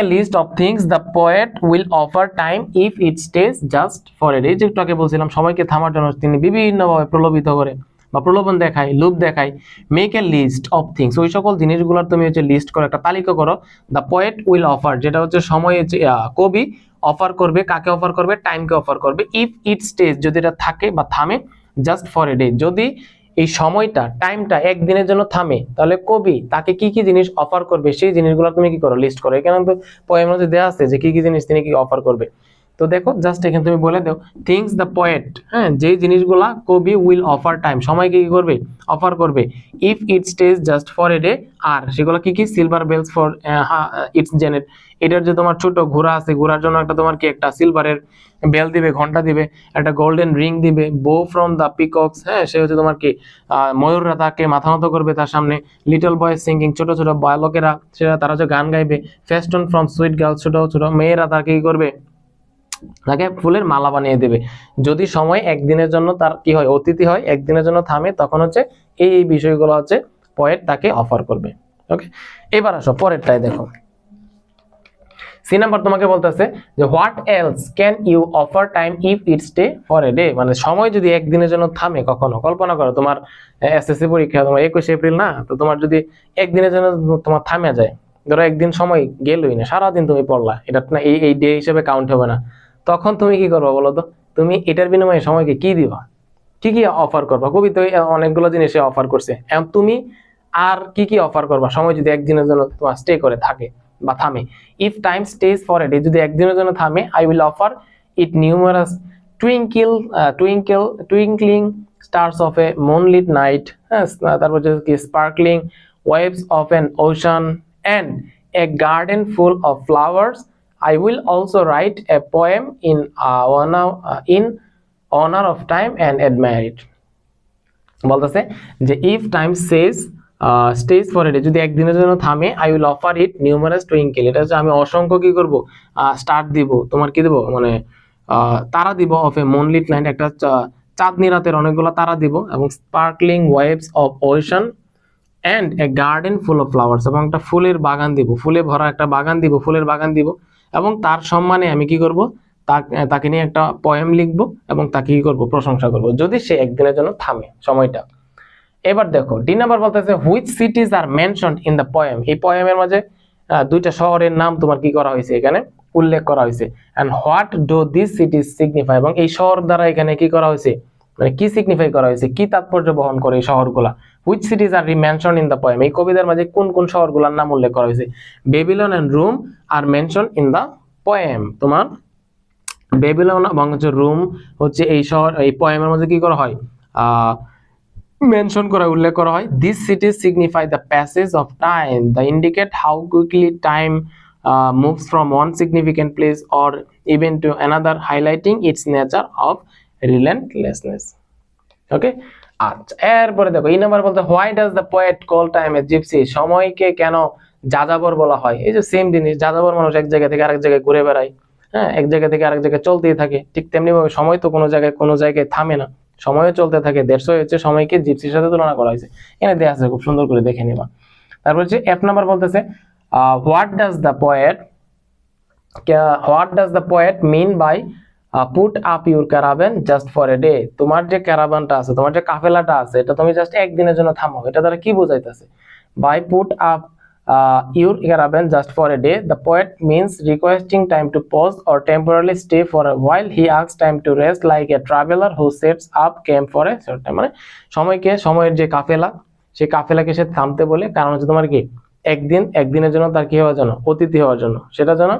a list of things the poet will offer time if it stays just for a day. যেটাকে বলছিলাম, সময়কে থামার জন্য তিনি বিভিন্নভাবে প্রলোভিত করে বা প্রলোভন দেখায়, লোভ দেখায়। Make a list of things, ওই সকল জিনিসগুলোর তুমি হচ্ছে লিস্ট করো, একটা তালিকা করো। দ্য পোয়েট উইল অফার, যেটা হচ্ছে সময়, কবি অফার করবে, কাকে অফার করবে, টাইমকে অফার করবে। ইফ ইট স্টেজ, যদি এটা থাকে বা থামে, জাস্ট ফর এ ডে, যদি এই সময়টা, টাইমটা একদিনের জন্য থামে, তাহলে কবি তাকে কি কি জিনিস অফার করবে, সেই জিনিসগুলো তুমি কি করো, লিস্ট করো। এখানে তো পোয়েমের মধ্যে দেওয়া আছে যে কি কি জিনিস তিনি কি অফার করবে। তো দেখো জাস্ট এখানে তুমি বলে দাও, থিংস দ্য পোয়েট, হ্যাঁ, যে জিনিসগুলা কবি উইল অফার টাইম, সময়কে কি করবে, অফার করবে। If it stays just for a day, আর সেগুলো কি কি, silver bells for its jennet, এটার যে তোমার ছোট ঘোড়া আছে, ঘোড়ার জন্য একটা তোমার কি একটা সিলভারের বেল দিবে, ঘন্টা দিবে, একটা গোল্ডেন রিং দিবে। বো ফ্রম দ্য পিকক্স, হ্যাঁ, সে হচ্ছে তোমার কি ময়ূররা তাকে মাথা নত করবে তার সামনে। লিটল বয় সিঙ্গিং, ছোট ছোট বালকেরা সেটা তারা হচ্ছে গান গাইবে। ফেস্টন ফ্রম সুইট গার্লস, ছোট ছোট মেয়েরা তাকে কি করবে, তাকে ফুলের মালা বানিয়ে দেবে। যদি সময় একদিনের জন্য তার কি হয়, অতিথি হয়, একদিনের জন্য থামে, তখন হচ্ছে এই বিষয়গুলো হচ্ছে পোয়েট তাকে অফার করবে। ওকে, এবার আসো পরেরটাই দেখো। সি নাম্বার তোমাকে বলতেছে যে what else can you offer time if it stay for a day, মানে সময় যদি একদিনের জন্য থামে কখনো, কল্পনা করো তোমার এসএসসি পরীক্ষা, তোমার 21 এপ্রিল না, তো তোমার যদি একদিনের জন্য তোমার থামে যায়, ধরো একদিন সময় গেলই না, সারাদিন তুমি পড়লা, এটা না এই ডে হিসেবে কাউন্ট হবে না, তখন তুমি কি করবা বলো তো? তুমি এটার বিনিময়ে সময়কে কি দিবা, কি কি অফার করবা? কবি তো অনেকগুলো জিনিস অফার করছে, এখন তুমি আর কি কি অফার করবা সময় যদি একদিনের জন্য তোমার স্টে করে থাকে বা থামে? If time stage for a day, যদি একদিনের জন্য থামে, I will offer it numerous twinkling stars of A moonlit night, হ্যাঁ, তারপর কি sparkling waves of N ocean and a garden full of flowers. I will also write a poem in honor of time and admire it. বলতেছে যে if time stage for a day, যদি একদিনের জন্য থামে, I will offer it numerous twinkle, এটা হচ্ছে আমি অসংখ্য কি করব, স্টার দিব, তোমার কি দিব, মানে তারা দিব, অফ এ মুনলিট নাইট, একটা চাঁদনি রাতের অনেকগুলো তারা দিব, এবং sparkling waves of ocean and a garden full of flowers, এবং একটা ফুলের বাগান দিব, ফুলে ভরা একটা বাগান দিব, ফুলের বাগান দিব, এবং তার সম্মানে আমি কি করব, তাকে নিয়ে একটা পোয়েম লিখবো, এবং তাকে কি করবো, প্রশংসা করব, যদি সে একদিনের জন্য থামে সময়টা। এবার দেখো ডি নাম্বার বলতেছে, which cities are mentioned in the poem, এই পোয়েমের মাঝে দুইটা শহরের নাম তোমার কি করা হয়েছে, এখানে উল্লেখ করা হয়েছে। And what do this cities signify, এবং এই শহর দ্বারা এখানে কি করা হয়েছে, মানে কি সিগনিফাই করা হয়েছে, কি তাৎপর্য বহন করে এই শহরগুলা। Which cities are mentioned in the poem, এই কবিতার মাঝে কোন কোন শহরগুলোর নাম উল্লেখ করা হয়েছে? Babylon and Rome are mentioned in the poem. তোমার বেবিলন এবং হচ্ছে রোম হচ্ছে এই শহর, এই পোয়েমের মধ্যে কি করা হয়, মেনশন করা, উল্লেখ করা হয়। This cities signify the passage of time, the indicate how quickly time moves from one significant place or event to another, highlighting its nature of relentlessness. Okay, আচ্ছা এরপরে দেখো এই নাম্বার বলতে why does the poet call time a gipsy, সময়কে কেন যাযাবর বলা হয়? এই যে সেম জিনিস, যাযাবর মানুষ এক জায়গা থেকে আরেক জায়গায় ঘুরে বেড়ায়, হ্যাঁ, এক জায়গা থেকে আরেক জায়গায় চলতেই থাকে, ঠিক তেমনি ভাবে সময় তো কোনো জায়গায় থামে না, সময়ও চলতে থাকে। দেড়শো হচ্ছে সময়কে জিপসির সাথে তুলনা করা হয়েছে, এখানে দেওয়া আছে, খুব সুন্দর করে দেখে নিবা। তারপর হচ্ছে এফ নাম্বার বলতেছে what does the poet mean by put up your caravan just for a day, তোমার যে ক্যারাভানটা আছে, তোমার যে কাফেলাটা আছে, এটা তুমি জাস্ট একদিনের জন্য থামাও, এটা দ্বারা কি বোঝাইতেছে? By put up your caravan just for a day, the poet means requesting time to pause or temporarily stay for a while. He asks time to rest like a traveler who sets up camp for a short time. মানে সময়ের যে কাফেলা, সেই কাফেলাকে সে থামতে বলে, কারণ হচ্ছে তোমার কি একদিনের জন্য তার কি হওয়ার জন্য, অতিথি হওয়ার জন্য, সেটা জন্য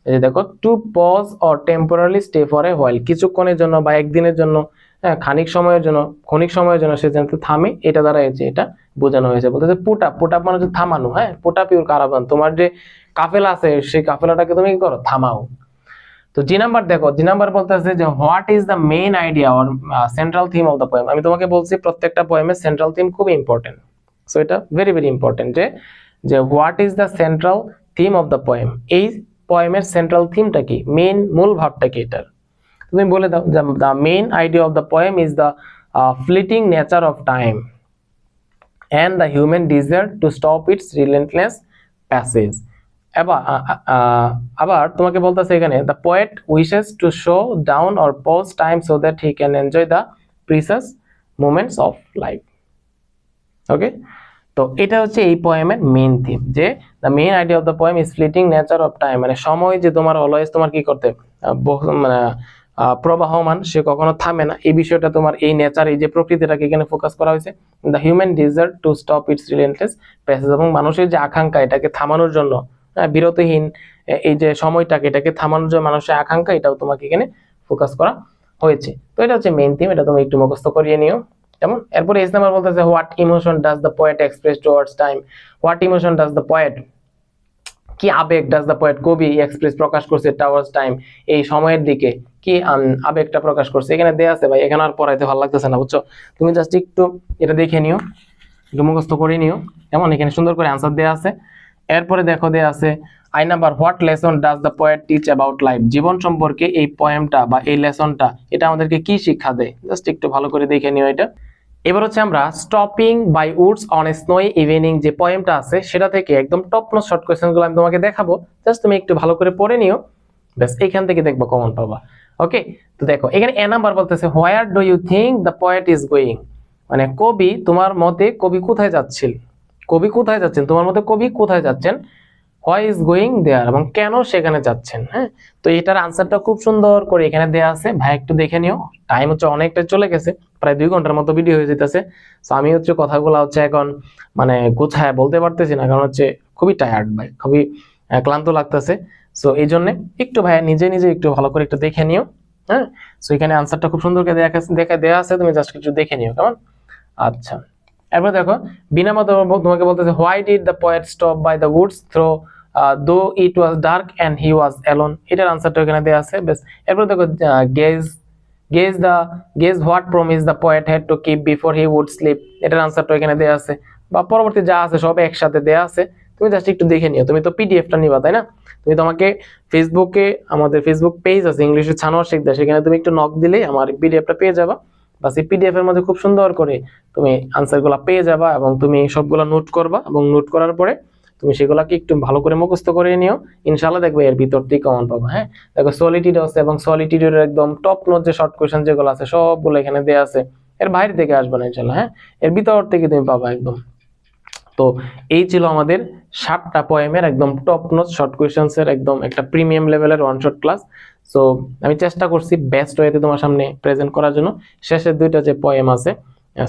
এই যে দেখো to pause or temporary stay for a while, কিছুক্ষণের জন্য বা একদিনের জন্য, হ্যাঁ, ক্ষণিক সময়ের জন্য সে যেন থামে, এটা দ্বারা এটা বোঝানো হয়েছে। বলতেছে পুট আপ মানে হচ্ছে থামানো, হ্যাঁ, পুট আপ ইউর কারাভান, তোমার যে কাফেলা আছে সেই কাফেলাটাকে তুমি কি করো, থামাও। তো জি নাম্বার দেখো, জি নাম্বার বলতেছে যে what is the main idea or central theme of the poem. আমি তোমাকে বলছি প্রত্যেকটা পোয়েমের সেন্ট্রাল থিম খুব ইম্পর্টেন্ট, সো এটা ভেরি ভেরি ইম্পর্টেন্ট যে what is the central theme of the poem, এই পোয়েমের সেন্ট্রাল থিমটা কি, মূল ভাবটা কি এটার, তুমি বলে দাও। The main idea of the poem is the fleeting nature of time and the human desire to stop its relentless passage. আবার তোমাকে বলতেছে এখানে the poet wishes to show down or pause time so that he can enjoy the precious moments of life. ওকে, তো এটা হচ্ছে এই পোয়েমের main theme, যে the main idea of the poem is fleeting nature of time, মানে সময় যে তোমার অলওয়েজ তোমার কি করতে, মানে প্রবাহমান, সে কখনো থামে না, এই বিষয়টা তোমার এই নেচার, এই যে প্রকৃতিটাকে এখানে ফোকাস করা হয়েছে। The human desire to stop it's relentless passage, এবং মানুষের যে আকাঙ্ক্ষা, এটাকে থামানোর জন্য, বিরতিহীন এই যে সময়টাকে, এটাকে থামানোর জন্য মানুষের আকাঙ্ক্ষা, এটাও তোমাকে এখানে ফোকাস করা হয়েছে। তো এটা হচ্ছে মেইন থিম, এটা তুমি একটু মুখস্থ করিয়ে নিও। যেমন এরপরে এস নাম্বার বলতেছে what emotion does the poet express towards time, what emotion does the poet, কি আবেগ ডাজ দ্য পোয়েট, কবি এক্সপ্রেস প্রকাশ করছে টুয়ার্ডস টাইম, এই সময়ের দিকে কি আবেগটা প্রকাশ করছে, এখানে দেয়া আছে ভাই, এখানে আর পড়াইতে ভালো লাগতেছে না, বুঝছো, তুমি জাস্ট একটু এটা দেখে নিও, একটু মুখস্থ করে নিও। যেমন এখানে সুন্দর করে অ্যান্সার দেয়া আছে। এরপরে দেখো দেয়া আছে I number what lesson does the poet teach about life, জীবন সম্পর্কে এই পোয়েমটা বা এই লেসনটা, এটা আমাদেরকে কি শিক্ষা দেয়, জাস্ট একটু ভালো করে দেখে নিও এটা। এবার হচ্ছে আমরা stopping by woods on a snowy evening যে পোয়েমটা আছে, সেটা থেকে একদম টপ নোট শর্ট কোয়েশ্চেনগুলো আমি তোমাকে দেখাবো, জাস্ট তুমি একটু ভালো করে পড়ে নিও, ব্যাস এখান থেকে দেখবো কমন পাবা। ওকে, তো দেখো এখানে এ নাম্বার বলতেছে where do you think the poet is going, মানে কবি, তোমার মতে কবি কোথায় যাচ্ছেন, তোমার মতে কবি কোথায় যাচ্ছেন, হোয়াই ইজ গোয়িং দেয়ার, এবং কেন সেখানে যাচ্ছেন। হ্যাঁ, তো এটার আনসারটা খুব সুন্দর করে এখানে দেয়া আছে, ভাই একটু দেখে নিও। টাইম হচ্ছে অনেকটা চলে গেছে, প্রায় 2 ঘন্টার মতো ভিডিও হয়ে যেতেছে, তো আমি হচ্ছে কথাগুলো হচ্ছে এখন মানে গুছায় বলতে পারতেছি না, কারণ হচ্ছে খুবই টায়ার্ড ভাই, খুবই ক্লান্ত লাগতেছে। সো এই জন্য একটু ভাইয়া নিজে একটু ভালো করে একটু দেখে নিও। হ্যাঁ, সো এখানে আনসারটা খুব সুন্দর করে দেয়া আছে, তুমি জাস্ট একটু দেখে নিও, কেমন? আচ্ছা, এরপর দেখো বিনা মত তোমাকে বলতেছে why did the poet stop by the woods through though it was dark and he was alone, এটার আনসারটা এখানে দেয়া আছে। বেশ, এরপর দেখো guess what promise the poet had to keep before he would sleep, এটার আনসারটা এখানে দেয়া আছে, বা পরবর্তী যা আছে সব একসাথে দেয়া আছে, তুমি জাস্ট একটু দেখে নিও। তুমি তো পিডিএফটা নিবা, তাই না? তুমি তোমাকে ফেসবুকে, আমাদের ফেসবুক পেজ আছে ইংলিশে ছানোয়ার শিখদা, সেখানে তুমি একটু নক দিলেই আমার পিডিএফটা পেয়ে যাবা, বাস এই পিডিএফ এর মধ্যে খুব সুন্দর করে তুমি আনসারগুলো পেয়ে যাবা, এবং তুমি সবগুলো নোট করবা, এবং নোট করার পরে তুমি সেগুলোকে একটু ভালো করে মুখস্থ করে নিও, ইনশাআল্লাহ দেখবে এর ভিতর থেকে কমন পাবা। হ্যাঁ, দেখো সলিটিউড আছে, এবং সলিটিউডের একদম টপ নোট যে শর্ট কোশ্চেন যেগুলো আছে সবগুলো এখানে দেয়া আছে, এর বাইরে থেকে আসবে না ইনশাআল্লাহ। হ্যাঁ, এর ভিতর থেকে তুমি পাবা একদম। তো এই ছিল আমাদের 7টা পোয়েমের একদম টপ নোট শর্ট কোশ্চেন্স এর একদম একটা প্রিমিয়াম লেভেলের ওয়ান শট ক্লাস। সো আমি চেষ্টা করছি বেস্ট ওয়েতে তোমার সামনে প্রেজেন্ট করার জন্য। শেষের 2টা যে পোয়েম আছে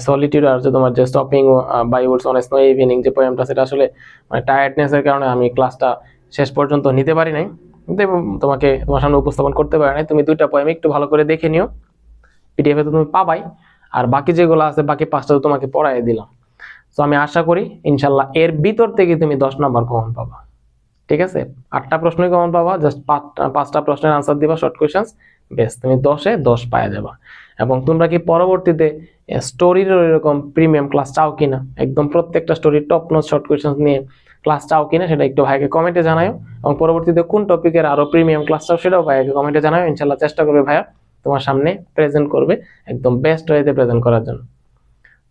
সলিটিউড আর যে তোমার যে stopping by woods on snow evening যে পোয়েমটা, সেটা আসলে মানে টায়ার্ডনেসের কারণে আমি ক্লাসটা শেষ পর্যন্ত নিতে পারি নাই, কিন্তু তোমার সামনে উপস্থাপন করতে পারি নাই। তুমি 2টা পোয়েম একটু ভালো করে দেখে নিও, পিডিএফ এ তো তুমি পাবাই, আর বাকি যেগুলো আছে বাকি 5টা তো তোমাকে পড়াই দিলাম। তো আমি আশা করি ইনশাল্লাহ এর ভিতর থেকে তুমি 10 নাম্বার কমন পাবা। ঠিক আছে, 8টা প্রশ্নই কমন পাবা, জাস্ট 5টা প্রশ্নের আনসার দিবা শর্ট কোয়েশ্চেন্স, বেশ তুমি 10-এ 10 পাওয়া যাবা। এবং তোমরা কি পরবর্তীতে স্টোরির এরকম প্রিমিয়াম ক্লাস চাও কিনা, একদম প্রত্যেকটা স্টোরির টপ নোট শর্ট কোয়েশ্চেন্স নিয়ে ক্লাস চাও কিনা সেটা একটু ভাইকে কমেন্টে জানাও। এবং পরবর্তীতে কোন টপিকের আরো প্রিমিয়াম ক্লাস চাও সেটাও ভাইকে কমেন্টে জানাও, ইনশাল্লাহ চেষ্টা করবে ভাইয়া তোমার সামনে প্রেজেন্ট করবে, একদম বেস্ট ওয়েতে প্রেজেন্ট করার জন্য।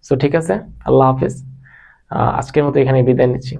সো ঠিক আছে, আল্লাহ হাফিজ, আজকের মতো এখানে বিদায় নিচ্ছি।